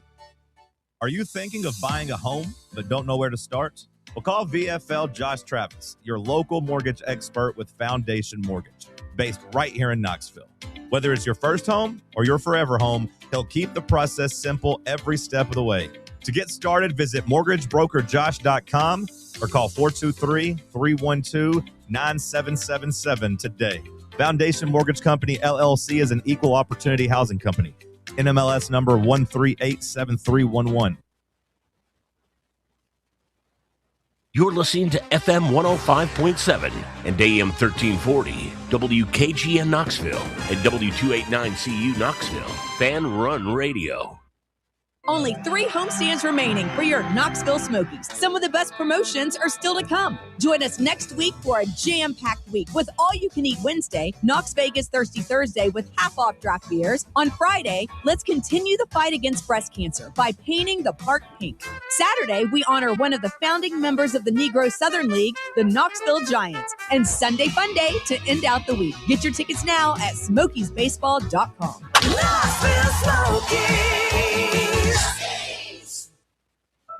Speaker 12: Are you thinking of buying a home but don't know where to start? Well, call VFL Josh Travis, your local mortgage expert with Foundation Mortgage, based right here in Knoxville. Whether it's your first home or your forever home, he'll keep the process simple every step of the way. To get started, visit mortgagebrokerjosh.com or call 423-312-9777 today. Foundation Mortgage Company, LLC is an equal opportunity housing company. NMLS number 1387311.
Speaker 1: You're listening to FM 105.7 and AM 1340, WKGN Knoxville and W289CU Knoxville, Fan Run Radio.
Speaker 11: Only 3 homestands remaining for your Knoxville Smokies. Some of the best promotions are still to come. Join us next week for a jam-packed week with all-you-can-eat Wednesday, Knox Vegas Thirsty Thursday with half-off draft beers. On Friday, let's continue the fight against breast cancer by painting the park pink. Saturday, we honor one of the founding members of the Negro Southern League, the Knoxville Giants. And Sunday Fun Day to end out the week. Get your tickets now at smokiesbaseball.com.
Speaker 3: Knoxville Smokies.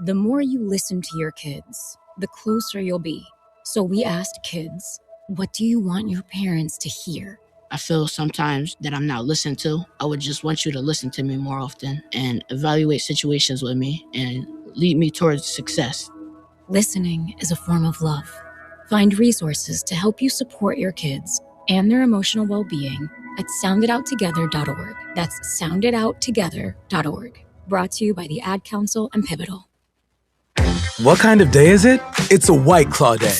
Speaker 4: The more you listen to your kids, the closer you'll be. So we asked kids, what do you want your parents to hear?
Speaker 6: I feel sometimes that I'm not listened to. I would just want you to listen to me more often and evaluate situations with me and lead me towards success.
Speaker 4: Listening is a form of love. Find resources to help you support your kids and their emotional well-being at sounditouttogether.org. That's sounditouttogether.org. Brought to you by the Ad Council and Pivotal.
Speaker 10: What kind of day is it? It's a White Claw day.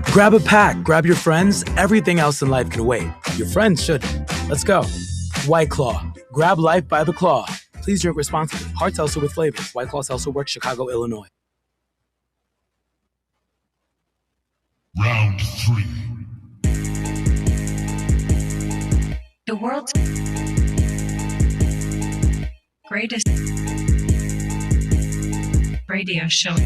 Speaker 10: Grab a pack, grab your friends. Everything else in life can wait. Your friends shouldn't. Let's go. White Claw. Grab life by the claw. Please drink responsibly. Hard seltzer with flavors. White Claw Seltzer Works, Chicago, Illinois.
Speaker 3: Round 3.
Speaker 13: The world's greatest radio show.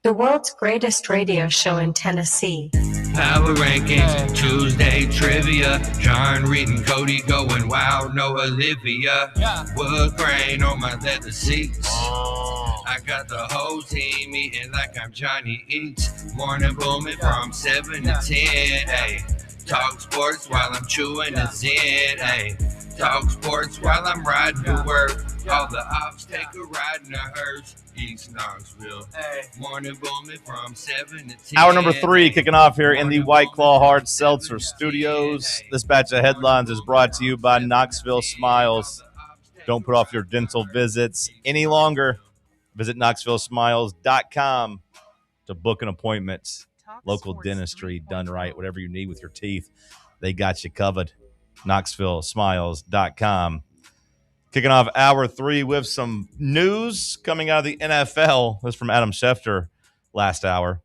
Speaker 13: The world's greatest radio show in Tennessee.
Speaker 16: Power Rankings, Tuesday Trivia. John Reed and Cody going wild, no Olivia. Wood grain on my leather seats. I got the whole team eating like I'm Johnny Eats. Morning booming from 7 to 10. Ayy. Talk sports while I'm chewing a Zen. Ayy. Talk sports while I'm riding to work. All the ops take a ride in a hearse. East Knoxville. Morning booming from 7 to 10.
Speaker 7: Hour number 3 kicking off here in the White Claw Hard Seltzer Studios. This batch of headlines is brought to you by Knoxville Smiles. Don't put off your dental visits any longer. Visit KnoxvilleSmiles.com to book an appointment. Local dentistry done right. Whatever you need with your teeth, they got you covered. KnoxvilleSmiles.com. Kicking off hour 3 with some news coming out of the NFL. This is from Adam Schefter last hour.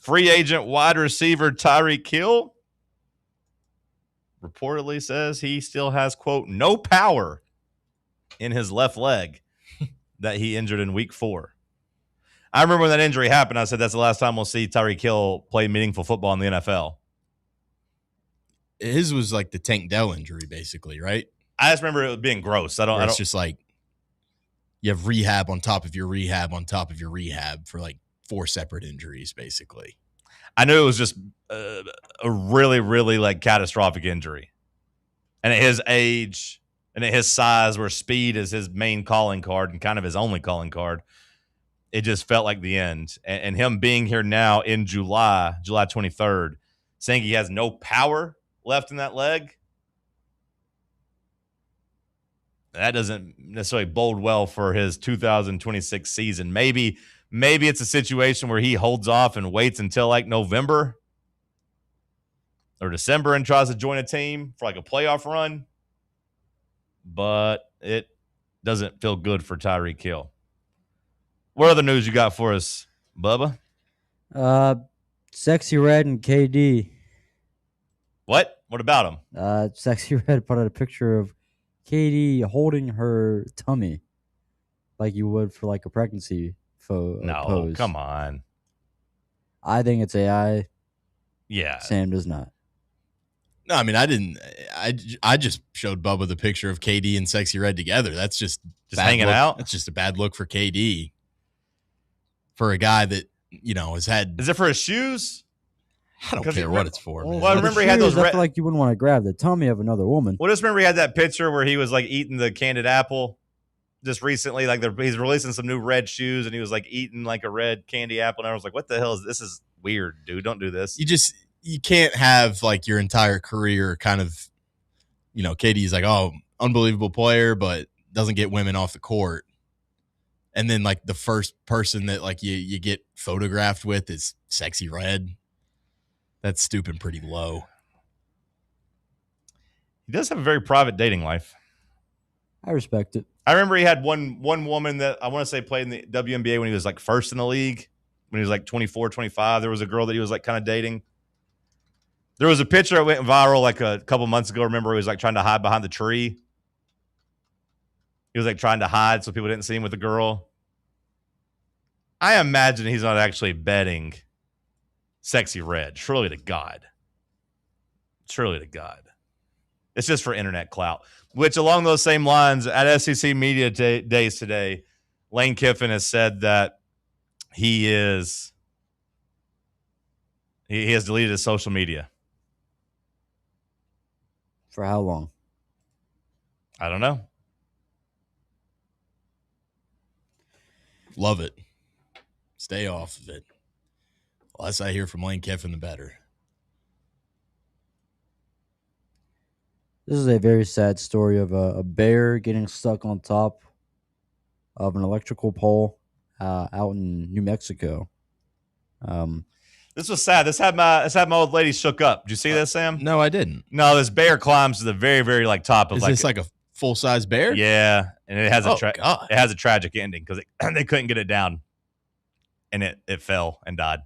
Speaker 7: Free agent wide receiver Tyreek Hill reportedly says he still has, quote, no power in his left leg that he injured in week 4. I remember when that injury happened, I said that's the last time we'll see Tyreek Hill play meaningful football in the NFL.
Speaker 9: His was like the Tank Dell injury, basically, right?
Speaker 7: I just remember it being gross.
Speaker 9: It's just like you have rehab on top of your rehab on top of your rehab for like 4 separate injuries, basically.
Speaker 7: I knew it was just a really, really like catastrophic injury. And at his age and at his size, where speed is his main calling card and kind of his only calling card, it just felt like the end. And him being here now in July 23rd, saying he has no power left in that leg, that doesn't necessarily bode well for his 2026 season. Maybe it's a situation where he holds off and waits until like November or December and tries to join a team for like a playoff run. But it doesn't feel good for Tyreek Hill. What other news you got for us, Bubba?
Speaker 8: Sexy Red and KD.
Speaker 7: What? What about him?
Speaker 8: Sexy Red put out a picture of Katie holding her tummy like you would for like a pregnancy pose.
Speaker 7: Come on.
Speaker 8: I think it's AI.
Speaker 7: Yeah.
Speaker 8: Sam does not.
Speaker 9: No, I mean, I didn't. I just showed Bubba the picture of KD and Sexy Red together. That's just
Speaker 7: hanging out.
Speaker 9: That's just a bad look for KD. For a guy that, you know, has had.
Speaker 7: Is it for his shoes?
Speaker 9: I don't care what it's for.
Speaker 8: Well,
Speaker 7: I remember he had those.
Speaker 8: I feel like you wouldn't want to grab the tummy of another woman.
Speaker 7: Well, just remember he had that picture where he was like eating the candied apple just recently. Like he's releasing some new red shoes and he was like eating like a red candy apple. And I was like, what the hell is this? Is weird, dude. Don't do this.
Speaker 9: You can't have like your entire career kind of, you know, KD's like, oh, unbelievable player, but doesn't get women off the court. And then like the first person that like you get photographed with is Sexy Red. That's stooping pretty low.
Speaker 7: He does have a very private dating life.
Speaker 8: I respect it.
Speaker 7: I remember he had one woman that I want to say played in the WNBA when he was like first in the league, when he was like 24, 25. There was a girl that he was like kind of dating. There was a picture that went viral like a couple months ago. Remember, he was like trying to hide behind the tree. He was like trying to hide so people didn't see him with the girl. I imagine he's not actually betting Sexy Red. Surely to God. Surely to God. It's just for internet clout. Which, along those same lines, at SEC Media Days today, Lane Kiffin has said that he is He has deleted his social media.
Speaker 8: For how long?
Speaker 7: I don't know.
Speaker 9: Love it. Stay off of it. Less I hear from Lane Kiffin, the better.
Speaker 8: This is a very sad story of a bear getting stuck on top of an electrical pole out in New Mexico.
Speaker 7: This was sad. This had my old lady shook up. Did you see this, Sam?
Speaker 9: No, I didn't.
Speaker 7: No, this bear climbs to the very, very top of
Speaker 9: Is this like a full-size bear?
Speaker 7: Yeah, and it has
Speaker 9: God.
Speaker 7: it has a tragic ending because they couldn't get it down, and it fell and died.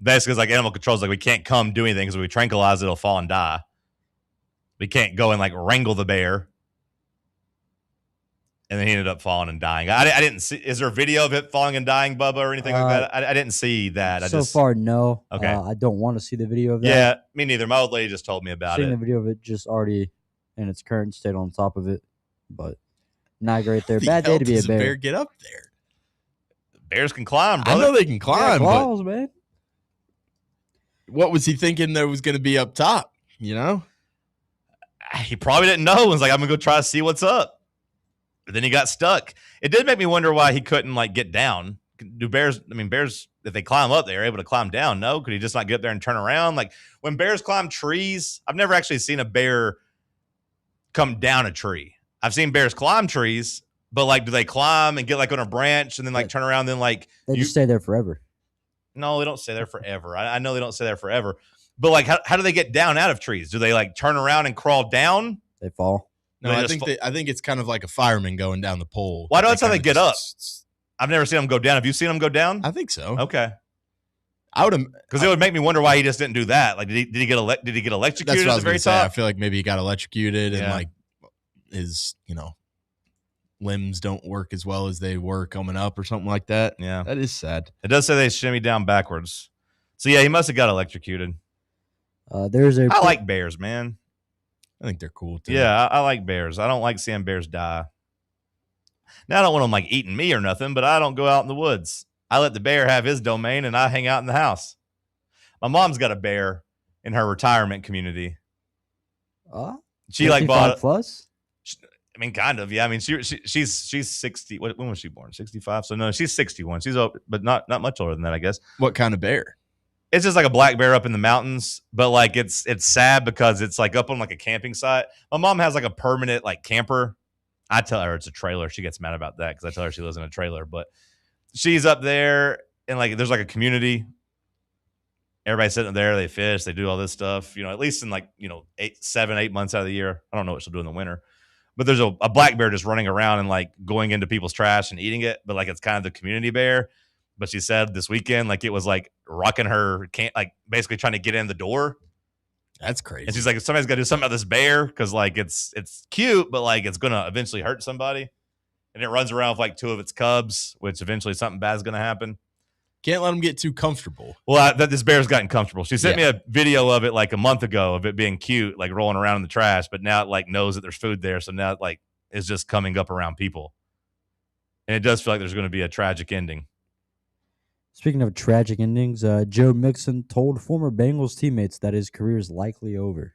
Speaker 7: Basically, it's like animal control's like we can't come do anything because if we tranquilize it, it'll fall and die. We can't go and like wrangle the bear. And then he ended up falling and dying. I didn't see. Is there a video of it falling and dying, Bubba, or anything like that? I didn't see that.
Speaker 8: So far, no.
Speaker 7: Okay.
Speaker 8: I don't want to see the video of that.
Speaker 7: Yeah, me neither. My old lady just told me about
Speaker 8: Seeing
Speaker 7: it.
Speaker 8: the video of it just already in its current state on top of it, but not great there. Bad day to be a bear.
Speaker 9: Bear get up there.
Speaker 7: Bears can climb, brother.
Speaker 9: I know they can climb,
Speaker 8: claws,
Speaker 9: but
Speaker 8: man.
Speaker 9: What was he thinking there was going to be up top? You know,
Speaker 7: He probably didn't know. He was like, I'm gonna go try to see what's up. But then he got stuck. It did make me wonder why he couldn't like get down. Do bears? I mean, bears, if they climb up, they're able to climb down. No, could he just not get up there and turn around? Like when bears climb trees, I've never actually seen a bear come down a tree. I've seen bears climb trees, but like, do they climb and get like on a branch and then like turn around? And then like
Speaker 8: They just stay there forever.
Speaker 7: No, they don't stay there forever. I know they don't stay there forever. But like, how do they get down out of trees? Do they like turn around and crawl down?
Speaker 8: They fall.
Speaker 9: no, I think it's kind of like a fireman going down the pole.
Speaker 7: Why that's how they get up?
Speaker 9: just-
Speaker 7: I've never seen them go down. Have you seen them go down?
Speaker 9: I think so.
Speaker 7: Okay.
Speaker 9: I would
Speaker 7: because it would make me wonder why he just didn't do that. Like, did he get electrocuted
Speaker 9: That's what I
Speaker 7: at
Speaker 9: was
Speaker 7: the very
Speaker 9: going to say. I
Speaker 7: top?
Speaker 9: feel like maybe he got electrocuted and
Speaker 7: Yeah.
Speaker 9: like his, limbs don't work as well as they were coming up or something like that.
Speaker 7: Yeah.
Speaker 9: That is sad.
Speaker 7: It does say they shimmy down backwards. So yeah, he must have got electrocuted.
Speaker 8: There's a
Speaker 7: I like bears, man.
Speaker 9: I think they're cool too.
Speaker 7: Yeah, I like bears. I don't like seeing bears die. Now I don't want them like eating me or nothing, but I don't go out in the woods. I let the bear have his domain and I hang out in the house. My mom's got a bear in her retirement community. She like bought
Speaker 8: plus.
Speaker 7: I mean, kind of, yeah. I mean, she's 60. When was she born? 65. So no, she's 61. She's old, but not much older than that, I guess.
Speaker 9: What kind of bear?
Speaker 7: It's just like a black bear up in the mountains, but like it's sad because it's like up on like a camping site. My mom has like a permanent like camper. I tell her it's a trailer. She gets mad about that because I tell her she lives in a trailer, but she's up there and like there's like a community. Everybody's sitting there, they fish, they do all this stuff, at least in like, 7, 8 months out of the year. I don't know what she'll do in the winter. But there's a black bear just running around and like going into people's trash and eating it. But like it's kind of the community bear. But she said this weekend, like it was like rocking her, like basically trying to get in the door.
Speaker 9: That's crazy.
Speaker 7: And she's like, somebody's got to do something about this bear because like it's cute, but like it's gonna eventually hurt somebody. And it runs around with like 2 of its cubs, which eventually something bad's gonna happen.
Speaker 9: Can't let them get too comfortable.
Speaker 7: Well, this bear's gotten comfortable. She sent me a video of it like a month ago of it being cute, like rolling around in the trash, but now it like knows that there's food there. So now it like is just coming up around people. And it does feel like there's going to be a tragic ending.
Speaker 8: Speaking of tragic endings, Joe Mixon told former Bengals teammates that his career is likely over.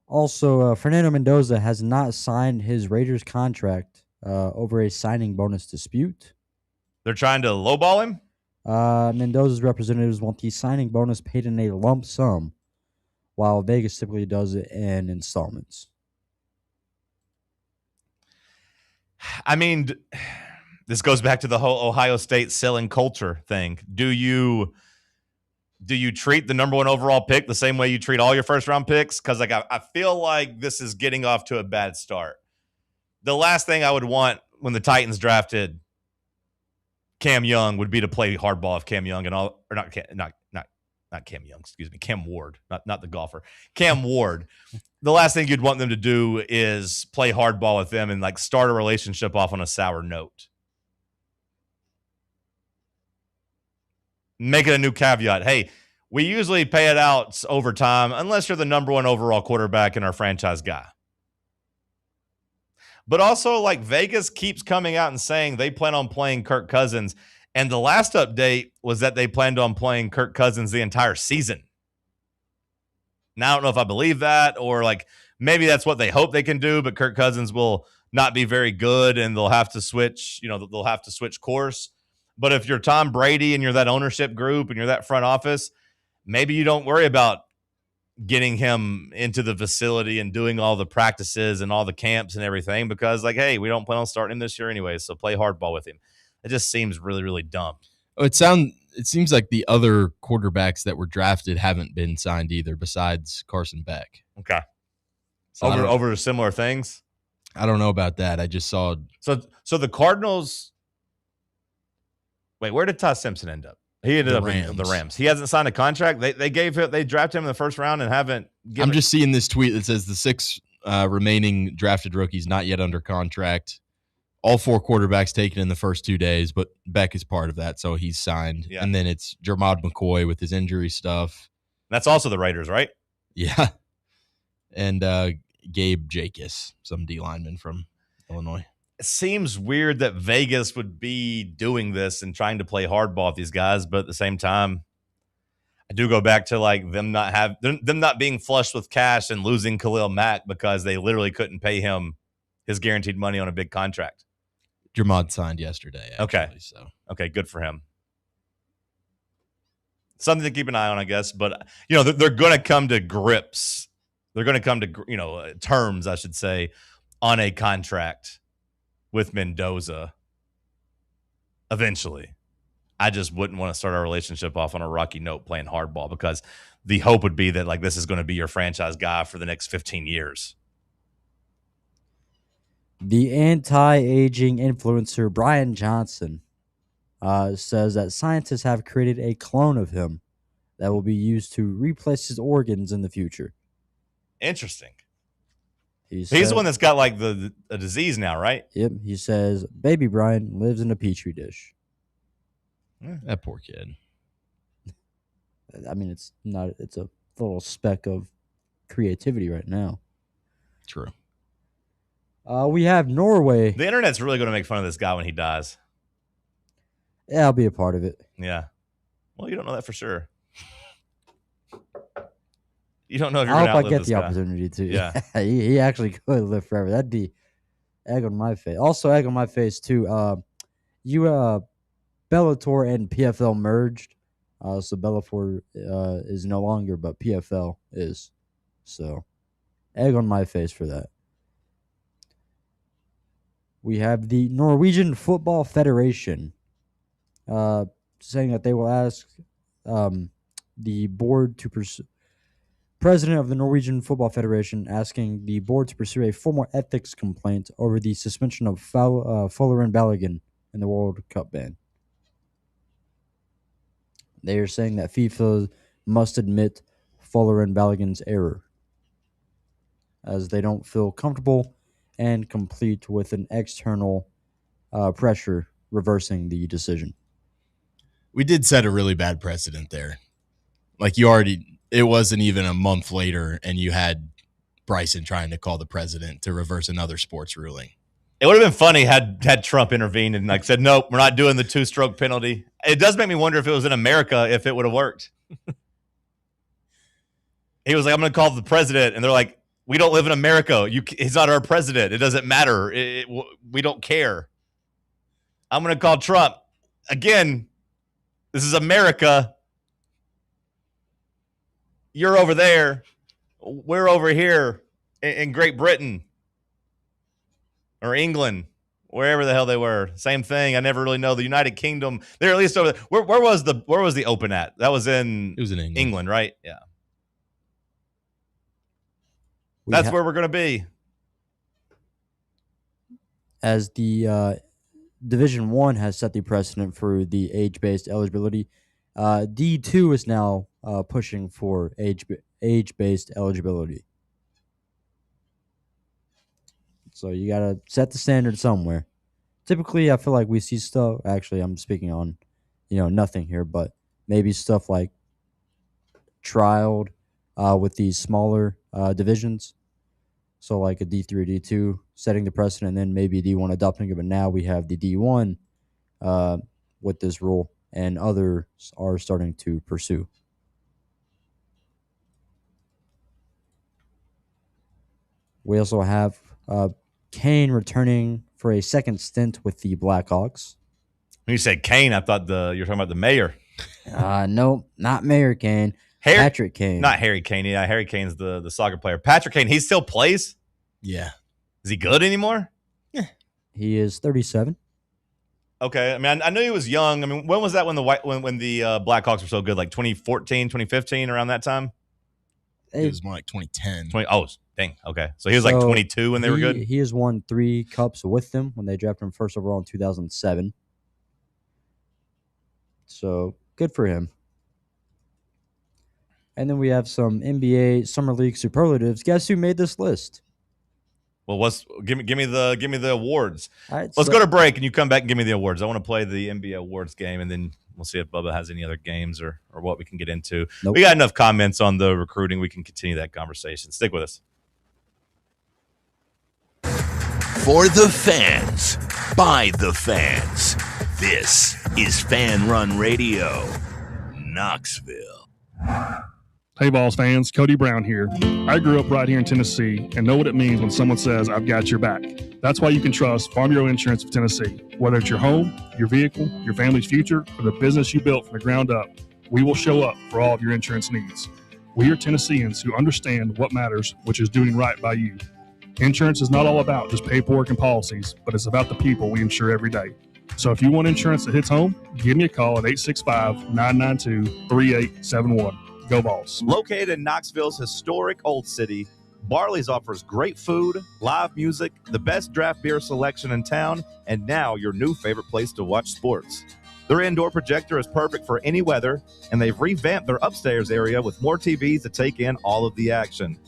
Speaker 8: Also, Fernando Mendoza has not signed his Raiders contract over a signing bonus dispute.
Speaker 7: They're trying to lowball him?
Speaker 8: Mendoza's representatives want the signing bonus paid in a lump sum, while Vegas typically does it in installments.
Speaker 7: I mean, this goes back to the whole Ohio State selling culture thing. Do you treat the number 1 overall pick the same way you treat all your first-round picks? Because like I feel like this is getting off to a bad start. The last thing I would want when the Titans drafted Cam Young would be to play hardball if Cam Young and all, or not Cam Young, excuse me, Cam Ward, not the golfer, Cam Ward. The last thing you'd want them to do is play hardball with them and like start a relationship off on a sour note. Make it a new caveat. Hey, we usually pay it out over time unless you're the number 1 overall quarterback and our franchise guy. But also, like, Vegas keeps coming out and saying they plan on playing Kirk Cousins. And the last update was that they planned on playing Kirk Cousins the entire season. Now, I don't know if I believe that, or like maybe that's what they hope they can do, but Kirk Cousins will not be very good and they'll have to switch, they'll have to switch course. But if you're Tom Brady and you're that ownership group and you're that front office, maybe you don't worry about getting him into the facility and doing all the practices and all the camps and everything because, like, hey, we don't plan on starting him this year anyway, so play hardball with him. It just seems really, really dumb.
Speaker 14: It seems like the other quarterbacks that were drafted haven't been signed either, besides Carson Beck.
Speaker 7: Okay.
Speaker 14: So
Speaker 7: over similar things?
Speaker 14: I don't know about that. I just saw.
Speaker 7: So the Cardinals. Wait, where did Ty Simpson end up? He ended up in the Rams. He hasn't signed a contract. They drafted him in the first round and haven't.
Speaker 14: I'm just seeing this tweet that says the 6 remaining drafted rookies not yet under contract. All 4 quarterbacks taken in the first 2 days, but Beck is part of that, so he's signed.
Speaker 7: Yeah.
Speaker 14: And then it's Jermod McCoy with his injury stuff.
Speaker 7: That's also the Raiders, right?
Speaker 14: Yeah. And Gabe Jacobs, some D lineman from Illinois.
Speaker 7: It seems weird that Vegas would be doing this and trying to play hardball with these guys, but at the same time, I do go back to like them not being flushed with cash and losing Khalil Mack because they literally couldn't pay him his guaranteed money on a big contract.
Speaker 14: Jermod signed yesterday. Actually,
Speaker 7: Okay, good for him. Something to keep an eye on, I guess. But they're going to come to grips. They're going to come to terms, I should say, on a contract with Mendoza eventually. I just wouldn't want to start our relationship off on a rocky note playing hardball because the hope would be that like this is going to be your franchise guy for the next 15 years.
Speaker 8: The anti-aging influencer Brian Johnson says that scientists have created a clone of him that will be used to replace his organs in the future.
Speaker 7: Interesting. He's the one that's got like a disease now, right?
Speaker 8: Yep. He says baby Brian lives in a petri dish.
Speaker 14: That poor kid.
Speaker 8: I mean, it's a little speck of creativity right now.
Speaker 14: True.
Speaker 8: We have Norway.
Speaker 7: The internet's really going to make fun of this guy when he dies.
Speaker 8: Yeah, I'll be a part of it.
Speaker 7: Yeah. Well, you don't know that for sure. You don't know if you're going to outlive this guy.
Speaker 8: I hope I get the opportunity to.
Speaker 7: Yeah.
Speaker 8: he actually could live forever. That'd be egg on my face. Also, egg on my face, too. Bellator and PFL merged. So Bellator is no longer, but PFL is. So, egg on my face for that. We have the Norwegian Football Federation saying that they will ask the board to pursue. President of the Norwegian Football Federation asking the board to pursue a formal ethics complaint over the suspension of Folarin Balogun in the World Cup ban. They are saying that FIFA must admit Folarin Balogun's error, as they don't feel comfortable and complete with an external pressure reversing the decision.
Speaker 14: We did set a really bad precedent there. Like it wasn't even a month later and you had Bryson trying to call the president to reverse another sports ruling.
Speaker 7: It would have been funny had Trump intervened and like said, nope, we're not doing the 2-stroke penalty. It does make me wonder if it was in America, if it would have worked. He was like, I'm going to call the president. And they're like, we don't live in America. He's not our president. It doesn't matter. We don't care. I'm going to call Trump. Again, this is America. You're over there. We're over here in Great Britain or England, wherever the hell they were. Same thing. I never really know. The United Kingdom. They're at least over there. Where was the Open at? That was in.
Speaker 14: It was in England.
Speaker 7: England, right? Yeah. That's where we're going to be.
Speaker 8: As the Division 1 has set the precedent for the age-based eligibility, D2 is now pushing for age-based eligibility. So you got to set the standard somewhere. Typically, I feel like we see stuff. Actually, I'm speaking on, nothing here, but maybe stuff like trialed with these smaller divisions. So like a D3 or D2 setting the precedent, and then maybe D1 adopting it. But now we have the D1 with this rule, and others are starting to pursue. We also have Kane returning for a second stint with the Blackhawks.
Speaker 7: When you said Kane, I thought you're talking about the mayor.
Speaker 8: No, not Mayor Kane. Patrick Kane.
Speaker 7: Not Harry Kane. Yeah, Harry Kane's the soccer player. Patrick Kane, he still plays?
Speaker 14: Yeah.
Speaker 7: Is he good anymore?
Speaker 14: Yeah.
Speaker 8: He is 37.
Speaker 7: Okay. I mean, I knew he was young. I mean, when was that when the Blackhawks were so good? Like 2014, 2015, around that time?
Speaker 14: It was more like 2010.
Speaker 7: Dang. Okay. So he was like 22 when they were good?
Speaker 8: He has won 3 cups with them when they drafted him first overall in 2007. So good for him. And then we have some NBA Summer League superlatives. Guess who made this list?
Speaker 7: Well, give me the awards.
Speaker 8: All right,
Speaker 7: Let's go to break, and you come back and give me the awards. I want to play the NBA awards game, and then we'll see if Bubba has any other games or what we can get into.
Speaker 8: Nope.
Speaker 7: We got enough comments on the recruiting. We can continue that conversation. Stick with us.
Speaker 1: For the fans, by the fans, this is Fan Run Radio, Knoxville.
Speaker 18: Hey, Vols fans, Cody Brown here. I grew up right here in Tennessee and know what it means when someone says, I've got your back. That's why you can trust Farm Bureau Insurance of Tennessee. Whether it's your home, your vehicle, your family's future, or the business you built from the ground up, we will show up for all of your insurance needs. We are Tennesseans who understand what matters, which is doing right by you. Insurance is not all about just paperwork and policies, but it's about the people we insure every day. So if you want insurance that hits home, give me a call at 865-992-3871. Go Vols.
Speaker 12: Located in Knoxville's historic Old City, Barley's offers great food, live music, the best draft beer selection in town, and now your new favorite place to watch sports. Their indoor projector is perfect for any weather, and they've revamped their upstairs area with more TVs to take in all of the action.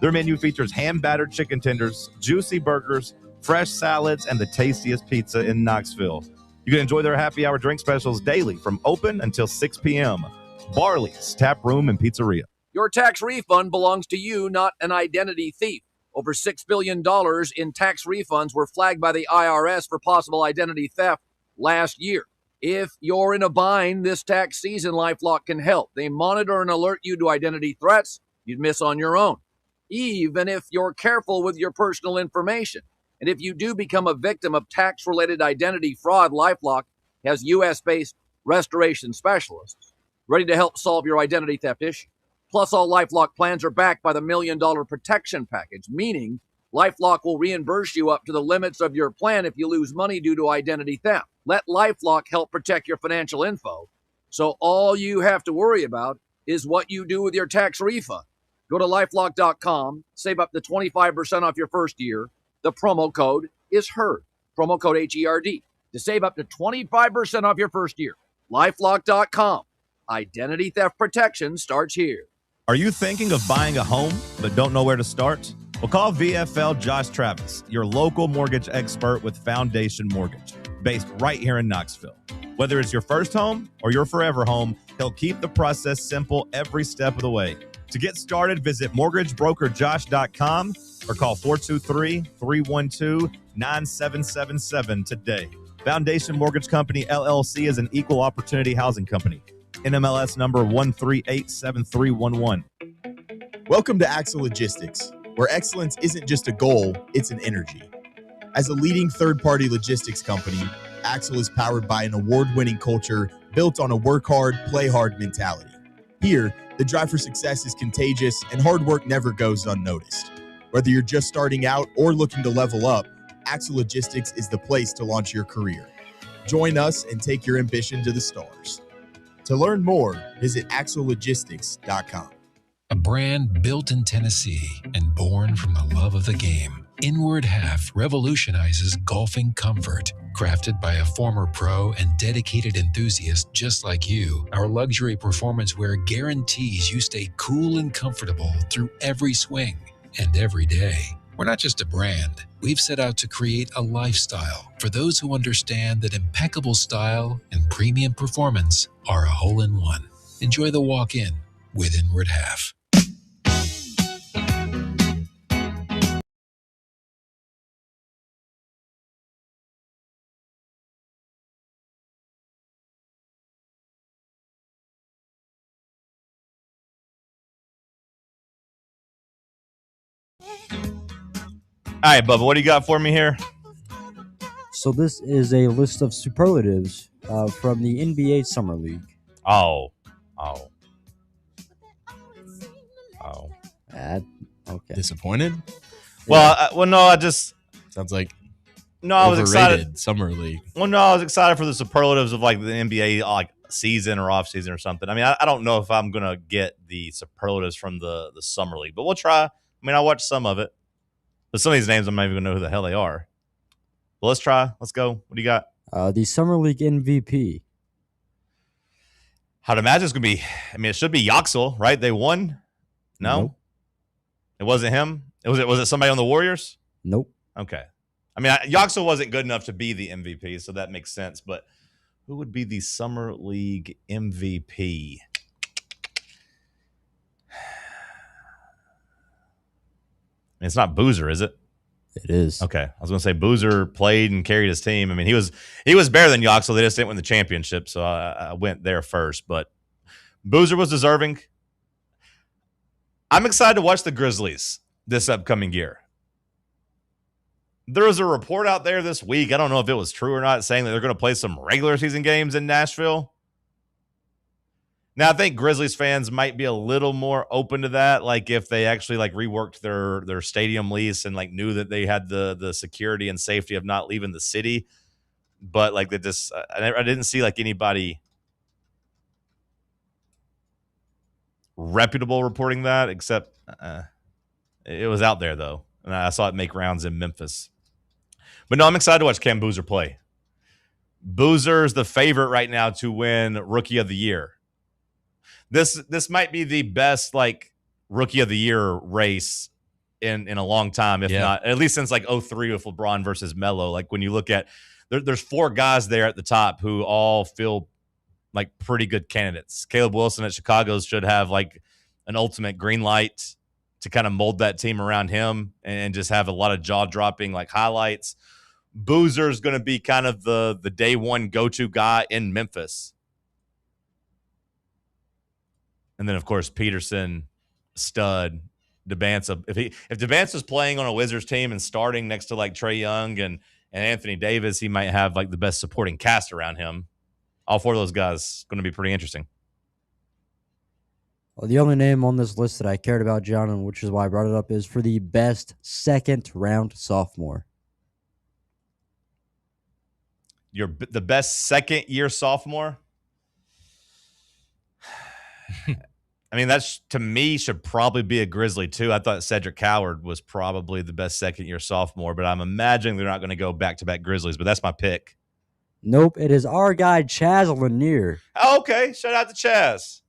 Speaker 12: Their menu features hand-battered chicken tenders, juicy burgers, fresh salads, and the tastiest pizza in Knoxville. You can enjoy their happy hour drink specials daily from open until 6 p.m. Barley's Tap Room and Pizzeria.
Speaker 23: Your tax refund belongs to you, not an identity thief. Over $6 billion in tax refunds were flagged by the IRS for possible identity theft last year. If you're in a bind this tax season, LifeLock can help. They monitor and alert you to identity threats you'd miss on your own, even if you're careful with your personal information. And if you do become a victim of tax-related identity fraud, LifeLock has U.S.-based restoration specialists ready to help solve your identity theft issue. Plus, all LifeLock plans are backed by the $1 Million Protection Package, meaning LifeLock will reimburse you up to the limits of your plan if you lose money due to identity theft. Let LifeLock help protect your financial info, so all you have to worry about is what you do with your tax refund. Go to LifeLock.com, save up to 25% off your first year. The promo code is HERD, promo code HERD, to save up to 25% off your first year. LifeLock.com. Identity theft protection starts here.
Speaker 12: Are you thinking of buying a home but don't know where to start? Well, call VFL Josh Travis, your local mortgage expert with Foundation Mortgage, based right here in Knoxville. Whether it's your first home or your forever home, he'll keep the process simple every step of the way. To get started, visit mortgagebrokerjosh.com or call 423-312-9777 today. Foundation Mortgage Company, LLC is an equal opportunity housing company. NMLS number 1387311.
Speaker 14: Welcome to Axle Logistics, where excellence isn't just a goal, it's an energy. As a leading third-party logistics company, Axle is powered by an award-winning culture built on a work hard, play hard mentality. Here, the drive for success is contagious and hard work never goes unnoticed. Whether you're just starting out or looking to level up, Axle Logistics is the place to launch your career. Join us and take your ambition to the stars. To learn more, visit axlelogistics.com.
Speaker 19: A brand built in Tennessee and born from the love of the game, Inward Half revolutionizes golfing comfort. Crafted by a former pro and dedicated enthusiast just like you, our luxury performance wear guarantees you stay cool and comfortable through every swing and every day. We're not just a brand. We've set out to create a lifestyle for those who understand that impeccable style and premium performance are a hole-in-one. Enjoy the walk-in with Inward Half.
Speaker 7: All right, Bubba, what do you got for me here?
Speaker 8: So this is a list of superlatives from the NBA Summer League.
Speaker 7: Oh.
Speaker 8: Okay.
Speaker 9: Disappointed?
Speaker 7: Well, no, I just
Speaker 9: sounds like
Speaker 7: I was excited.
Speaker 9: Summer League.
Speaker 7: Well, no, I was excited for the superlatives of like the NBA like season or off season or something. I mean, I don't know if I'm gonna get the superlatives from the Summer League, but we'll try. I mean, I watched some of it, but some of these names I'm not even gonna know who the hell they are. Well, let's try. Let's go. What do you got?
Speaker 8: The Summer League MVP.
Speaker 7: I'd imagine it's gonna be. I mean, it should be Yoxel, right? They won. No,
Speaker 8: Nope.
Speaker 7: It wasn't him. Was it somebody on the Warriors?
Speaker 8: Nope.
Speaker 7: Okay. I mean, Yoxel wasn't good enough to be the MVP, so that makes sense. But who would be the Summer League MVP? It's not Boozer, is it?
Speaker 8: It is.
Speaker 7: Okay. I was going to say Boozer played and carried his team. I mean, he was better than Yoxel. They just didn't win the championship, so I went there first. But Boozer was deserving. I'm excited to watch the Grizzlies this upcoming year. There was a report out there this week, I don't know if it was true or not, saying that they're going to play some regular season games in Nashville. Now, I think Grizzlies fans might be a little more open to that, like if they actually like reworked their stadium lease and like knew that they had the security and safety of not leaving the city. But like I didn't see like anybody reputable reporting that, except it was out there though, and I saw it make rounds in Memphis. But no, I'm excited to watch Cam Boozer play. Boozer's the favorite right now to win Rookie of the Year. This might be the best like Rookie of the Year race in a long time, if not at least since like 2003 with LeBron versus Melo. Like when you look at there's 4 guys there at the top who all feel like pretty good candidates. Caleb Wilson at Chicago should have like an ultimate green light to kind of mold that team around him and just have a lot of jaw-dropping like highlights. Boozer's going to be kind of the day one go-to guy in Memphis. And then, of course, Peterson, stud, Debanza. If Debanza is playing on a Wizards team and starting next to like Trae Young and Anthony Davis, he might have like the best supporting cast around him. All 4 of those guys going to be pretty interesting.
Speaker 8: Well, the only name on this list that I cared about, John, and which is why I brought it up, is for the best second-round sophomore.
Speaker 7: The best second-year sophomore? I mean, that's to me should probably be a Grizzly too. I thought Cedric Howard was probably the best second-year sophomore, but I'm imagining they're not going to go back-to-back Grizzlies, but that's my pick.
Speaker 8: Nope, it is our guy, Chaz Lanier.
Speaker 7: Oh, okay, shout out to Chaz.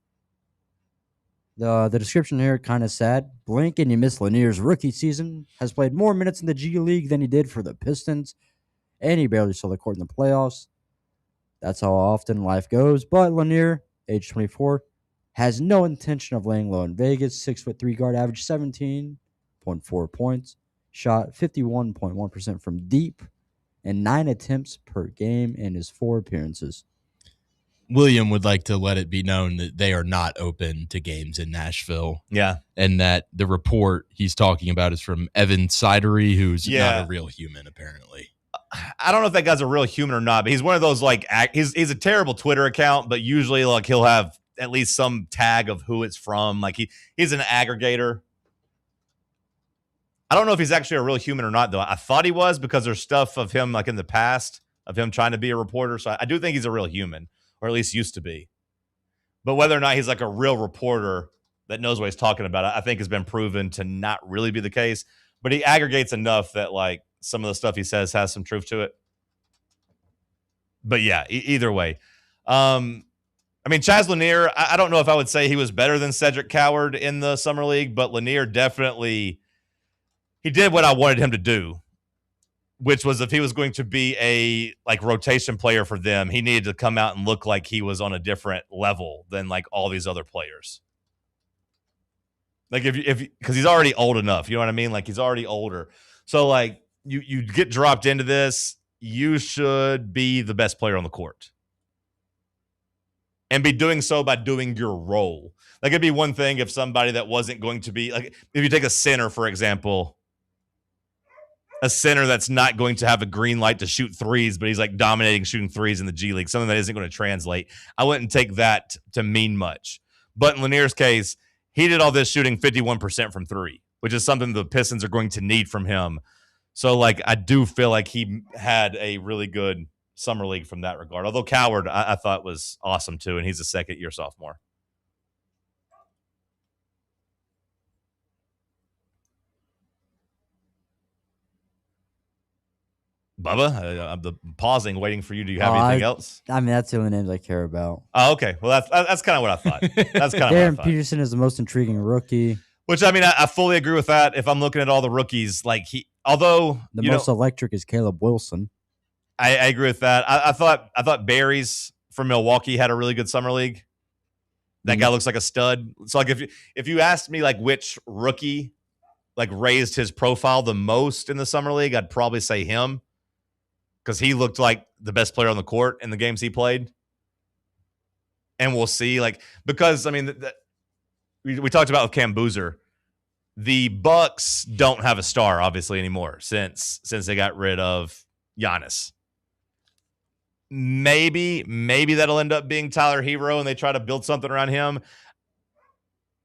Speaker 8: The description here kind of sad. Blink and you miss Lanier's rookie season. Has played more minutes in the G League than he did for the Pistons, and he barely saw the court in the playoffs. That's how often life goes. But Lanier, age 24, has no intention of laying low in Vegas. 6'3" guard, averaged 17.4 points, shot 51.1% from deep, and 9 attempts per game in his 4 appearances.
Speaker 9: William would like to let it be known that they are not open to games in Nashville.
Speaker 7: Yeah.
Speaker 9: And that the report he's talking about is from Evan Sidery, who's not a real human, apparently.
Speaker 7: I don't know if that guy's a real human or not, but he's one of those like he's a terrible Twitter account, but usually like he'll have at least some tag of who it's from. Like he's an aggregator. I don't know if he's actually a real human or not, though. I thought he was because there's stuff of him like in the past of him trying to be a reporter. So I do think he's a real human, or at least used to be. But whether or not he's like a real reporter that knows what he's talking about, I think has been proven to not really be the case. But he aggregates enough that like some of the stuff he says has some truth to it. But yeah, either way. I mean, Chaz Lanier, I don't know if I would say he was better than Cedric Howard in the Summer League, but Lanier definitely, he did what I wanted him to do, which was if he was going to be a like rotation player for them, he needed to come out and look like he was on a different level than like all these other players. Like because he's already old enough, you know what I mean? Like he's already older. So like you get dropped into this, you should be the best player on the court. and be doing so by doing your role. Like, it'd be one thing if somebody that wasn't going to be, like, if you take a center, for example, a center that's not going to have a green light to shoot threes, but he's like dominating shooting threes in the G League, something that isn't going to translate. I wouldn't take that to mean much. But in Lanier's case, he did all this shooting 51% from three, which is something the Pistons are going to need from him. So, like, I do feel like he had a really good summer league from that regard. Although Coward, I thought was awesome too, and he's a second-year sophomore. Bubba, I'm pausing, waiting for you. Do you have anything else?
Speaker 8: I mean, that's the only names I care about.
Speaker 7: Oh, okay. Well, that's kind of what I thought. That's kind of what I
Speaker 8: Darren
Speaker 7: thought.
Speaker 8: Peterson is the most intriguing rookie.
Speaker 7: Which, I mean, I fully agree with that. If I'm looking at all the rookies, like although
Speaker 8: the most electric is Caleb Wilson.
Speaker 7: I agree with that. I thought Barry's from Milwaukee had a really good summer league. That guy looks like a stud. So, like, if you asked me like which rookie like raised his profile the most in the summer league, I'd probably say him, because he looked like the best player on the court in the games he played. And we'll see, like, because I mean, we talked about with Cam Boozer, the Bucks don't have a star obviously anymore since they got rid of Giannis. Maybe that'll end up being Tyler Hero and they try to build something around him.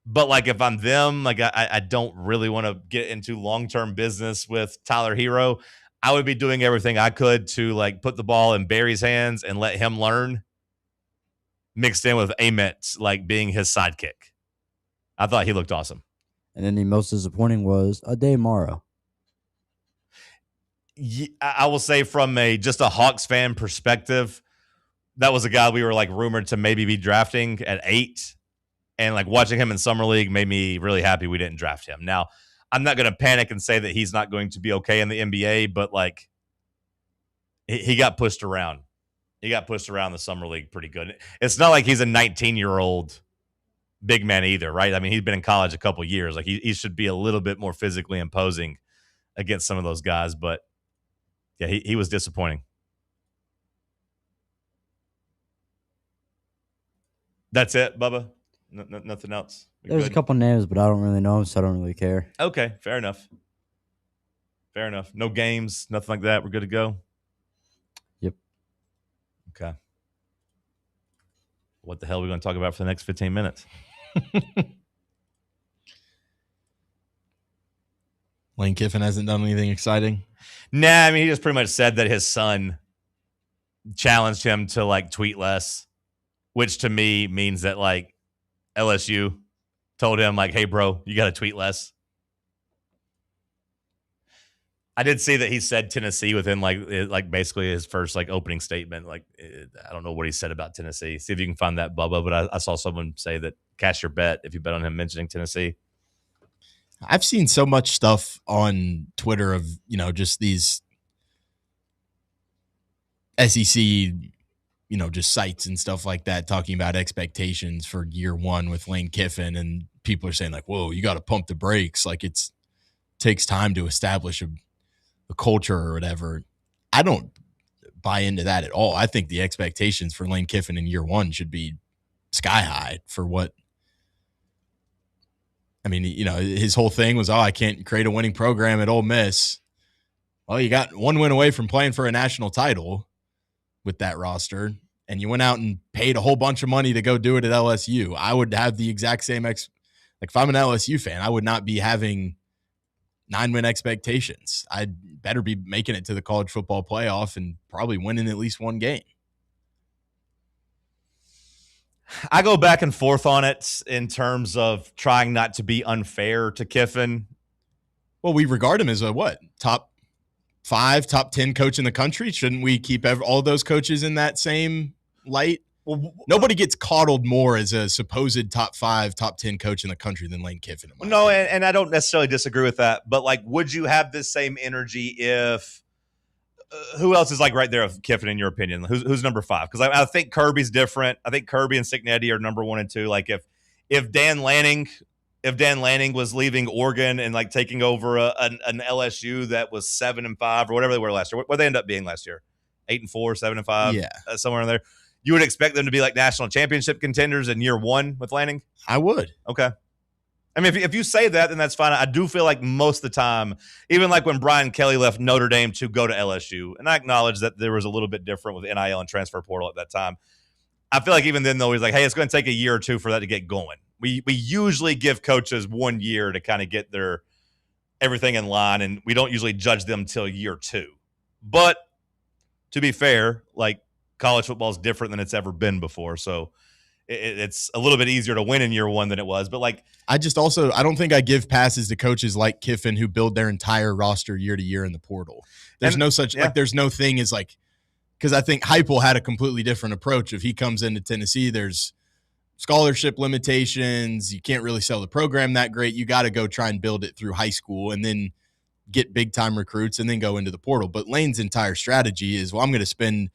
Speaker 7: But, like, if I'm them, like, I don't really want to get into long-term business with Tyler Hero. I would be doing everything I could to, like, put the ball in Barry's hands and let him learn, mixed in with Amit, like, being his sidekick. I thought he looked awesome.
Speaker 8: And then the most disappointing was Ade Mara.
Speaker 7: I will say from just a Hawks fan perspective, that was a guy we were like rumored to maybe be drafting at 8. And like watching him in Summer League made me really happy we didn't draft him. Now, I'm not going to panic and say that he's not going to be okay in the NBA, but like he got pushed around. He got pushed around the Summer League pretty good. It's not like he's a 19-year-old big man either, right? I mean, he's been in college a couple years. Like he should be a little bit more physically imposing against some of those guys, but yeah, he was disappointing. That's it, Bubba? Nothing else?
Speaker 8: There's a couple names, but I don't really know them, so I don't really care.
Speaker 7: Okay, fair enough. Fair enough. No games, nothing like that. We're good to go?
Speaker 8: Yep.
Speaker 7: Okay. What the hell are we going to talk about for the next 15 minutes?
Speaker 9: Lane Kiffin hasn't done anything exciting?
Speaker 7: Nah, I mean, he just pretty much said that his son challenged him to, like, tweet less, which to me means that, like, LSU told him, like, hey, bro, you got to tweet less. I did see that he said Tennessee within, like basically his first, like, opening statement. Like, I don't know what he said about Tennessee. See if you can find that, Bubba. But I saw someone say that cash your bet if you bet on him mentioning Tennessee.
Speaker 9: I've seen so much stuff on Twitter of, just these SEC, just sites and stuff like that talking about expectations for year one with Lane Kiffin. And people are saying, like, whoa, you got to pump the brakes. Like, takes time to establish a culture or whatever. I don't buy into that at all. I think the expectations for Lane Kiffin in year one should be sky high for what. I mean, his whole thing was, I can't create a winning program at Ole Miss. Well, you got one win away from playing for a national title with that roster, and you went out and paid a whole bunch of money to go do it at LSU. I would have the exact same like, if I'm an LSU fan, I would not be having 9-win expectations. I'd better be making it to the college football playoff and probably winning at least one game.
Speaker 7: I go back and forth on it in terms of trying not to be unfair to Kiffin.
Speaker 9: Well, we regard him as a top 5, top 10 coach in the country. Shouldn't we keep all those coaches in that same light? Well, nobody gets coddled more as a supposed top 5, top 10 coach in the country than Lane Kiffin.
Speaker 7: No, and I don't necessarily disagree with that. But, like, would you have this same energy if who else is, like, right there with Kiffin in your opinion? Who's number 5? Because I think Kirby's different. I think Kirby and Cignetti are number 1 and 2. Like, if Dan Lanning was leaving Oregon and, like, taking over an LSU that was 7-5 or whatever they were last year, what they end up being last year, 8-4, 7-5,
Speaker 9: yeah,
Speaker 7: somewhere in there. you would expect them to be like national championship contenders in year one with Lanning?
Speaker 9: I would.
Speaker 7: Okay. I mean, if you say that, then that's fine. I do feel like most of the time, even like when Brian Kelly left Notre Dame to go to LSU, and I acknowledge that there was a little bit different with NIL and transfer portal at that time. I feel like even then, though, he's like, hey, it's going to take a year or two for that to get going. We usually give coaches 1 year to kind of get their everything in line, and we don't usually judge them till year 2. But to be fair, like college football is different than it's ever been before, so it's a little bit easier to win in year 1 than it was. But like,
Speaker 9: I don't think I give passes to coaches like Kiffin who build their entire roster year to year in the portal. There's no such like there's no thing as like, because I think Heupel had a completely different approach. If he comes into Tennessee, there's scholarship limitations. You can't really sell the program that great. You got to go try and build it through high school and then get big time recruits and then go into the portal. But Lane's entire strategy is, well, I'm going to spend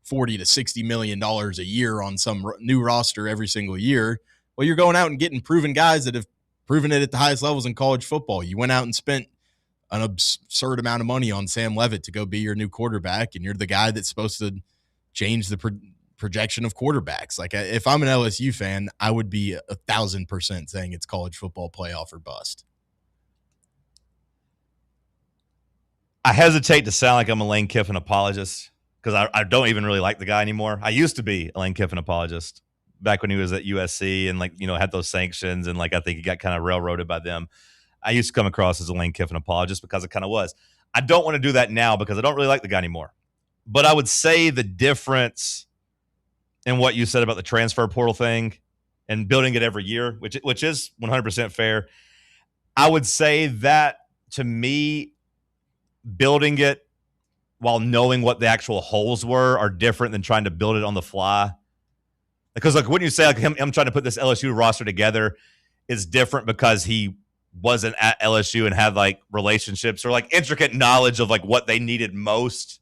Speaker 9: $40 to $60 million a year on some new roster every single year. Well, you're going out and getting proven guys that have proven it at the highest levels in college football. You went out and spent an absurd amount of money on Sam Leavitt to go be your new quarterback, and you're the guy that's supposed to change the projection of quarterbacks. Like, if I'm an LSU fan, I would be 1,000% saying it's college football playoff or bust.
Speaker 7: I hesitate to sound like I'm a Lane Kiffin apologist because I don't even really like the guy anymore. I used to be a Lane Kiffin apologist back when he was at USC and, like, you know, had those sanctions, and like I think he got kind of railroaded by them. I used to come across as a Lane Kiffin apologist because it kind of was. I don't want to do that now because I don't really like the guy anymore. But I would say the difference in what you said about the transfer portal thing and building it every year, which is 100% fair, I would say that, to me, building it while knowing what the actual holes were are different than trying to build it on the fly. Because, like, wouldn't you say, like, him trying to put this LSU roster together is different because he wasn't at LSU and had, like, relationships or, like, intricate knowledge of, like, what they needed most.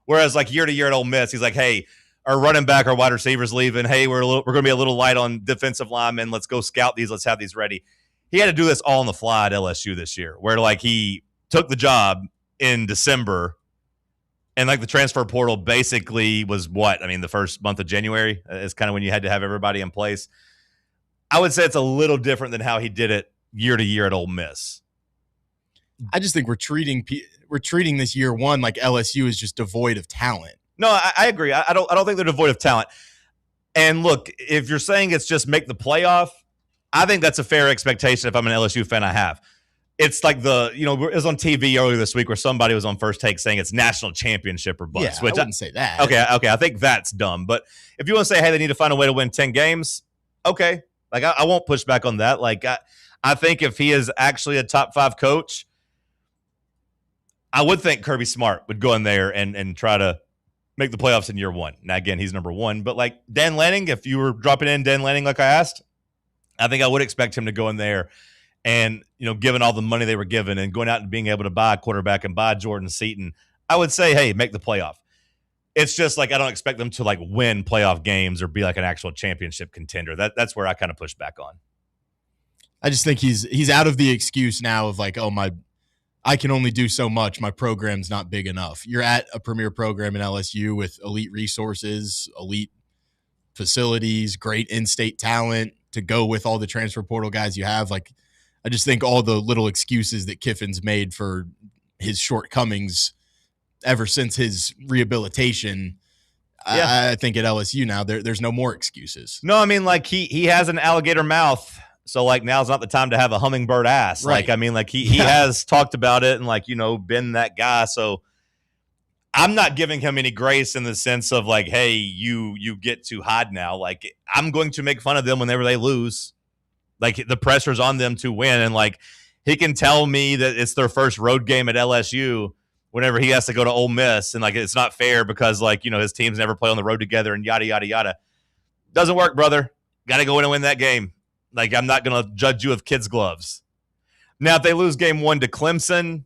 Speaker 7: Whereas, like, year to year at Ole Miss, he's like, hey, our running back, our wide receivers leaving. Hey, we're going to be a little light on defensive linemen. Let's go scout these. Let's have these ready. He had to do this all on the fly at LSU this year, where, like, he took the job in December, and, like, the transfer portal basically was what? I mean, the first month of January is kind of when you had to have everybody in place. I would say it's a little different than how he did it year to year at Ole Miss.
Speaker 9: I just think we're treating this year one like LSU is just devoid of talent.
Speaker 7: No, I agree. I don't think they're devoid of talent. And look, if you're saying it's just make the playoff, I think that's a fair expectation if I'm an LSU fan I have. It's like it was on TV earlier this week where somebody was on First Take saying it's national championship or bust.
Speaker 9: Yeah, which I wouldn't say that.
Speaker 7: Okay, I think that's dumb. But if you want to say, hey, they need to find a way to win 10 games, okay. Like, I won't push back on that. Like, I think if he is actually a top 5 coach, I would think Kirby Smart would go in there and try to make the playoffs in year 1. Now, again, he's number 1. But, like, Dan Lanning, if you were dropping in Dan Lanning like I asked, I think I would expect him to go in there and, you know, given all the money they were given and going out and being able to buy a quarterback and buy Jordan Seaton, I would say, hey, make the playoff. It's just like I don't expect them to, like, win playoff games or be like an actual championship contender. That's where I kind of push back on.
Speaker 9: I just think he's out of the excuse now of like, oh, I can only do so much. My program's not big enough. You're at a premier program in LSU with elite resources, elite facilities, great in-state talent to go with all the transfer portal guys you have. Like, I just think all the little excuses that Kiffin's made for his shortcomings ever since his rehabilitation, I think at LSU now there's no more excuses.
Speaker 7: No, I mean, like, he has an alligator mouth. So, like, now's not the time to have a hummingbird ass.
Speaker 9: Right.
Speaker 7: Like, I mean, like, he has talked about it and, like, you know, been that guy. So I'm not giving him any grace in the sense of, like, hey, you get to hide now. Like, I'm going to make fun of them whenever they lose. Like, the pressure's on them to win. And, like, he can tell me that it's their first road game at LSU whenever he has to go to Ole Miss. And, like, it's not fair because, like, you know, his teams never play on the road together and yada, yada, yada. Doesn't work, brother. Got to go in and win that game. Like, I'm not going to judge you with kids' gloves. Now, if they lose game 1 to Clemson,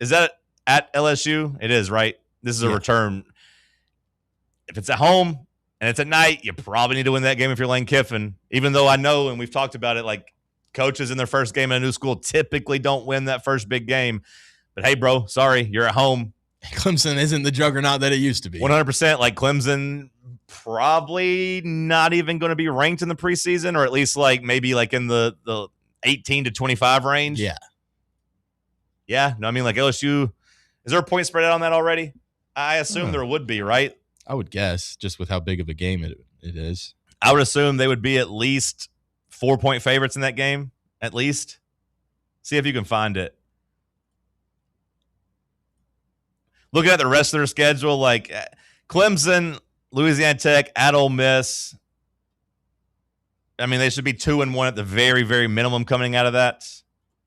Speaker 7: is that at LSU? It is, right? This is a return. If it's at home and it's at night, you probably need to win that game if you're Lane Kiffin. Even though I know, and we've talked about it, like, coaches in their first game in a new school typically don't win that first big game. But, hey, bro, sorry, you're at home.
Speaker 9: Clemson isn't the juggernaut that it used to be.
Speaker 7: 100%. Like Clemson probably not even going to be ranked in the preseason, or at least like maybe like in the 18 to 25 range.
Speaker 9: Yeah.
Speaker 7: Yeah. No, I mean, like LSU, is there a point spread out on that already? I assume there would be, right?
Speaker 9: I would guess, just with how big of a game it is.
Speaker 7: I would assume they would be at least 4-point favorites in that game, at least. See if you can find it. Looking at the rest of their schedule, like Clemson, Louisiana Tech, at Ole Miss. I mean, they should be 2-1 at the very, very minimum coming out of that.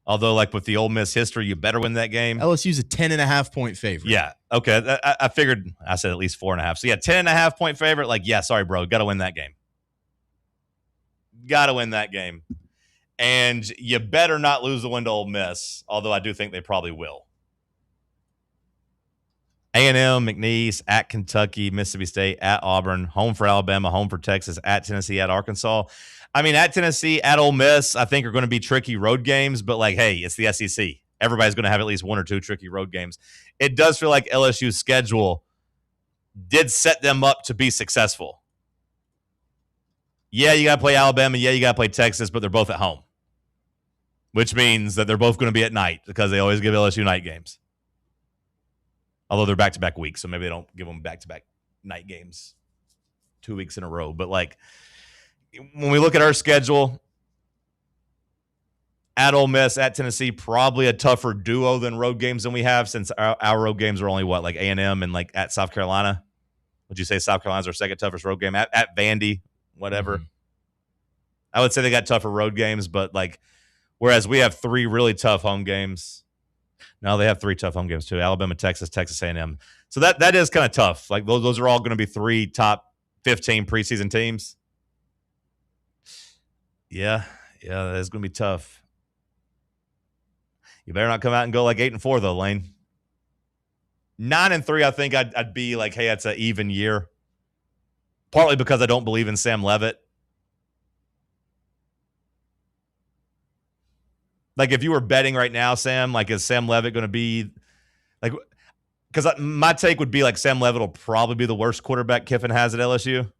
Speaker 7: Although, like with the Ole Miss history, you better win that game.
Speaker 9: LSU's a 10.5-point favorite.
Speaker 7: Yeah. Okay. I figured I said at least 4.5. So, yeah, 10.5-point favorite. Like, yeah, sorry, bro. Got to win that game. Got to win that game. And you better not lose the win to Ole Miss, although I do think they probably will. A&M, McNeese, at Kentucky, Mississippi State, at Auburn, home for Alabama, home for Texas, at Tennessee, at Arkansas. I mean, at Tennessee, at Ole Miss, I think are going to be tricky road games, but like, hey, it's the SEC. Everybody's going to have at least one or two tricky road games. It does feel like LSU's schedule did set them up to be successful. Yeah, you got to play Alabama. Yeah, you got to play Texas, but they're both at home, which means that they're both going to be at night because they always give LSU night games. Although they're back-to-back weeks, so maybe they don't give them back-to-back night games 2 weeks in a row. But, like, when we look at our schedule, at Ole Miss, at Tennessee, probably a tougher duo than road games than we have, since our road games are only, what, like A&M and, like, at South Carolina? Would you say South Carolina's our second toughest road game? At Vandy, whatever. Mm-hmm. I would say they got tougher road games, but, like, whereas we have 3 really tough home games. No, they have 3 tough home games too: Alabama, Texas, Texas A&M. So that is kind of tough. Like those are all going to be 3 top 15 preseason teams. Yeah, that is going to be tough. You better not come out and go like 8-4 though, Lane. 9-3, I think I'd be like, hey, that's an even year. Partly because I don't believe in Sam Leavitt. Like, if you were betting right now, Sam, like, is Sam Leavitt going to be, like, because my take would be, like, Sam Leavitt will probably be the worst quarterback Kiffin has at LSU.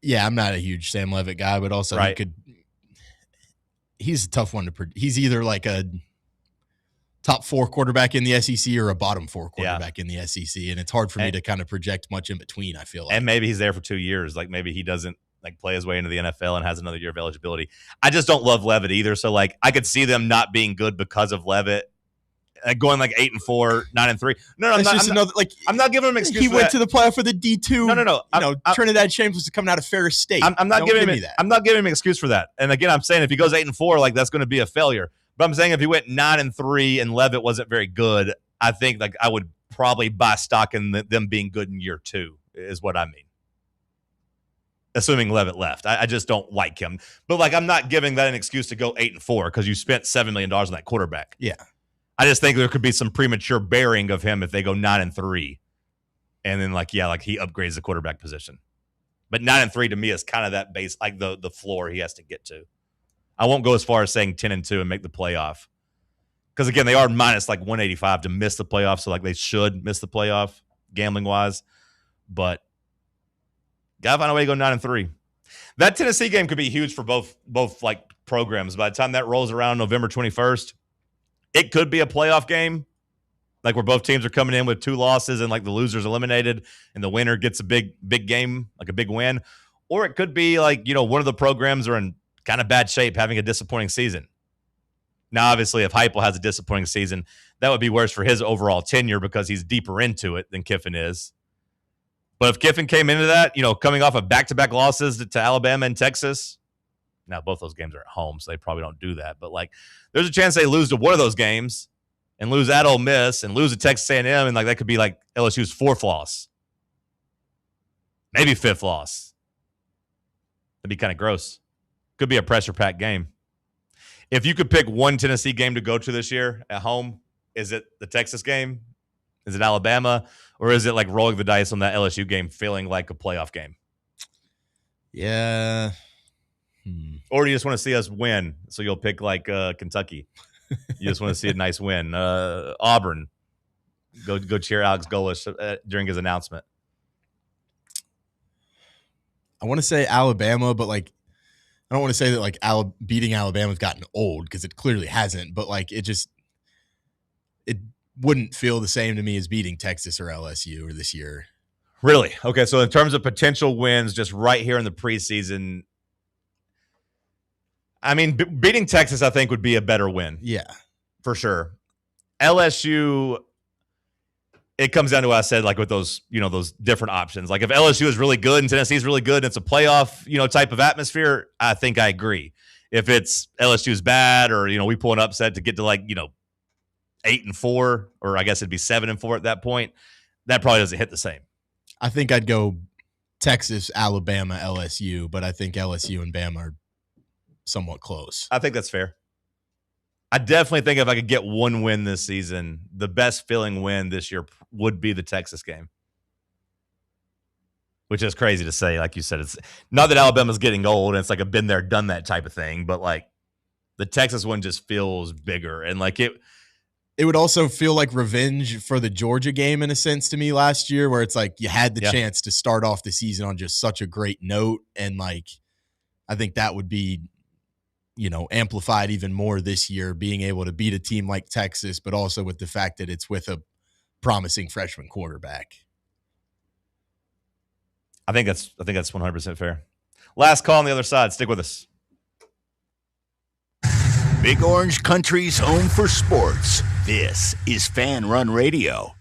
Speaker 9: Yeah, I'm not a huge Sam Leavitt guy, but also
Speaker 7: right.
Speaker 9: He's a tough one to predict. He's either like a top 4 quarterback in the SEC or a bottom 4 quarterback in the SEC, and it's hard for me to kind of project much in between, I feel like.
Speaker 7: And maybe he's there for 2 years. Like, maybe he doesn't like play his way into the NFL and has another year of eligibility. I just don't love Leavitt either. So like I could see them not being good because of Leavitt. Going like 8-4, 9-3. No, I'm not giving him an excuse.
Speaker 9: He went to the playoff for the D2.
Speaker 7: No.
Speaker 9: Trinidad James was coming out of Ferris State.
Speaker 7: I'm not giving him that. I'm not giving him an excuse for that. And again, I'm saying if he goes 8-4, like that's going to be a failure. But I'm saying if he went 9-3 and Leavitt wasn't very good, I think like I would probably buy stock in them being good in year 2. Is what I mean. Assuming Leavitt left. I just don't like him. But like I'm not giving that an excuse to go 8-4 because you spent $7 million on that quarterback.
Speaker 9: Yeah.
Speaker 7: I just think there could be some premature bearing of him if they go 9-3. And then like he upgrades the quarterback position. But 9-3 to me is kind of that base, like the floor he has to get to. I won't go as far as saying 10-2 and make the playoff. Because again, they are minus like 185 to miss the playoff. So like they should miss the playoff gambling wise. But gotta find a way to go 9-3. That Tennessee game could be huge for both like programs. By the time that rolls around November 21st, it could be a playoff game, like where both teams are coming in with 2 losses and like the loser's eliminated and the winner gets a big game, like a big win. Or it could be like, one of the programs are in kind of bad shape, having a disappointing season. Now, obviously, if Heupel has a disappointing season, that would be worse for his overall tenure because he's deeper into it than Kiffin is. But if Kiffin came into that, coming off of back-to-back losses to Alabama and Texas, now both those games are at home, so they probably don't do that. But like, there's a chance they lose to one of those games and lose at Ole Miss and lose to Texas A&M, and like that could be like LSU's 4th loss, maybe 5th loss. That'd be kind of gross. Could be a pressure-packed game. If you could pick one Tennessee game to go to this year at home, is it the Texas game? Is it Alabama? Or is it like rolling the dice on that LSU game feeling like a playoff game?
Speaker 9: Yeah.
Speaker 7: Or do you just want to see us win? So you'll pick like Kentucky. You just want to see a nice win. Auburn. go cheer Alex Golesh during his announcement?
Speaker 14: I want to say Alabama, but like I don't want to say that like beating Alabama's gotten old because it clearly hasn't. But like it wouldn't feel the same to me as beating Texas or LSU or this year.
Speaker 7: Really? Okay, so in terms of potential wins, just right here in the preseason, I mean, beating Texas, I think, would be a better win.
Speaker 14: Yeah,
Speaker 7: for sure. LSU, it comes down to what I said, like with those, those different options. Like if LSU is really good and Tennessee's really good and it's a playoff, type of atmosphere, I think I agree. If it's LSU's bad or, we pull an upset to get to 8-4, or I guess it'd be 7-4 at that point, that probably doesn't hit the same.
Speaker 14: I think I'd go Texas, Alabama, LSU, but I think LSU and Bama are somewhat close.
Speaker 7: I think that's fair. I definitely think if I could get one win this season, the best feeling win this year would be the Texas game. Which is crazy to say. Like you said, it's not that Alabama's getting old and it's like a been there, done that type of thing, but like the Texas one just feels bigger. And like it
Speaker 14: would also feel like revenge for the Georgia game in a sense to me last year, where it's like you had the chance to start off the season on just such a great note. And like, I think that would be, amplified even more this year, being able to beat a team like Texas, but also with the fact that it's with a promising freshman quarterback.
Speaker 7: I think that's 100% fair. Last call on the other side. Stick with us.
Speaker 15: Big Orange Country's home for sports. This is Fan Run Radio.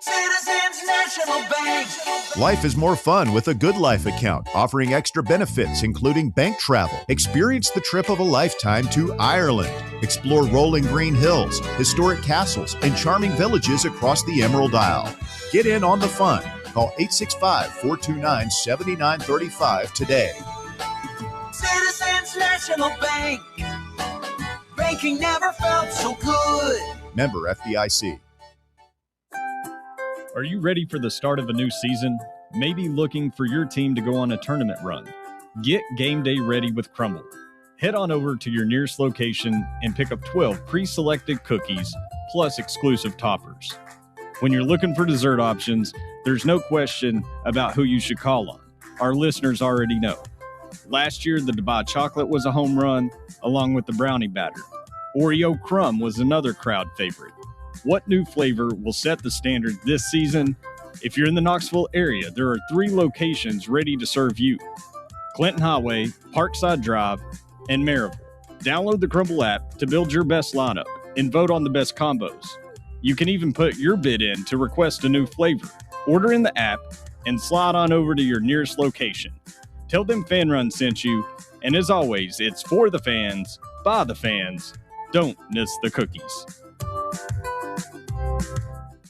Speaker 3: Citizens National Bank.
Speaker 17: Life is more fun with a Good Life account, offering extra benefits, including bank travel. Experience the trip of a lifetime to Ireland. Explore rolling green hills, historic castles, and charming villages across the Emerald Isle. Get in on the fun. Call 865-429-7935 today.
Speaker 3: Citizens National Bank. Banking never felt so good.
Speaker 17: Member FDIC.
Speaker 2: Are you ready for the start of a new season? Maybe looking for your team to go on a tournament run? Get game day ready with Crumble. Head on over to your nearest location and pick up 12 pre-selected cookies plus exclusive toppers. When you're looking for dessert options, there's no question about who you should call on. Our listeners already know. Last year, the Dubai chocolate was a home run, along with the brownie batter. Oreo crumb was another crowd favorite. What new flavor will set the standard this season? If you're in the Knoxville area, there are 3 locations ready to serve you: Clinton Highway, Parkside Drive, and Maryville. Download the Crumble app to build your best lineup and vote on the best combos. You can even put your bid in to request a new flavor. Order in the app and slide on over to your nearest location. Tell them Fan Run sent you, and as always, it's for the fans, by the fans. Don't miss the cookies.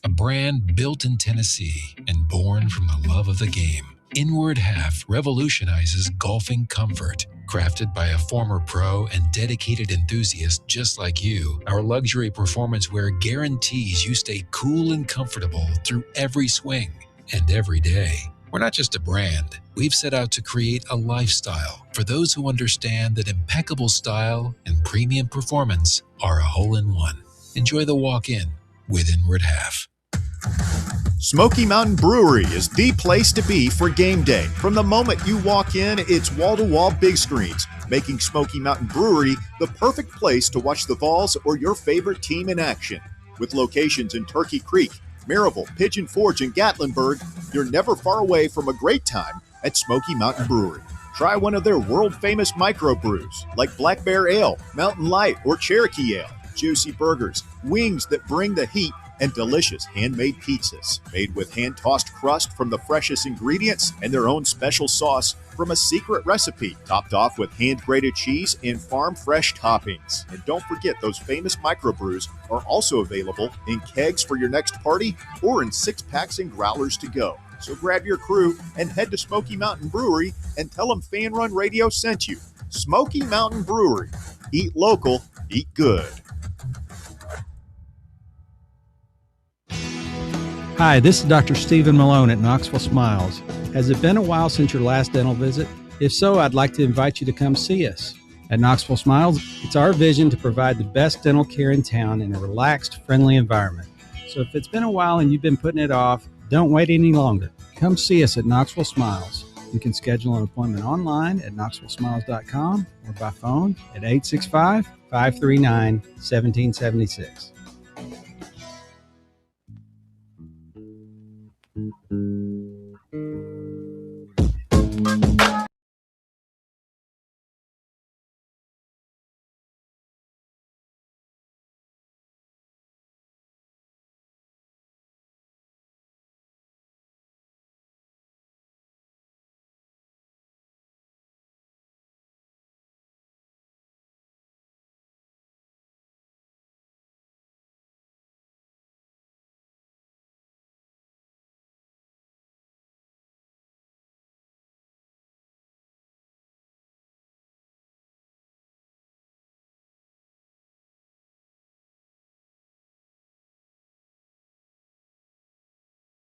Speaker 19: A brand built in Tennessee and born from the love of the game, Inward Half revolutionizes golfing comfort. Crafted by a former pro and dedicated enthusiast just like you, our luxury performance wear guarantees you stay cool and comfortable through every swing and every day. We're not just a brand. We've set out to create a lifestyle for those who understand that impeccable style and premium performance are a hole-in-one. Enjoy the walk-in with Inward Half.
Speaker 17: Smoky Mountain Brewery is the place to be for game day. From the moment you walk in, it's wall-to-wall big screens, making Smoky Mountain Brewery the perfect place to watch the Vols or your favorite team in action. With locations in Turkey Creek, Maryville, Pigeon Forge, and Gatlinburg, you're never far away from a great time at Smoky Mountain Brewery. Try one of their world-famous microbrews like Black Bear Ale, Mountain Light, or Cherokee Ale. Juicy burgers, wings that bring the heat, and delicious handmade pizzas made with hand-tossed crust from the freshest ingredients and their own special sauce from a secret recipe, topped off with hand-grated cheese and farm-fresh toppings. And don't forget, those famous microbrews are also available in kegs for your next party or in 6-packs and growlers to go. So grab your crew and head to Smoky Mountain Brewery and tell them Fan Run Radio sent you. Smoky Mountain Brewery. Eat local, eat good.
Speaker 22: Hi, this is Dr. Stephen Malone at Knoxville Smiles. Has it been a while since your last dental visit? If so, I'd like to invite you to come see us. At Knoxville Smiles, it's our vision to provide the best dental care in town in a relaxed, friendly environment. So if it's been a while and you've been putting it off, don't wait any longer. Come see us at Knoxville Smiles. You can schedule an appointment online at knoxvillesmiles.com or by phone at 865-539-1776.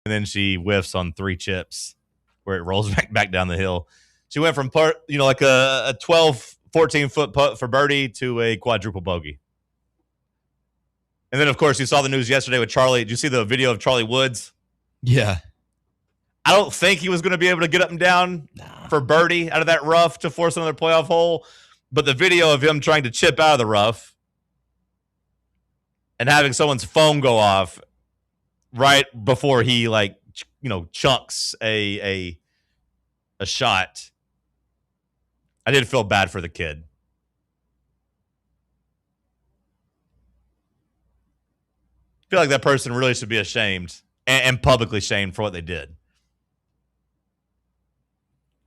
Speaker 7: And then she whiffs on 3 chips where it rolls back down the hill. She went from like a 12, 14-foot putt for birdie to a quadruple bogey. And then, of course, you saw the news yesterday with Charlie. Did you see the video of Charlie Woods?
Speaker 9: Yeah.
Speaker 7: I don't think he was going to be able to get up and down for birdie out of that rough to force another playoff hole. But the video of him trying to chip out of the rough and having someone's phone go off right before he chunks a shot. I did feel bad for the kid. I feel like that person really should be ashamed and publicly shamed for what they did.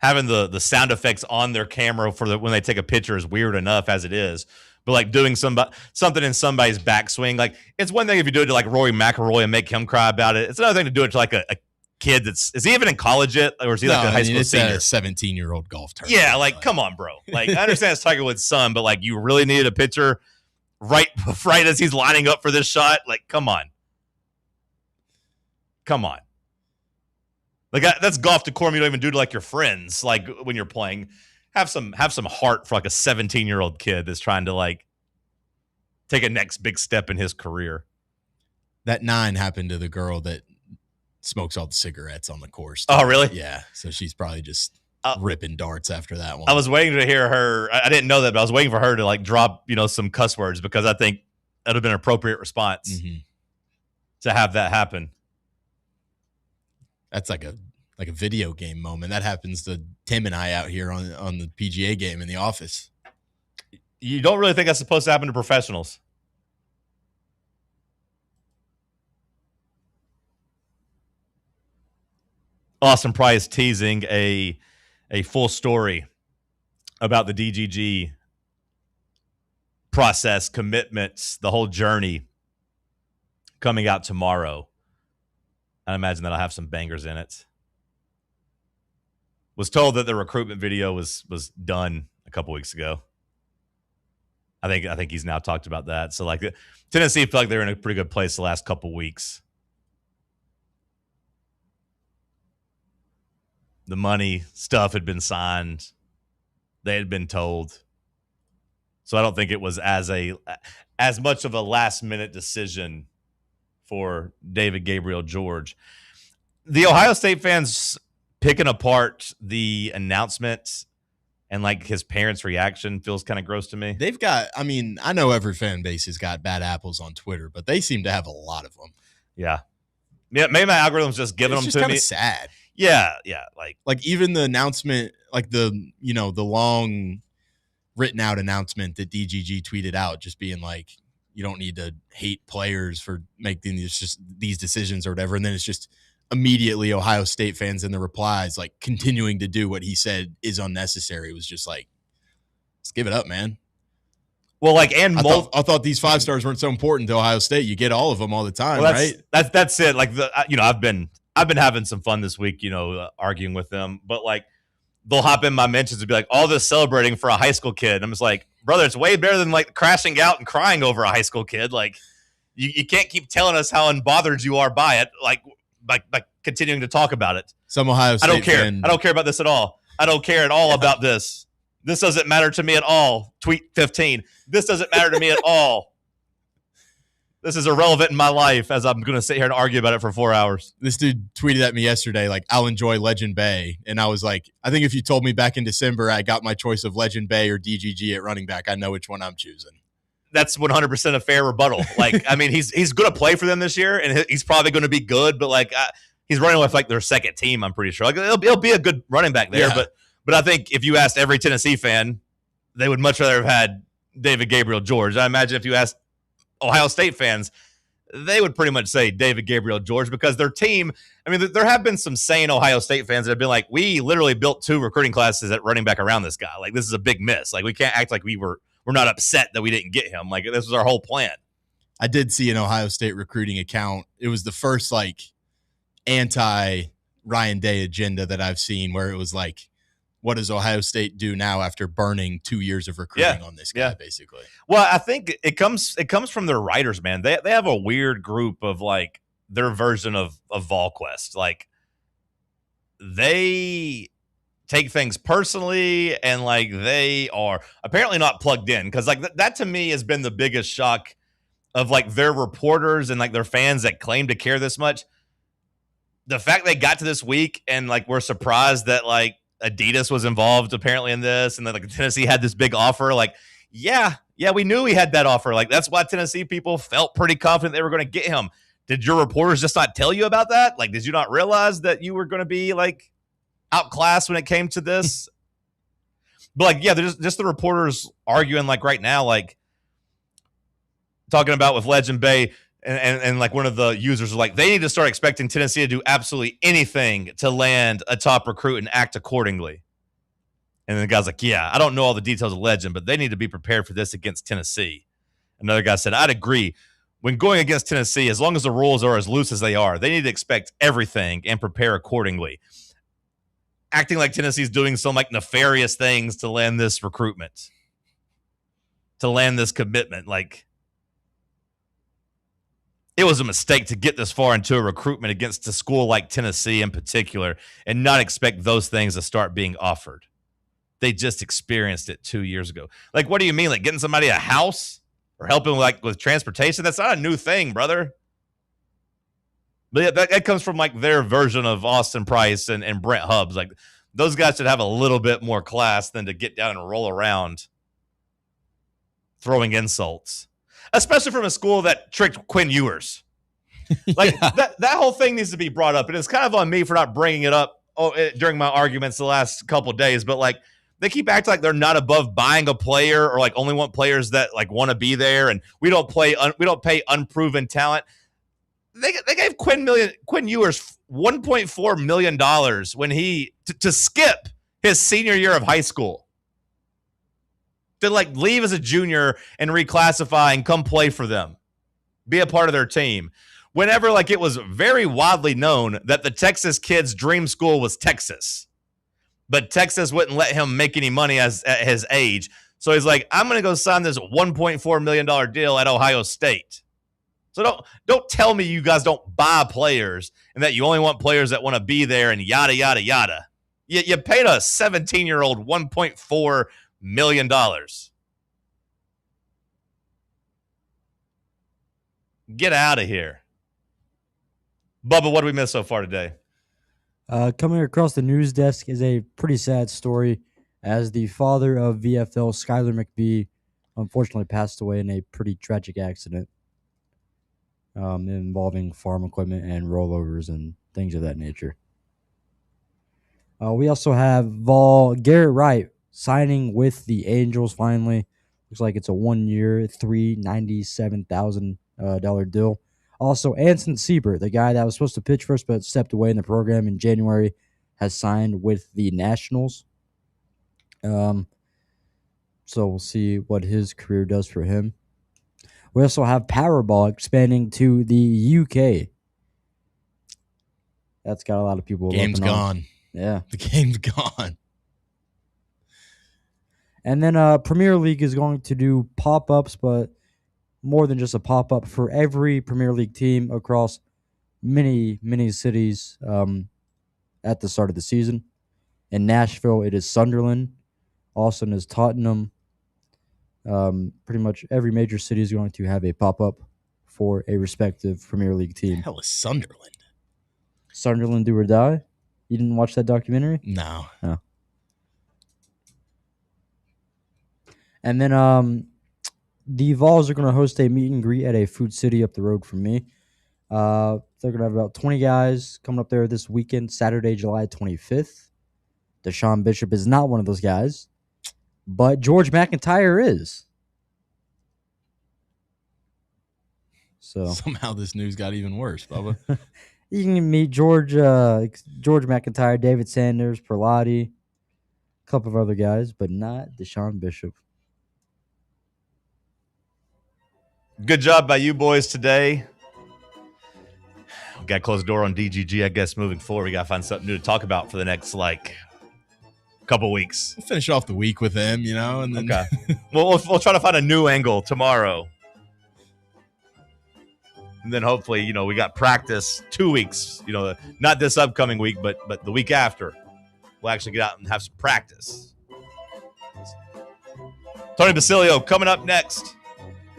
Speaker 7: Having the sound effects on their camera when they take a picture is weird enough as it is. But like doing something in somebody's backswing, like it's one thing if you do it to like Rory McIlroy and make him cry about it. It's another thing to do it to like a kid is he even in college yet, or is he like a high school senior?
Speaker 9: It's a 17-year-old golf tournament.
Speaker 7: Yeah, like come on, bro. Like I understand it's Tiger Woods' son, but like you really needed a picture right as he's lining up for this shot. Like come on. Like that's golf decorum you don't even do to like your friends. Like when you're playing, have some heart for like a 17-year-old kid that's trying to like take a next big step in his career.
Speaker 9: That 9 happened to the girl that smokes all the cigarettes on the course.
Speaker 7: Oh, really?
Speaker 9: Yeah. So she's probably just ripping darts after that one.
Speaker 7: I was waiting to hear her. I didn't know that, but I was waiting for her to like drop, some cuss words because I think that would have been an appropriate response to have that happen.
Speaker 9: That's like a video game moment. That happens to Tim and I out here on the PGA game in the office.
Speaker 7: You don't really think that's supposed to happen to professionals? Austin Price teasing a full story about the DGG process, commitments, the whole journey coming out tomorrow. I imagine that'll have some bangers in it. Was told that the recruitment video was done a couple weeks ago. I think he's now talked about that. So like Tennessee felt like they were in a pretty good place the last couple weeks. The money stuff had been signed. They had been told. So I don't think it was as much of a last minute decision for David Gabriel George. The Ohio State fans picking apart the announcement and like his parents' reaction feels kind of gross to me.
Speaker 9: They've got, I know every fan base has got bad apples on Twitter, but they seem to have a lot of them.
Speaker 7: Yeah. Yeah, maybe my algorithm's just giving them to me.
Speaker 9: It's sad.
Speaker 7: Yeah.
Speaker 9: Like even the announcement, like the long written out announcement that DGG tweeted out, just being like, you don't need to hate players for making these decisions or whatever. And then it's just immediately Ohio State fans in the replies, like continuing to do what he said is unnecessary. It was just like, let's give it up, man.
Speaker 7: Well, like,
Speaker 9: I thought these 5 stars weren't so important to Ohio State. You get all of them all the time, right?
Speaker 7: That's it. Like I've been having some fun this week, arguing with them, but like they'll hop in my mentions and be like, all this celebrating for a high school kid. And I'm just like, brother, it's way better than like crashing out and crying over a high school kid. Like you can't keep telling us how unbothered you are by it. Like continuing to talk about it.
Speaker 9: Some Ohio State
Speaker 7: I don't care. I don't care about this at all. I don't care at all about this. This doesn't matter to me at all. Tweet 15. This doesn't matter to me at all. this is irrelevant in my life as I'm going to sit here and argue about it for 4 hours.
Speaker 14: This dude tweeted at me yesterday, like, I'll enjoy Legend Bay. And I was like, I think if you told me back in December I got my choice of Legend Bay or DGG at running back, I know which one I'm choosing.
Speaker 7: That's 100% a fair rebuttal. Like, I mean, he's going to play for them this year, and he's probably going to be good, but, like, he's running with, like, their second team, I'm pretty sure. Like, he'll be a good running back there, but I think if you asked every Tennessee fan, they would much rather have had David Gabriel George. I imagine if you asked Ohio State fans, they would pretty much say David Gabriel George because their team, I mean, there have been some sane Ohio State fans that have been like, we literally built 2 recruiting classes at running back around this guy. Like, this is a big miss. Like, we can't act like we're not upset that we didn't get him. Like, this was our whole plan.
Speaker 14: I did see an Ohio State recruiting account. It was the first, like, anti-Ryan Day agenda that I've seen where it was like, what does Ohio State do now after burning 2 years of recruiting on this guy, basically?
Speaker 7: Well, I think it comes from their writers, man. They have a weird group of, like, their version of VolQuest. Like, they take things personally, and, like, they are apparently not plugged in because, like, that to me has been the biggest shock of, like, their reporters and, like, their fans that claim to care this much. The fact they got to this week and, like, we're surprised that, like, Adidas was involved apparently in this, and then, like, Tennessee had this big offer. Like, yeah, we knew he had that offer. Like, that's why Tennessee people felt pretty confident they were going to get him. Did your reporters just not tell you about that? Like, did you not realize that you were going to be, like, outclassed when it came to this? But, like, yeah, there's just the reporters arguing, like, right now, like, talking about with Legend Bay, and like, one of the users was like, they need to start expecting Tennessee to do absolutely anything to land a top recruit and act accordingly. And then the guy's like, yeah, I don't know all the details of Legend, but they need to be prepared for this against Tennessee. Another guy said, I'd agree. When going against Tennessee, as long as the rules are as loose as they are, they need to expect everything and prepare accordingly. Acting like Tennessee's doing some, like, nefarious things to land this recruitment, to land this commitment. Like, it was a mistake to get this far into a recruitment against a school like Tennessee in particular and not expect those things to start being offered. They just experienced it 2 years ago. Like, what do you mean? Like, getting somebody a house or helping, like, with transportation? That's not a new thing, brother. But yeah, that comes from, like, their version of Austin Price and Brent Hubbs. Like, those guys should have a little bit more class than to get down and roll around throwing insults. Especially from a school that tricked Quinn Ewers. Like, that whole thing needs to be brought up. And it's kind of on me for not bringing it up during my arguments the last couple of days. But, like, they keep acting like they're not above buying a player or, like, only want players that, like, want to be there. And we don't pay unproven talent. They gave Quinn Ewers $1.4 million when he to skip his senior year of high school. To, like, leave as a junior and reclassify and come play for them, be a part of their team. Whenever, like, it was very widely known that the Texas kid's dream school was Texas, but Texas wouldn't let him make any money at his age. So he's like, I'm going to go sign this $1.4 million deal at Ohio State. So don't tell me you guys don't buy players and that you only want players that want to be there and yada, yada, yada. You paid a 17-year-old $1.4 million. Get out of here. Bubba, what do we miss so far today?
Speaker 8: Coming across the news desk is a pretty sad story as the father of VFL, Skylar McBee, unfortunately passed away in a pretty tragic accident involving farm equipment and rollovers and things of that nature. We also have Garrett Wright signing with the Angels finally. Looks like it's a 1 year, $397,000 deal. Also, Anson Siebert, the guy that was supposed to pitch first but stepped away in the program in January, has signed with the Nationals. So we'll see what his career does for him. We also have Powerball expanding to the UK. That's got a lot of people.
Speaker 14: Game's gone.
Speaker 8: Yeah.
Speaker 14: The game's gone.
Speaker 8: And then Premier League is going to do pop-ups, but more than just a pop-up for every Premier League team across many, many cities at the start of the season. In Nashville, it is Sunderland. Austin is Tottenham. Pretty much every major city is going to have a pop-up for a respective Premier League team.
Speaker 9: Hell is Sunderland.
Speaker 8: Sunderland do or die? You didn't watch that documentary?
Speaker 9: No.
Speaker 8: No. And then the Vols are going to host a meet and greet at a food city up the road from me. They're going to have about 20 guys coming up there this weekend, Saturday, July 25th. Deshaun Bishop is not one of those guys, but George McIntyre is. So
Speaker 9: somehow this news got even worse, Bubba.
Speaker 8: You can meet George McIntyre, David Sanders, Perlotti, a couple of other guys, but not Deshaun Bishop.
Speaker 7: Good job by you boys today. We got to close the door on DGG, I guess, moving forward. We got to find something new to talk about for the next, couple weeks.
Speaker 9: We'll finish off the week with him, and then
Speaker 7: okay. we'll try to find a new angle tomorrow. And then hopefully, we got practice 2 weeks, not this upcoming week, but the week after. We'll actually get out and have some practice. Tony Basilio coming up next.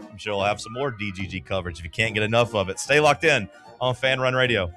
Speaker 7: I'm sure we'll have some more DGG coverage if you can't get enough of it. Stay locked in on Fan Run Radio.